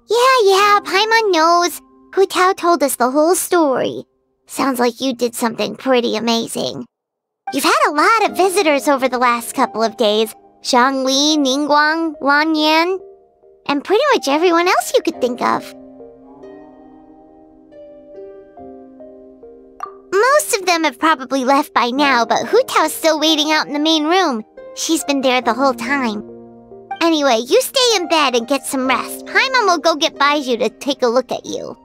Yeah, Paimon knows. Hu Tao told us the whole story. Sounds like you did something pretty amazing. You've had a lot of visitors over the last couple of days. Zhongli, Ningguang, Lan Yan, and pretty much everyone else you could think of. Most of them have probably left by now, but Hu Tao's still waiting out in the main room. She's been there the whole time. Anyway, you stay in bed and get some rest. Paimon will go get Baizhu to take a look at you.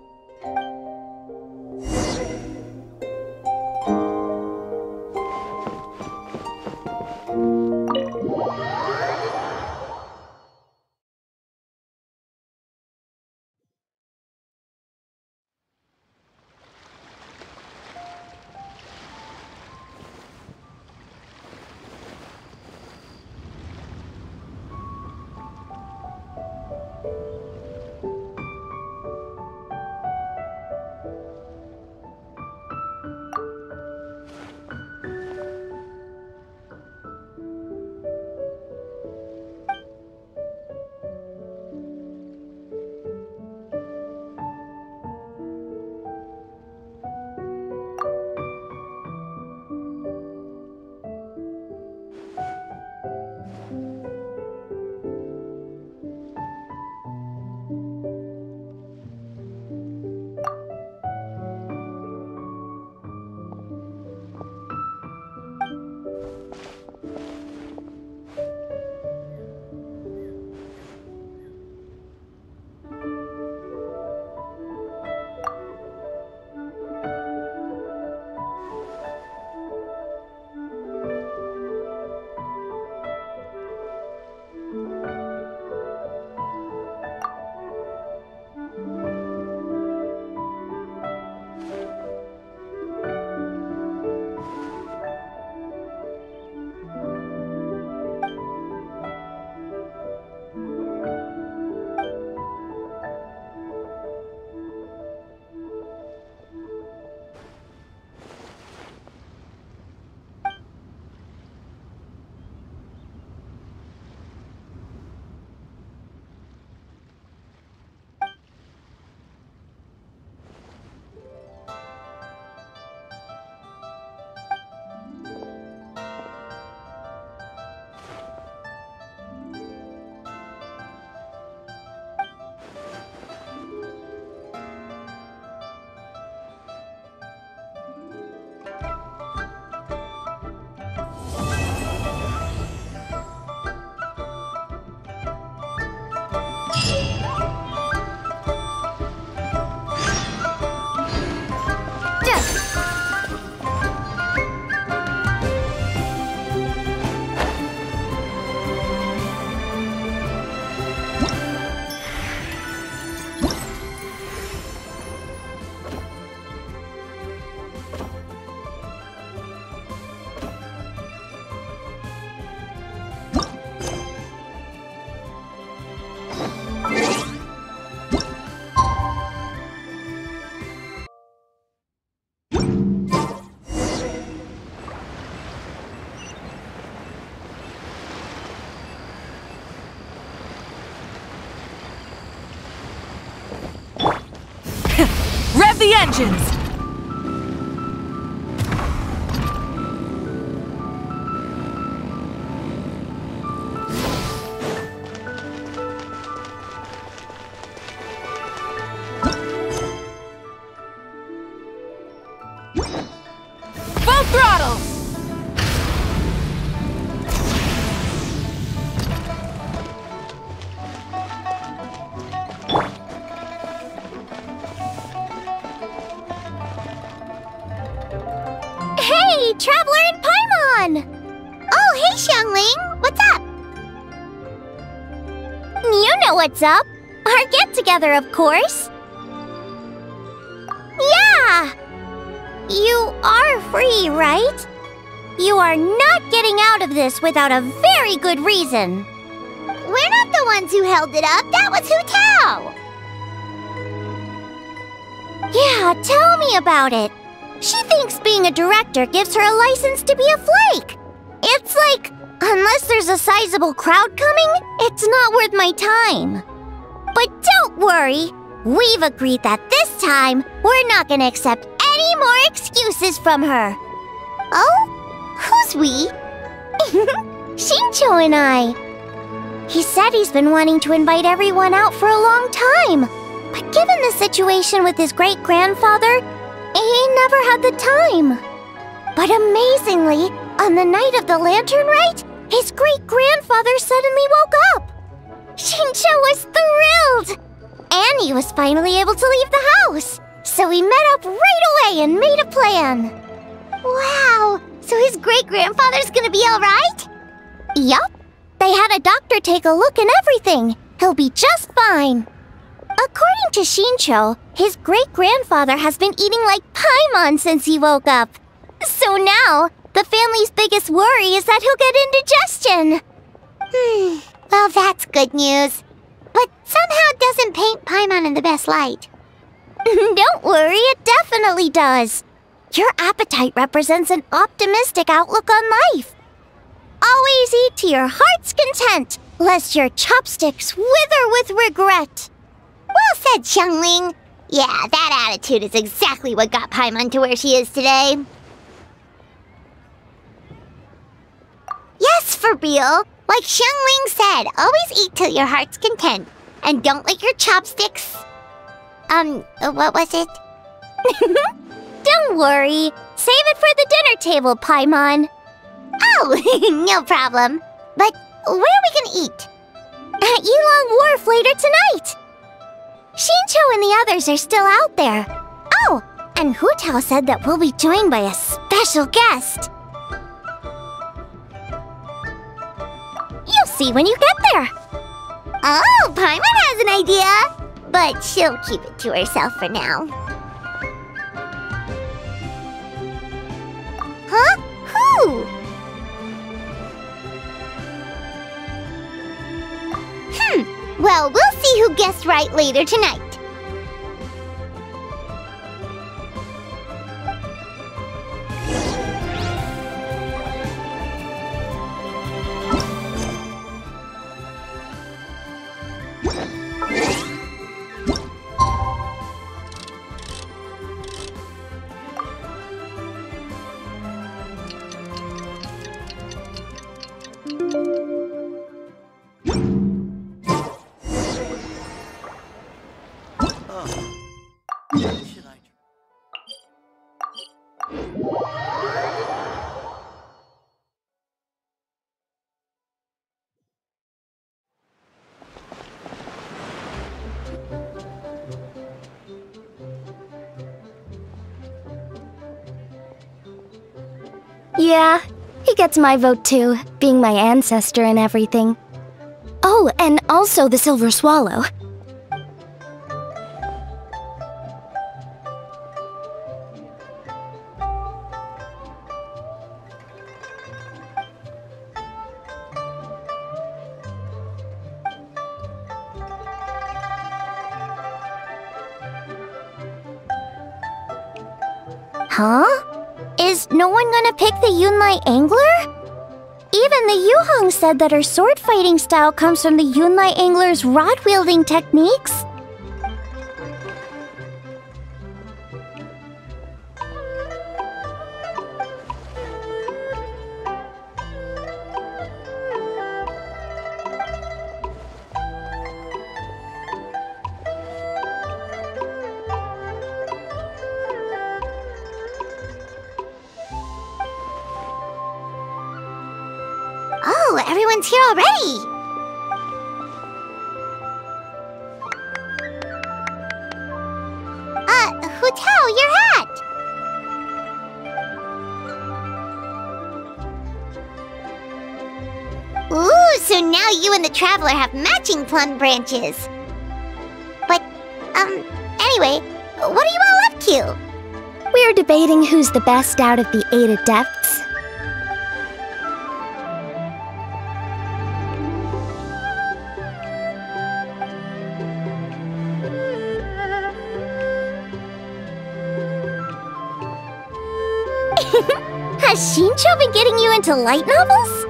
Rev the engines! Full throttle! Hey, Traveler and Paimon! Oh, hey, Xiangling! What's up? You know what's up. Our get-together, of course. Yeah! You are free, right? You are not getting out of this without a very good reason. We're not the ones who held it up. That was Hu Tao. Yeah, tell me about it. She thinks being a director gives her a license to be a flake. It's like, unless there's a sizable crowd coming, it's not worth my time. But don't worry. We've agreed that this time, we're not gonna accept any more excuses from her. Oh? Who's we? Shincho and I. He said he's been wanting to invite everyone out for a long time. But given the situation with his great-grandfather, he never had the time. But amazingly, on the night of the lantern rite, his great-grandfather suddenly woke up. Shincho was thrilled! And he was finally able to leave the house. So we met up right away and made a plan. Wow, so his great-grandfather's gonna be alright? Yup. They had a doctor take a look and everything. He'll be just fine. According to Shincho, his great-grandfather has been eating like Paimon since he woke up. So now, the family's biggest worry is that he'll get indigestion. Well, that's good news. But somehow doesn't paint Paimon in the best light. Don't worry, it definitely does. Your appetite represents an optimistic outlook on life. Always eat to your heart's content, lest your chopsticks wither with regret. Well said, Xiangling. Yeah, that attitude is exactly what got Paimon to where she is today. Yes, for real. Like Xiangling said, always eat till your heart's content. And don't let your chopsticks... what was it? Don't worry. Save it for the dinner table, Paimon. Oh, no problem. But where are we gonna eat? At Yilong Wharf later tonight. Shincho and the others are still out there. Oh, and Hu Tao said that we'll be joined by a special guest. You'll see when you get there. Oh, Paimon has an idea. But she'll keep it to herself for now. Huh? Who? Well, we'll see who guessed right later tonight. Yeah, he gets my vote too, being my ancestor and everything. Oh, and also the Silver Swallow. Huh? Is no one gonna pick the Yunlai Angler? Even the Yuhong said that her sword fighting style comes from the Yunlai Angler's rod-wielding techniques. Oh, everyone's here already! Hu Tao, your hat! Ooh, so now you and the Traveler have matching plum branches. But, anyway, what are you all up to? We're debating who's the best out of the 8 adepts. Has Shincho been getting you into light novels?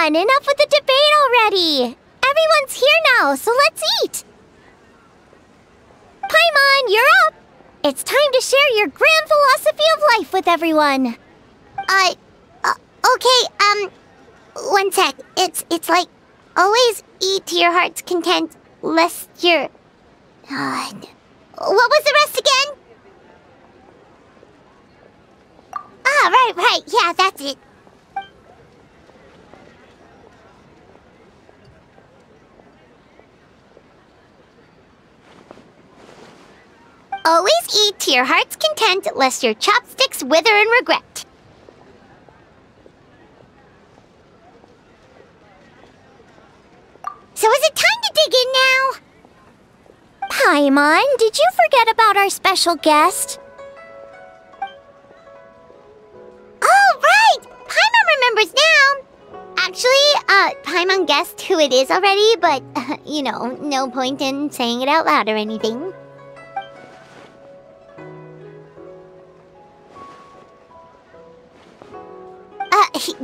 on, enough with the debate already. Everyone's here now, so let's eat. Paimon, you're up. It's time to share your grand philosophy of life with everyone. Okay, one sec. It's like, always eat to your heart's content, lest you're... what was the rest again? Ah, right, yeah, that's it. Always eat to your heart's content, lest your chopsticks wither in regret. So is it time to dig in now? Paimon, did you forget about our special guest? Oh, right! Paimon remembers now! Actually, Paimon guessed who it is already, but, you know, no point in saying it out loud or anything.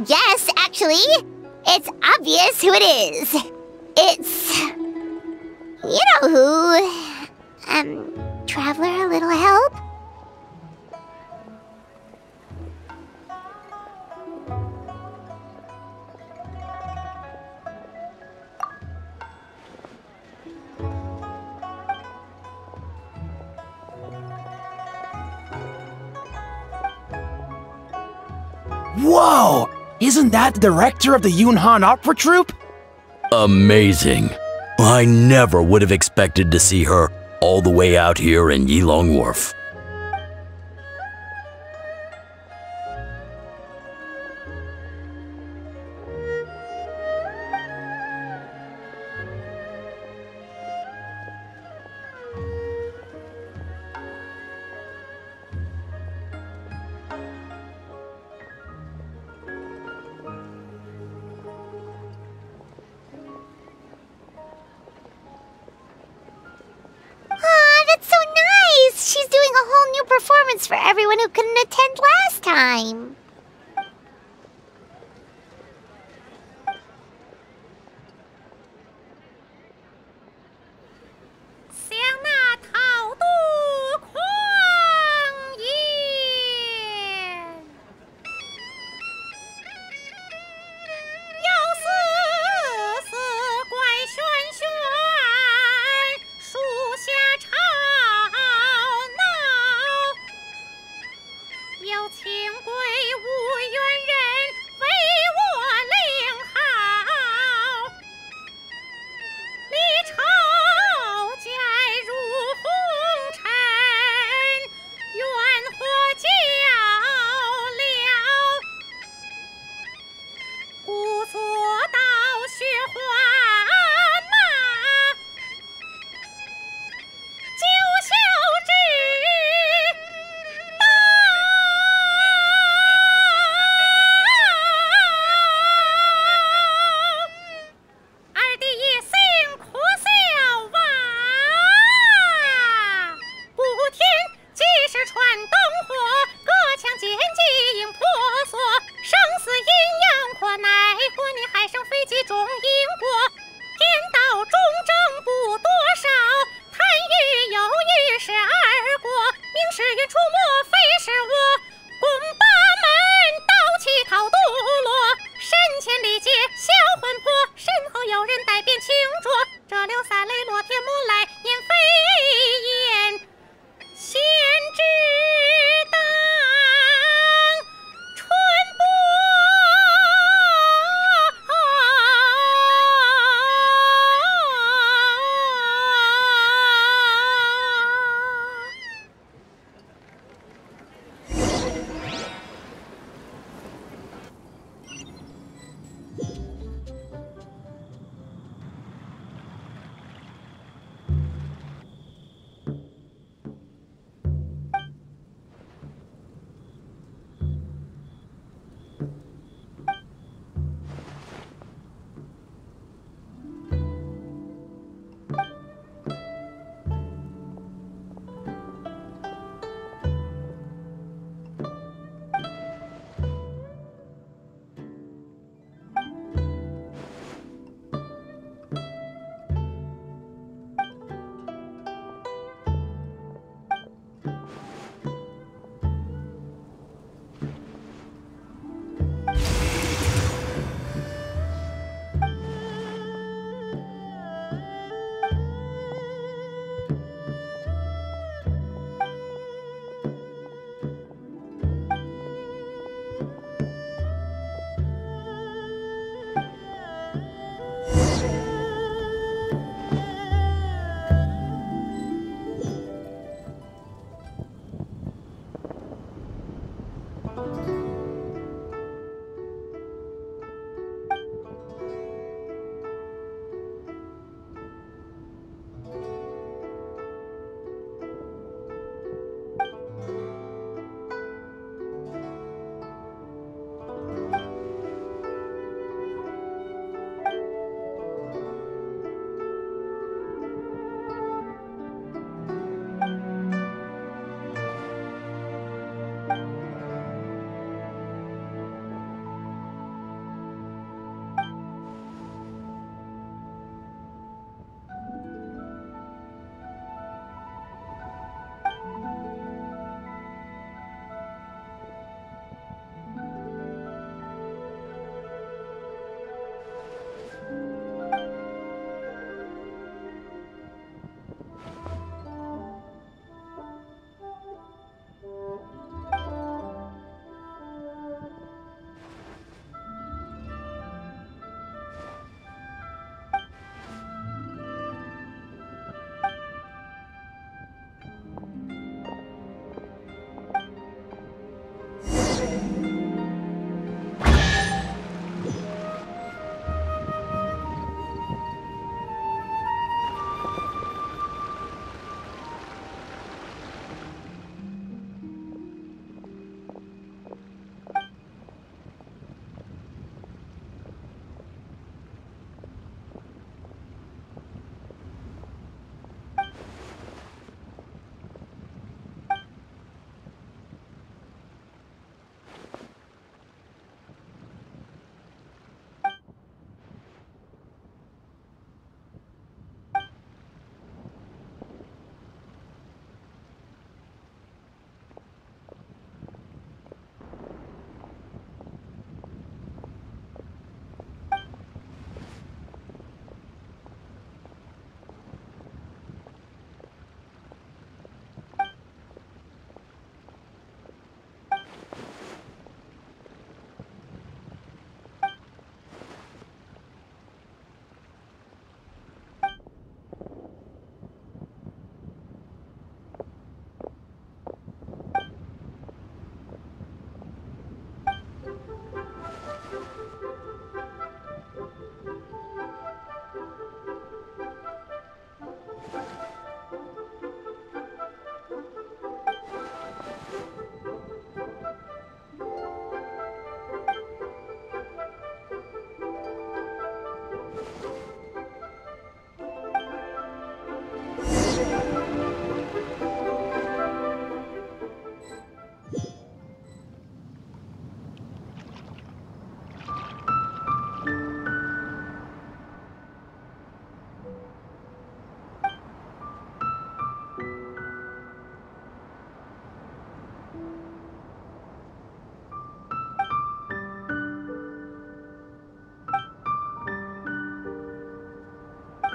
Yes, actually. It's obvious who it is. It's... you know who. Traveler, a little help? Whoa! Isn't that the director of the Yunhan Opera Troupe? Amazing. I never would have expected to see her all the way out here in Yilong Wharf. She's doing a whole new performance for everyone who couldn't attend last time.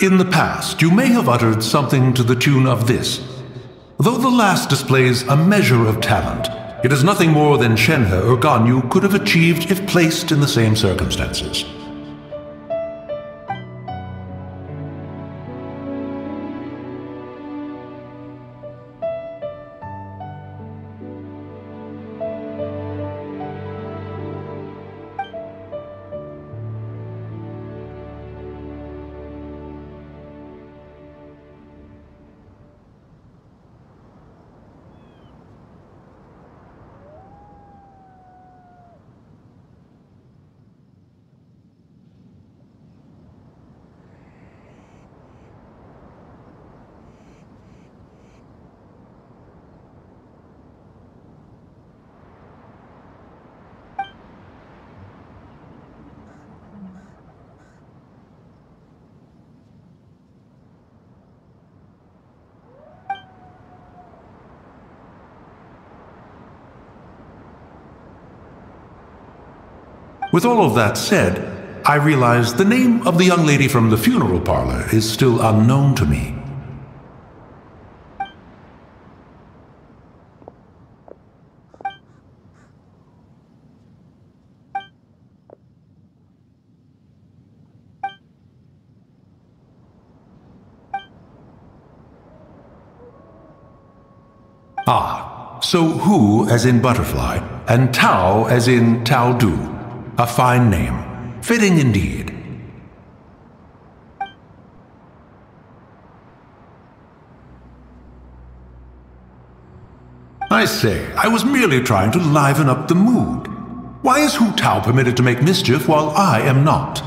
In the past, you may have uttered something to the tune of this. Though the last displays a measure of talent, it is nothing more than Shenhe or Ganyu could have achieved if placed in the same circumstances. With all of that said, I realize the name of the young lady from the funeral parlor is still unknown to me. Ah, so Hu as in butterfly, and Tao as in Tao Du. A fine name. Fitting indeed. I say, I was merely trying to liven up the mood. Why is Hu Tao permitted to make mischief while I am not?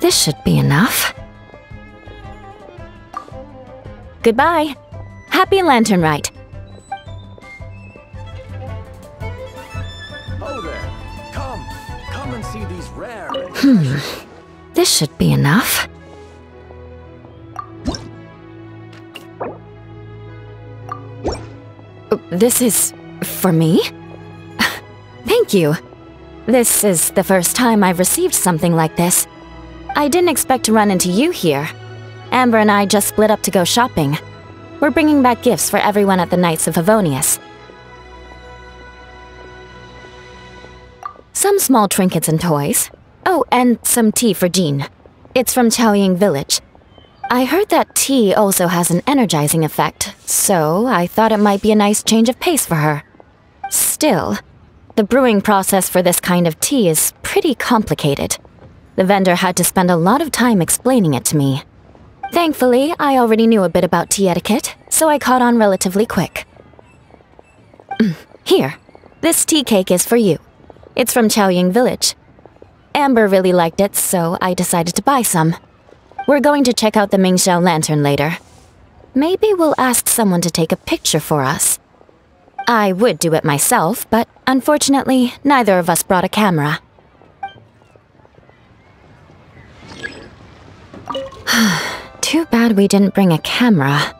This should be enough. Goodbye. Happy Lantern Rite. Oh there! Come and see these rare. This should be enough. This is for me? Thank you. This is the first time I've received something like this. I didn't expect to run into you here. Amber and I just split up to go shopping. We're bringing back gifts for everyone at the Knights of Favonius. Some small trinkets and toys. Oh, and some tea for Jean. It's from Chaoying Village. I heard that tea also has an energizing effect, so I thought it might be a nice change of pace for her. Still, the brewing process for this kind of tea is pretty complicated. The vendor had to spend a lot of time explaining it to me. Thankfully, I already knew a bit about tea etiquette, so I caught on relatively quick. Here, this tea cake is for you. It's from Chaoying Village. Amber really liked it, so I decided to buy some. We're going to check out the Mingxiao Lantern later. Maybe we'll ask someone to take a picture for us. I would do it myself, but unfortunately, neither of us brought a camera. Too bad we didn't bring a camera.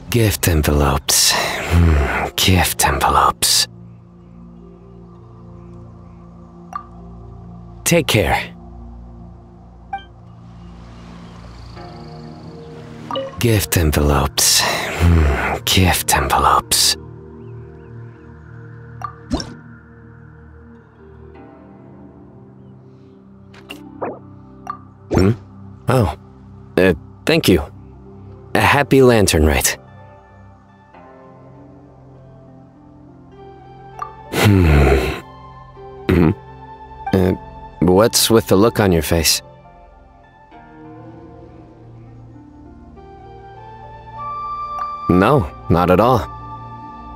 Gift envelopes. Gift envelopes. Take care. Gift envelopes. Gift envelopes. Oh. Thank you. A happy Lantern Rite. What's with the look on your face? No, not at all.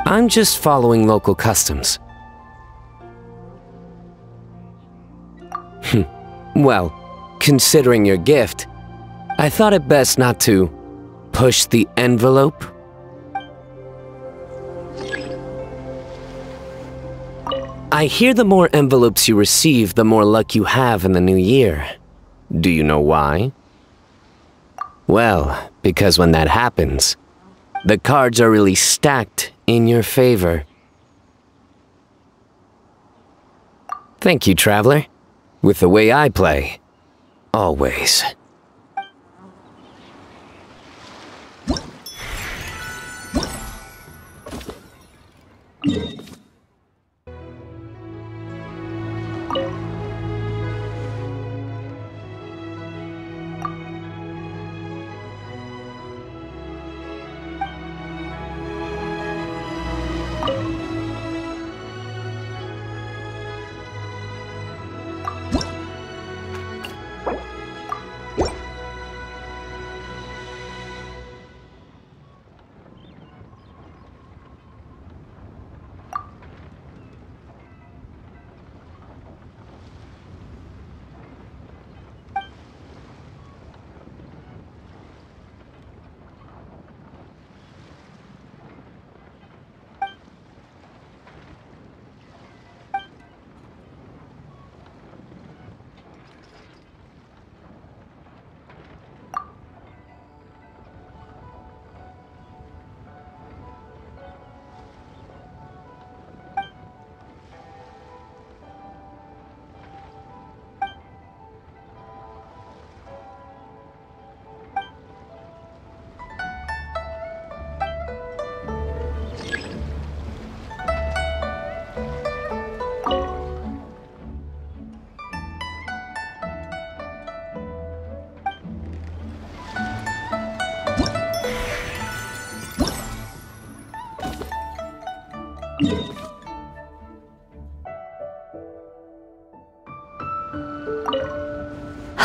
I'm just following local customs. Well, considering your gift, I thought it best not to push the envelope. I hear the more envelopes you receive, the more luck you have in the new year. Do you know why? Well, because when that happens, the cards are really stacked in your favor. Thank you, Traveler. With the way I play, always.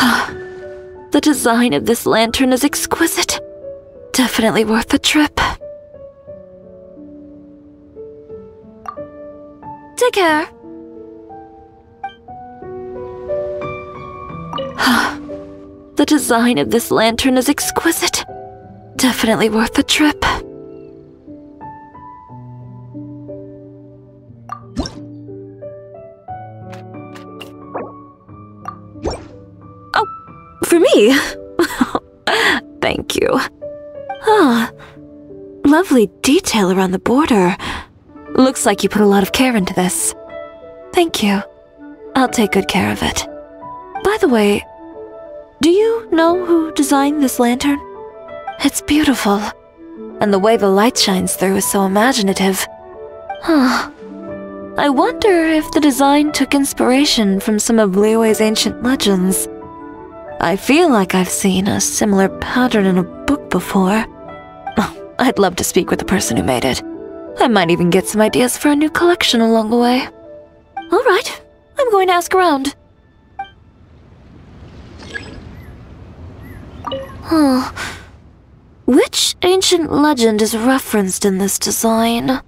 The design of this lantern is exquisite. Definitely worth the trip. Take care. The design of this lantern is exquisite. Definitely worth the trip. Oh, for me? Thank you. Ah, lovely detail around the border. Looks like you put a lot of care into this. Thank you. I'll take good care of it. By the way, do you know who designed this lantern? It's beautiful, and the way the light shines through is so imaginative. Huh. I wonder if the design took inspiration from some of Liyue's ancient legends. I feel like I've seen a similar pattern in a book before. Oh, I'd love to speak with the person who made it. I might even get some ideas for a new collection along the way. All right, I'm going to ask around. Huh. Which ancient legend is referenced in this design?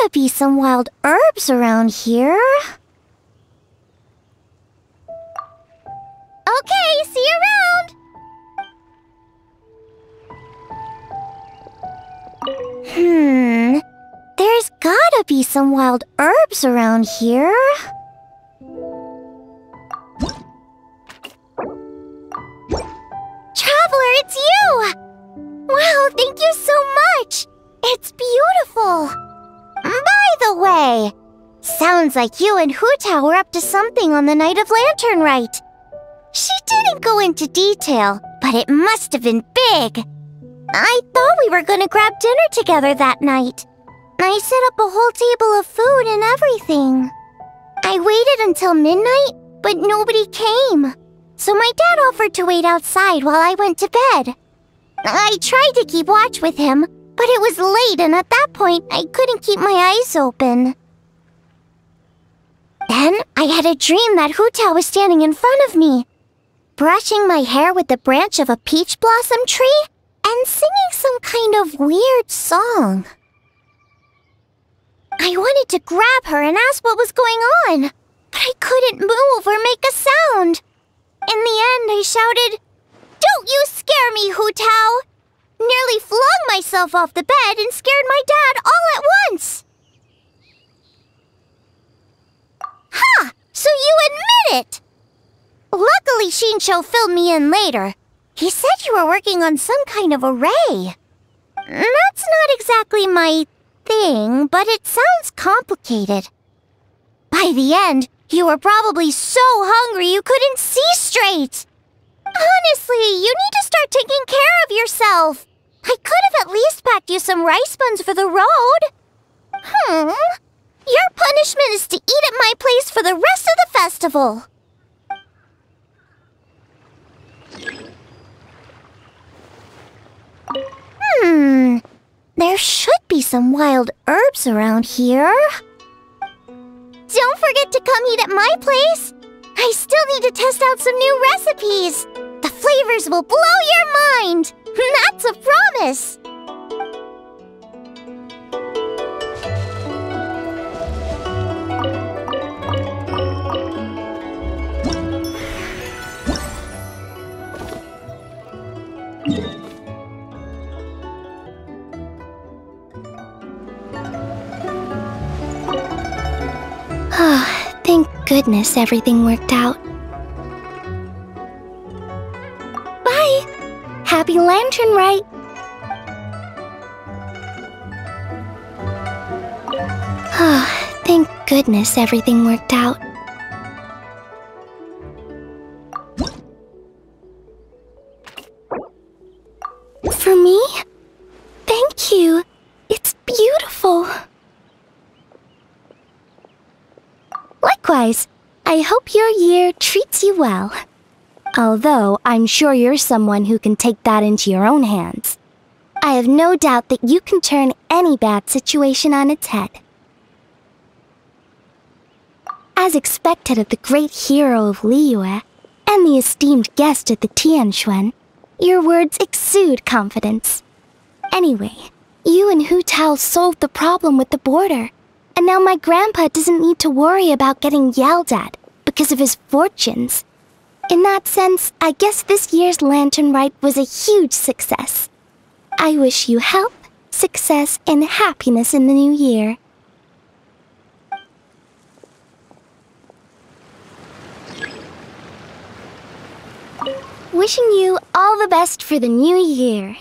gotta be some wild herbs around here. Okay, see you around! There's gotta be some wild herbs around here. Traveler, it's you! Wow, thank you so much! It's beautiful! By the way, sounds like you and Hu-Tao were up to something on the night of Lantern Rite. She didn't go into detail, but it must have been big. I thought we were gonna grab dinner together that night. I set up a whole table of food and everything. I waited until midnight, but nobody came. So my dad offered to wait outside while I went to bed. I tried to keep watch with him, but it was late and at that point I couldn't keep my eyes open. Then I had a dream that Hu-Tao was standing in front of me, brushing my hair with the branch of a peach blossom tree and singing some kind of weird song. I wanted to grab her and ask what was going on, but I couldn't move or make a sound. In the end, I shouted, "Don't you scare me, Hu-Tao!" Nearly flung myself off the bed and scared my dad all at once. Ha! So you admit it! Luckily, Shinsho filled me in later. He said you were working on some kind of array. That's not exactly my thing, but it sounds complicated. By the end, you were probably so hungry you couldn't see straight. Honestly, you need to start taking care of yourself. I could have at least packed you some rice buns for the road. Your punishment is to eat at my place for the rest of the festival. There should be some wild herbs around here. Don't forget to come eat at my place. I still need to test out some new recipes. The flavors will blow your mind. That's a promise. Thank goodness everything worked out. Bye! Happy Lantern Rite! Thank goodness everything worked out. For me? Thank you. It's beautiful. Likewise, I hope your year treats you well. Although I'm sure you're someone who can take that into your own hands. I have no doubt that you can turn any bad situation on its head. As expected of the great hero of Liyue and the esteemed guest at the Tianxuan, your words exude confidence. Anyway, you and Hu-Tao solved the problem with the border. And now my grandpa doesn't need to worry about getting yelled at because of his fortunes. In that sense, I guess this year's Lantern Rite was a huge success. I wish you health, success, and happiness in the new year. Wishing you all the best for the new year.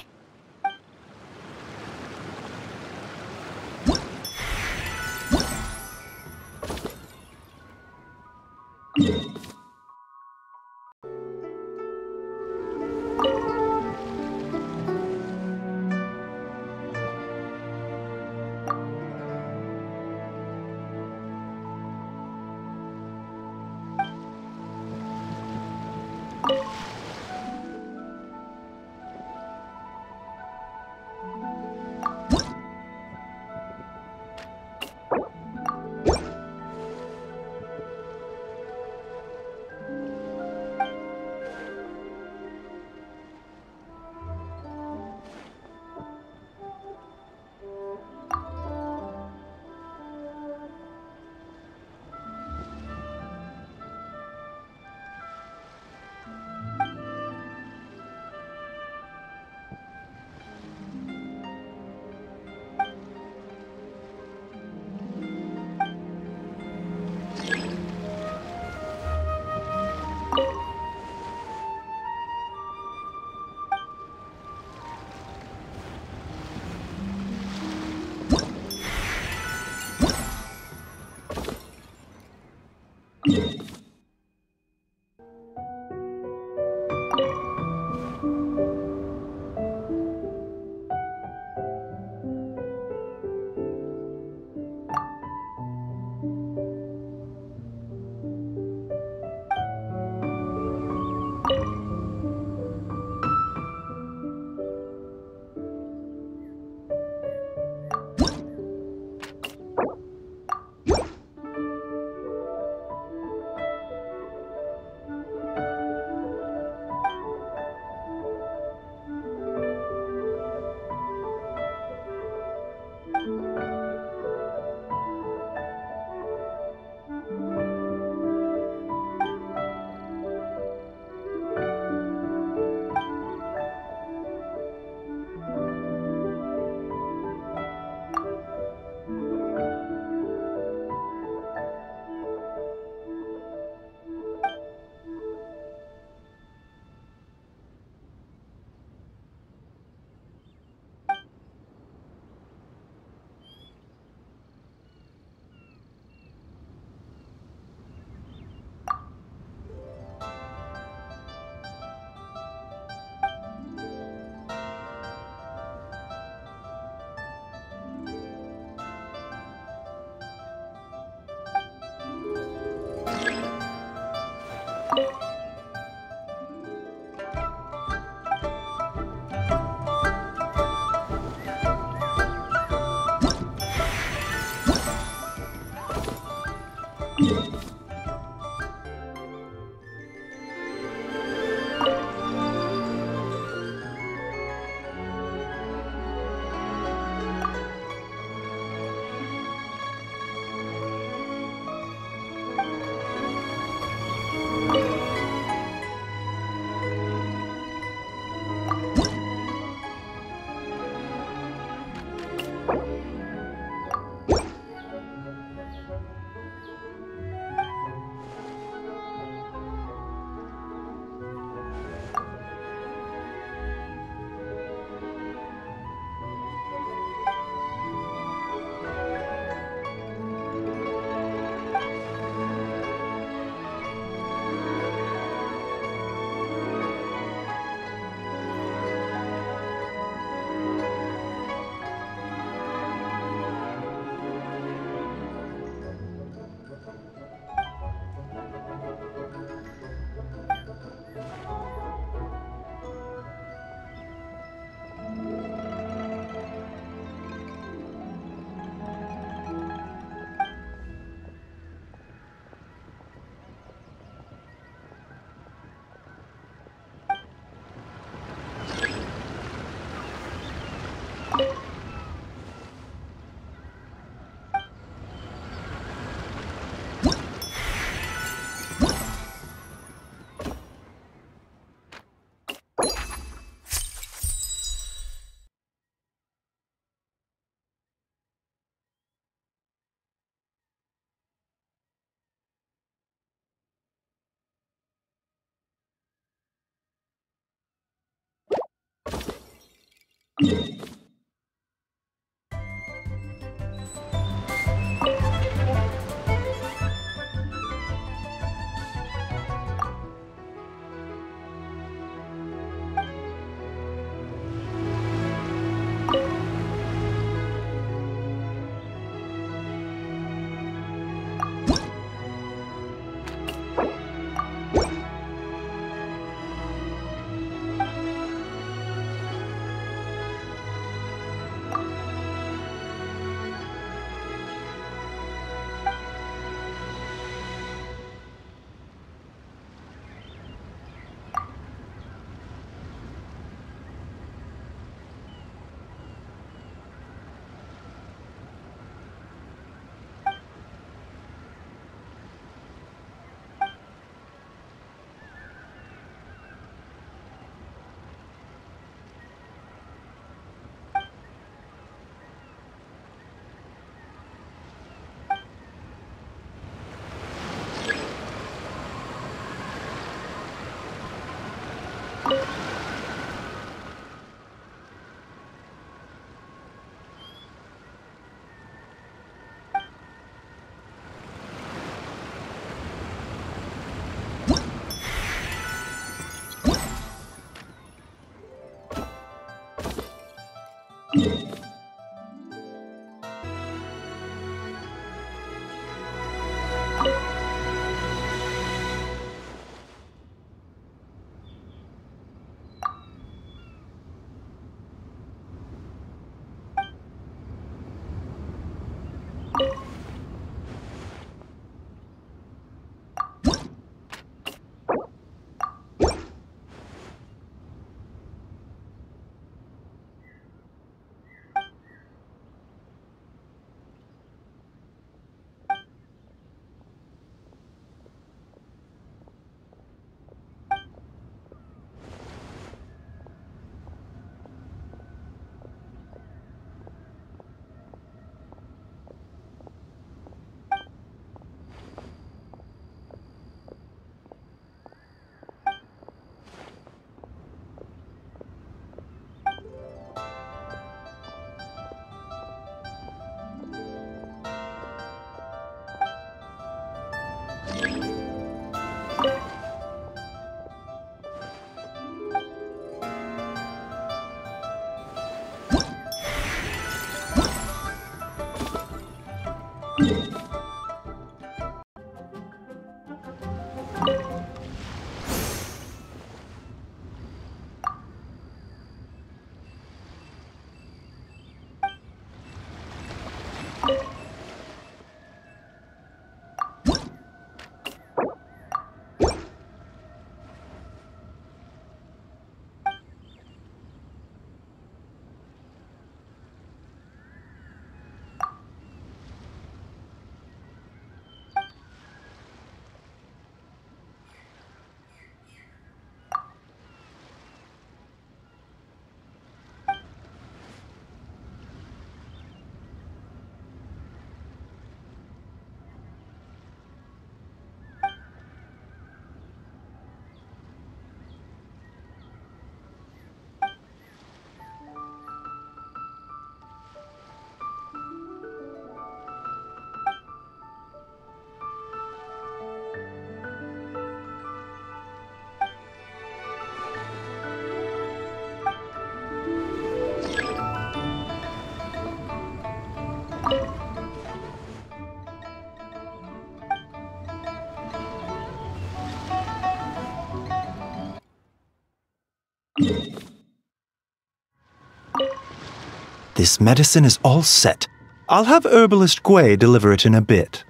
This medicine is all set. I'll have Herbalist Gwei deliver it in a bit.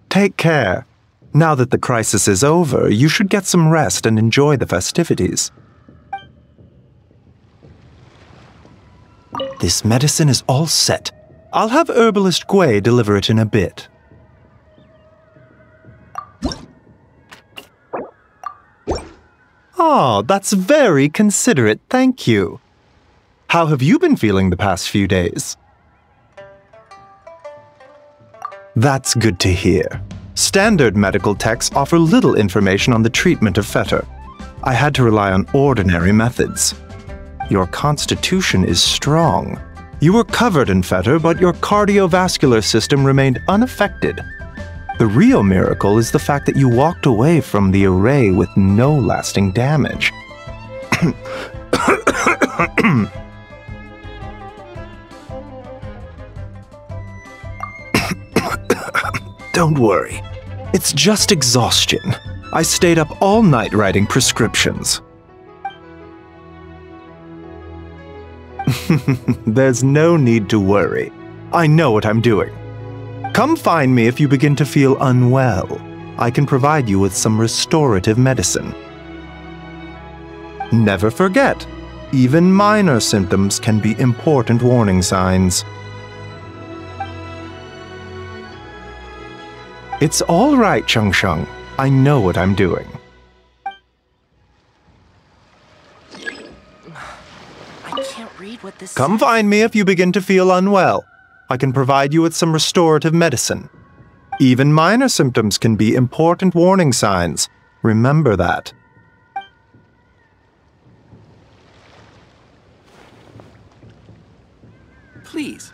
Take care. Now that the crisis is over, you should get some rest and enjoy the festivities. This medicine is all set. I'll have Herbalist Gwei deliver it in a bit. Oh, that's very considerate, thank you. How have you been feeling the past few days? That's good to hear. Standard medical texts offer little information on the treatment of fetor. I had to rely on ordinary methods. Your constitution is strong. You were covered in fetor, but your cardiovascular system remained unaffected. The real miracle is the fact that you walked away from the array with no lasting damage. Don't worry. It's just exhaustion. I stayed up all night writing prescriptions. There's no need to worry. I know what I'm doing. Come find me if you begin to feel unwell. I can provide you with some restorative medicine. Never forget, even minor symptoms can be important warning signs. It's all right, Changsheng. I know what I'm doing. I can't read what this Come says. find me if you begin to feel unwell. I can provide you with some restorative medicine. Even minor symptoms can be important warning signs. Remember that. Please.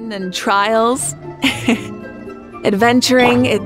fun and trials. Adventuring, it...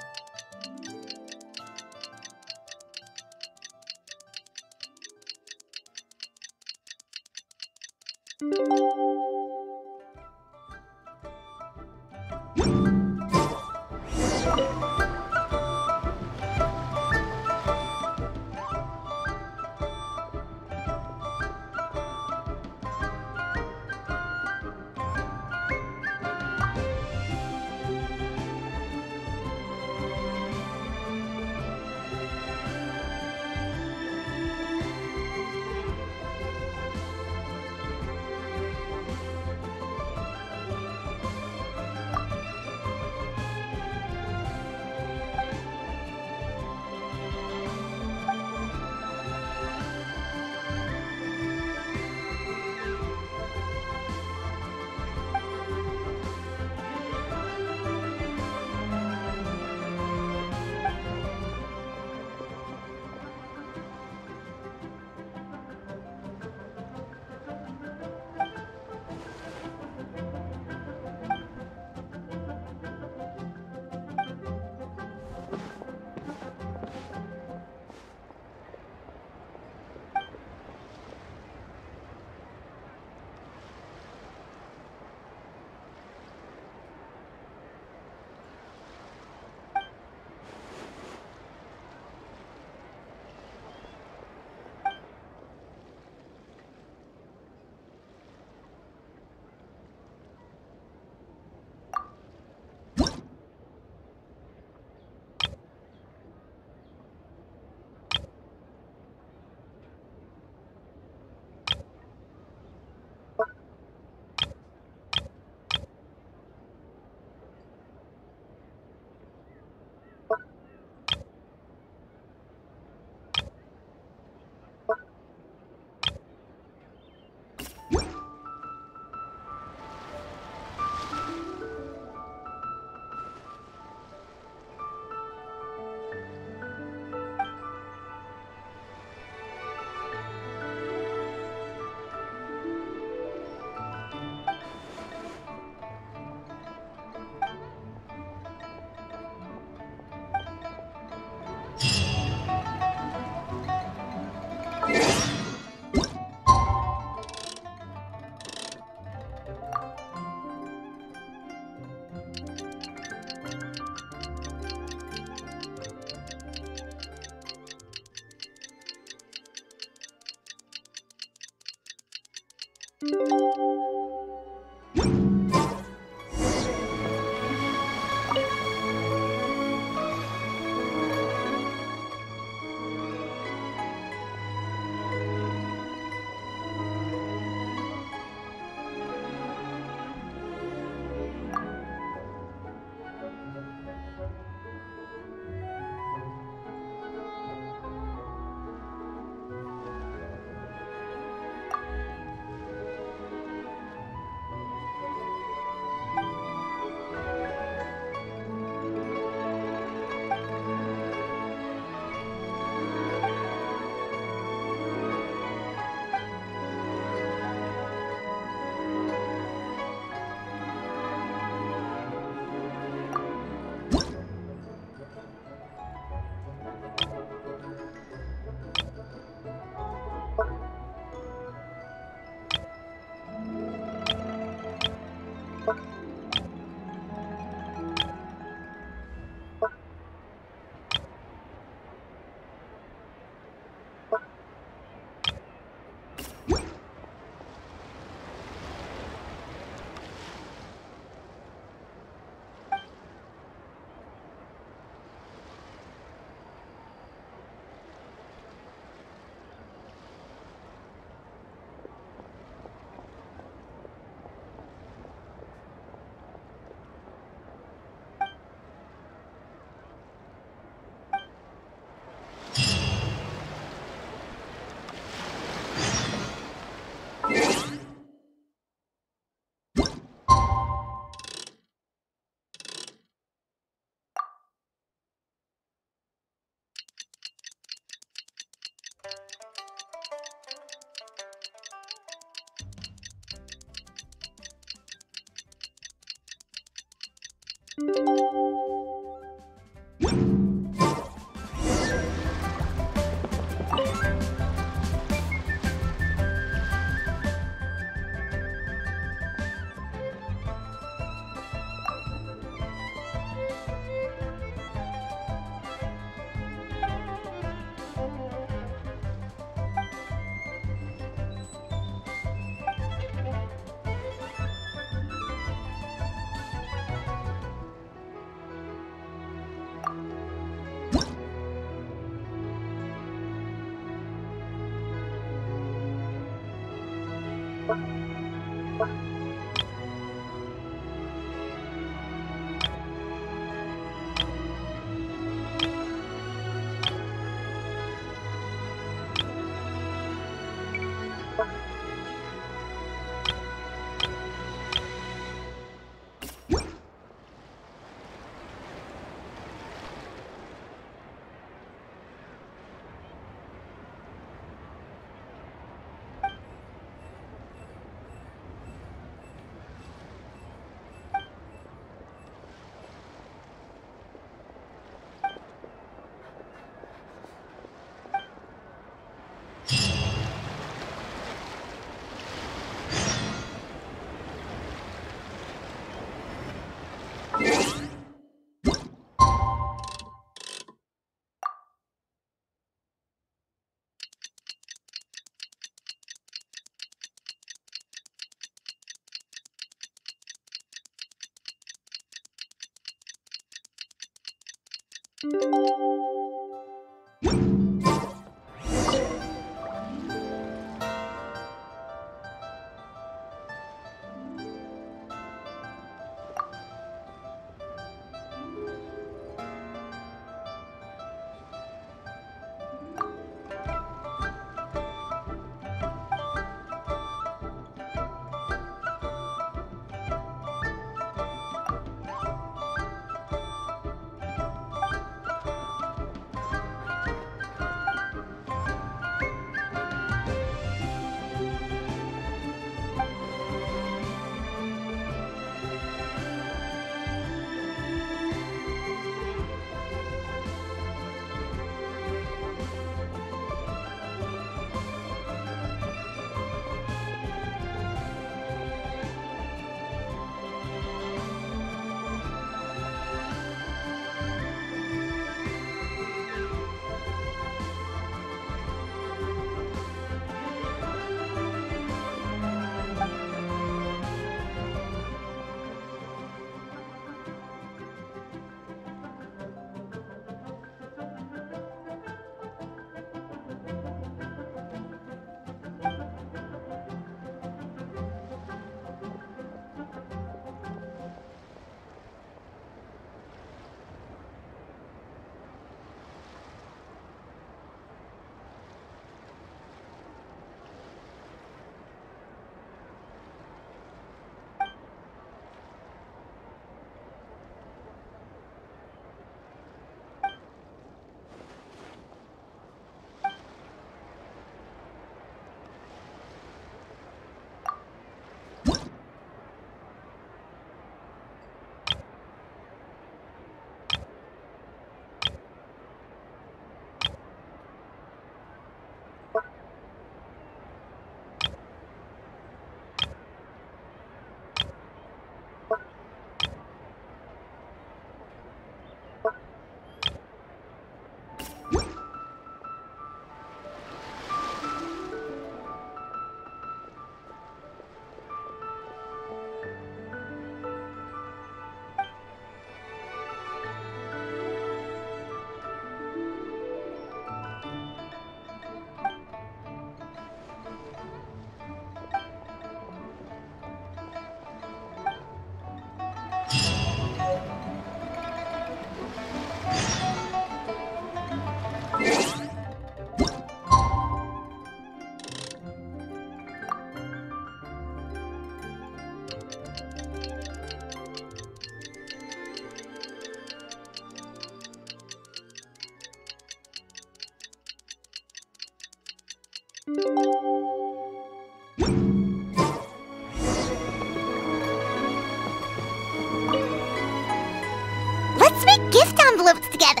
Let's make gift envelopes together.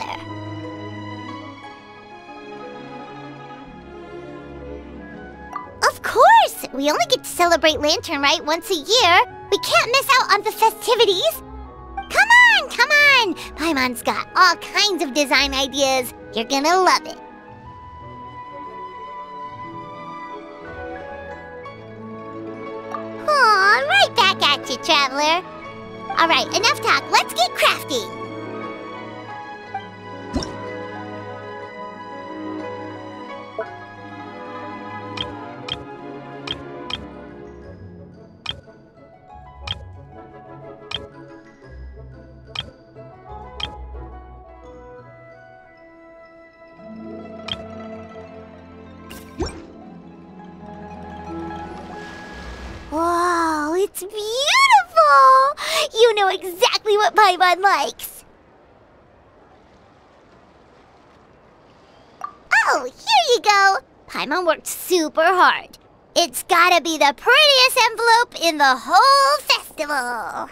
Of course! We only get to celebrate Lantern Rite once a year. We can't miss out on the festivities. Come on, come on! Paimon's got all kinds of design ideas. You're gonna love it. Aw, right back at you, Traveler. Alright, enough talk. Let's get crafting. exactly what Paimon likes. Oh, here you go. Paimon worked super hard. It's gotta be the prettiest envelope in the whole festival.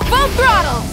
Full throttle!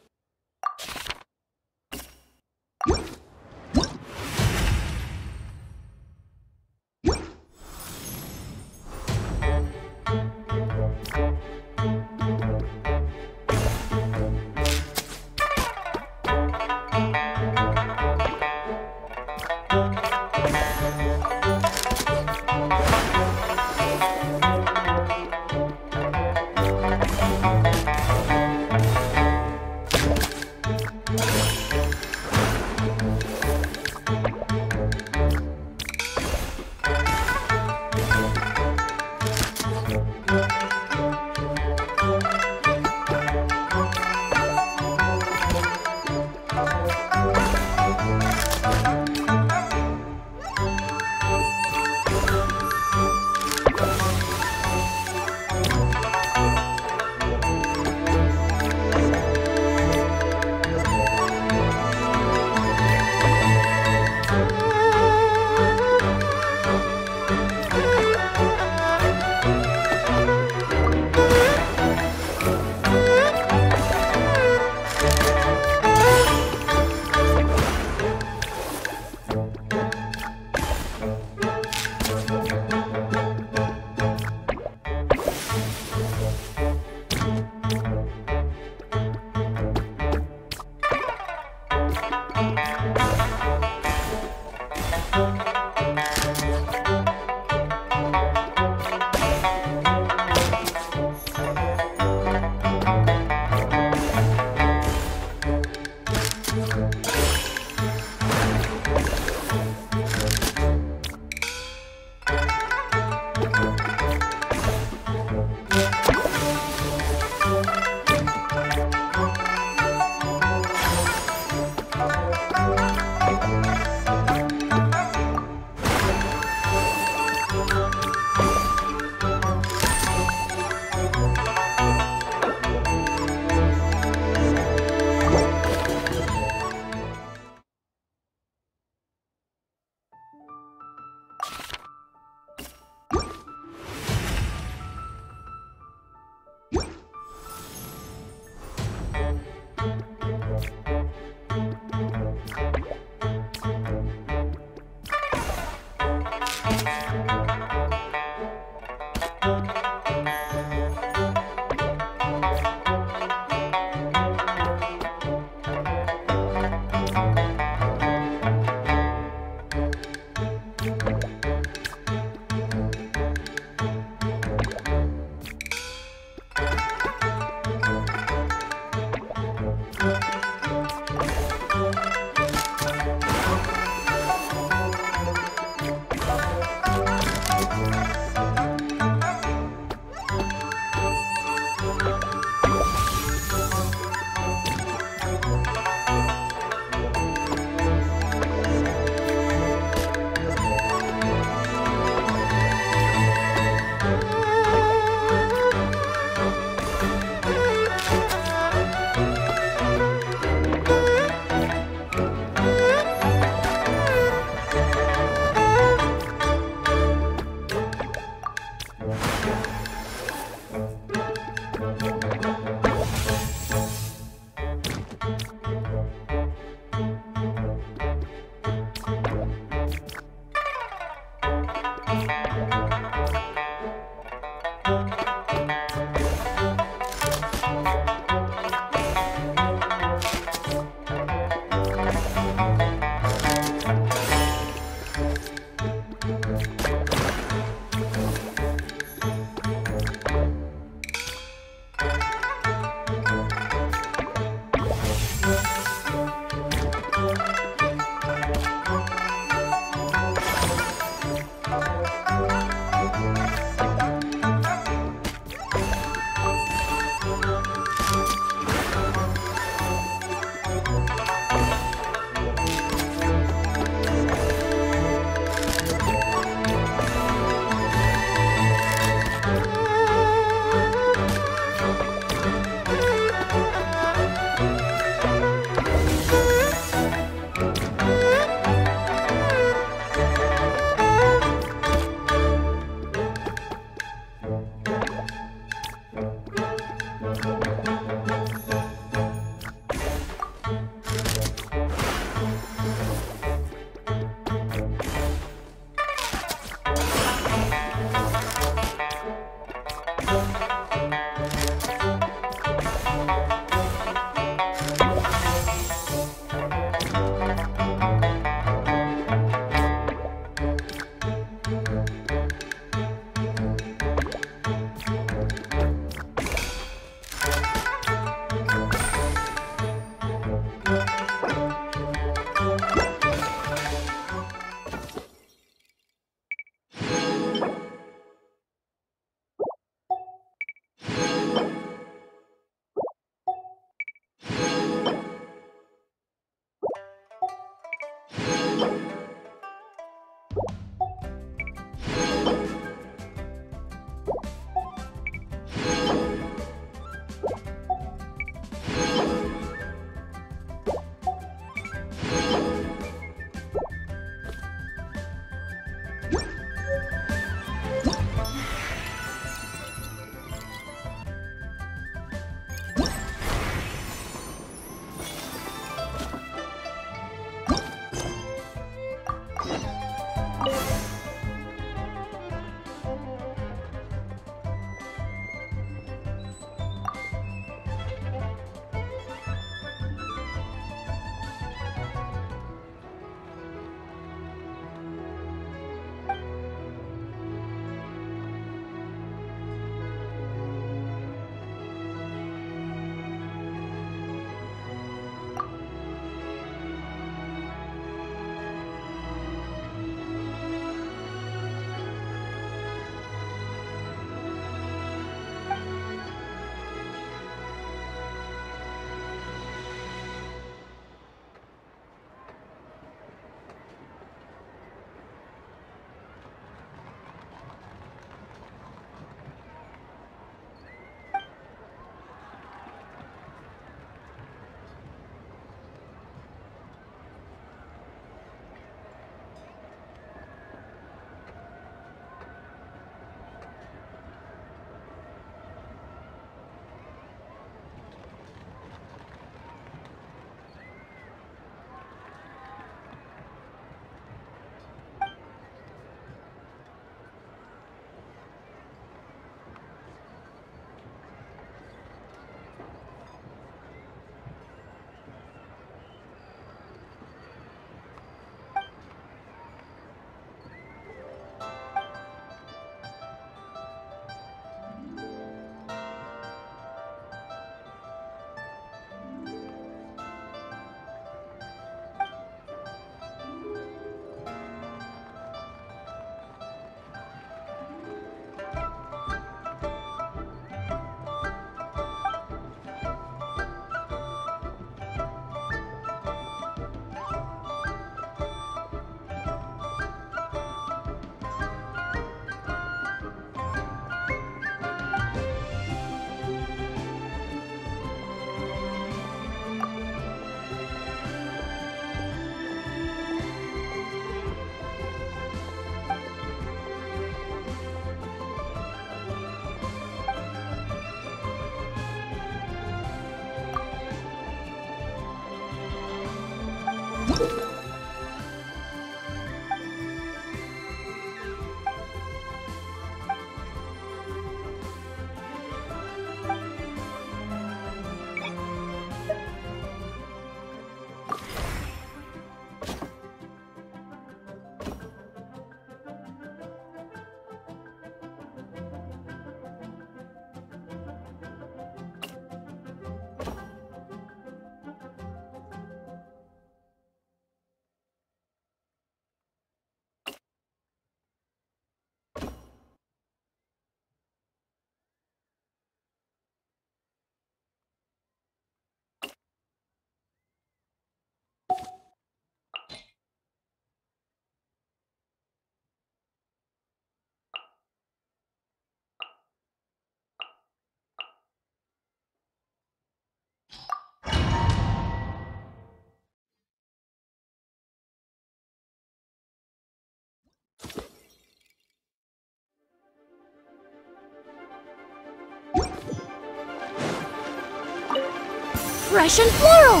Fresh and floral!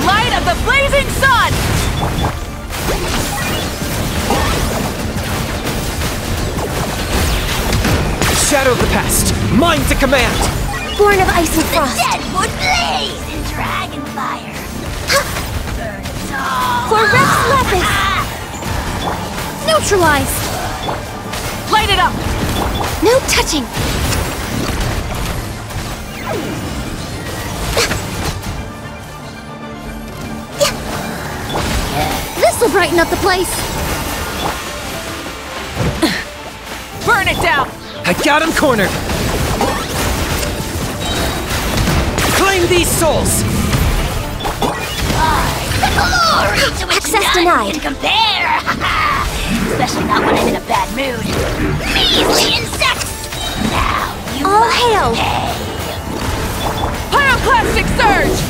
Light of the blazing sun! Shadow of the past, mine to command! Born of ice and frost! The dead would blaze in dragon fire! Burn it all! For Rex Lapis! Neutralize! Light it up! No touching! This'll brighten up the place! Burn it down! I got him cornered! Claim these souls! The glory to which Access none denied. can compare! Especially not when I'm in a bad mood. Measly insects! Now you All must hail! pay. Pyroclastic surge!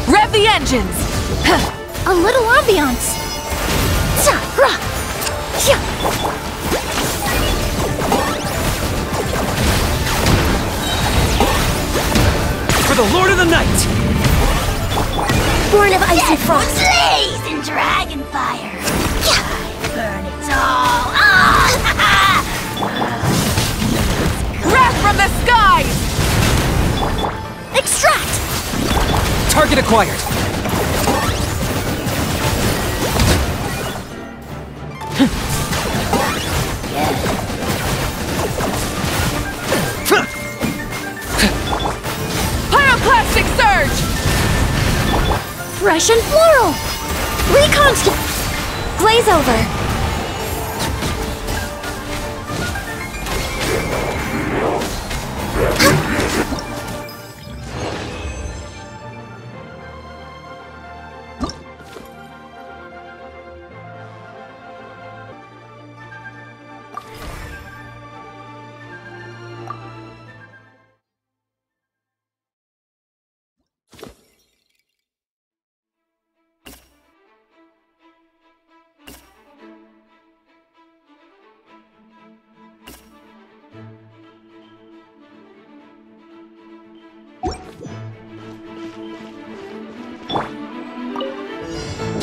Rev the engines! A little ambiance! For the Lord of the Night! Born of ice and frost! Blaze in dragon fire! Burn it all! Wrath from the skies! Extract! Target acquired! Pyroclastic surge! Fresh and floral! Reconstruct! Glaze over!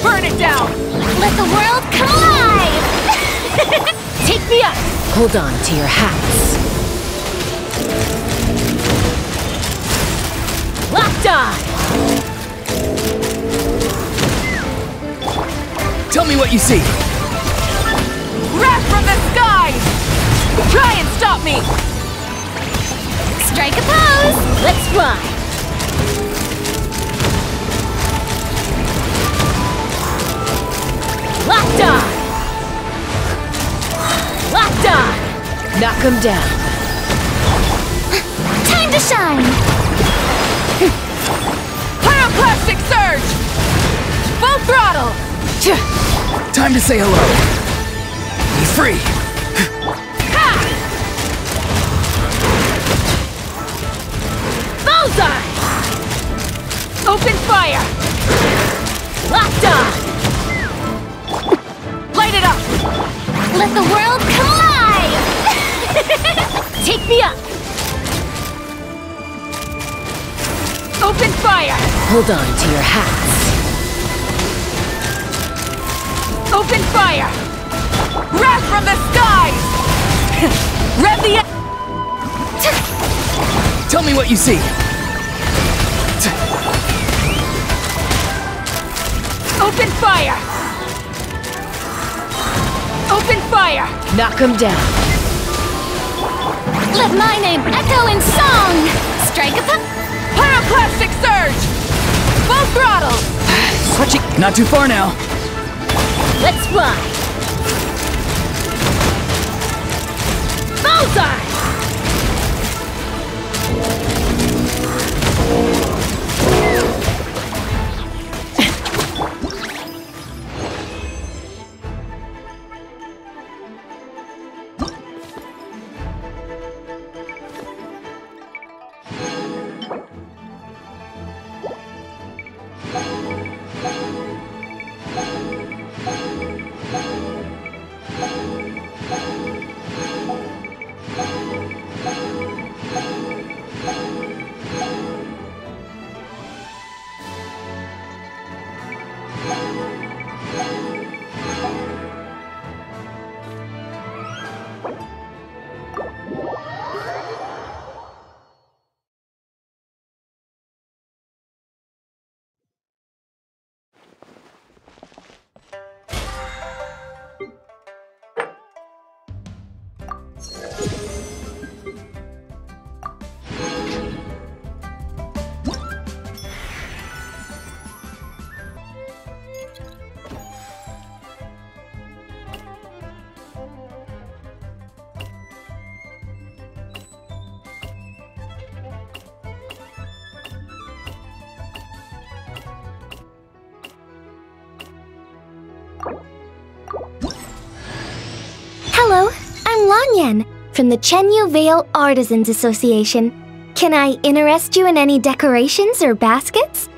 Burn it down! Let the world come alive! Take me up! Hold on to your hats. Locked on! Tell me what you see! Wrath from the skies! Try and stop me! Strike a pose! Let's fly! Locked on! Locked on! Knock him down. Time to shine! Pyroclastic surge! Full throttle! Time to say hello. Be free. Ha! Bullseye! Open fire! Locked on! Light it up! Let the world come alive! Take me up! Open fire! Hold on to your hats. Open fire! Wrath from the skies! Rev the... Tell me what you see. Open fire! Open fire! Knock him down. Let my name echo in song! Strike a Pyroclastic surge! Full throttle! Switching. Not too far now. Let's fly! Bullseye! Hello, I'm Lanyan from the Chenyu Vale Artisans Association. Can I interest you in any decorations or baskets?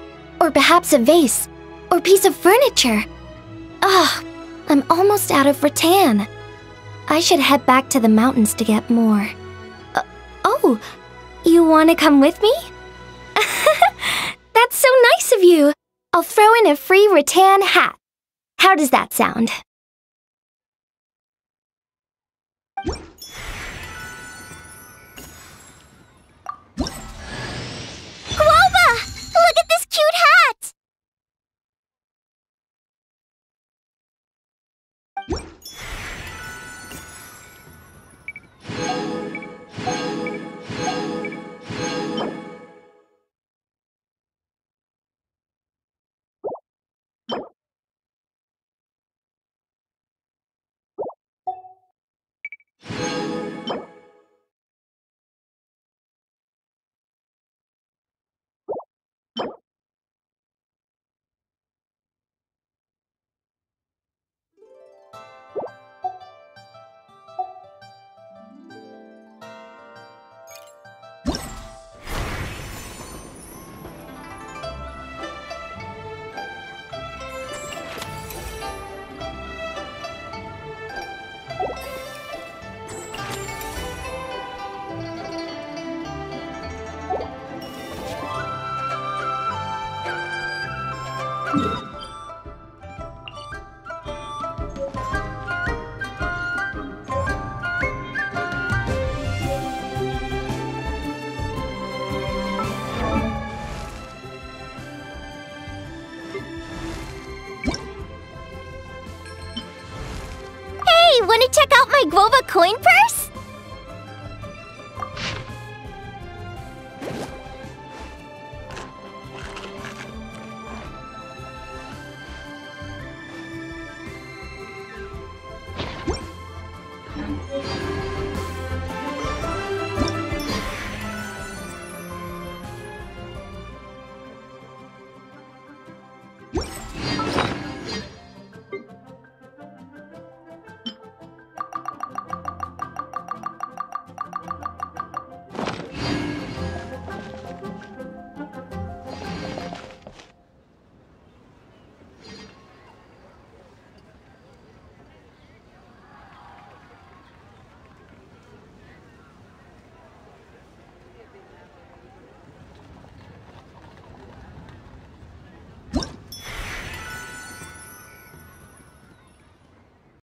Or perhaps a vase or piece of furniture? Ah, I'm almost out of rattan. I should head back to the mountains to get more. Oh, you want to come with me? That's so nice of you. I'll throw in a free rattan hat. How does that sound? Guava! Look at this cute hat! Want to check out my guava coin purse?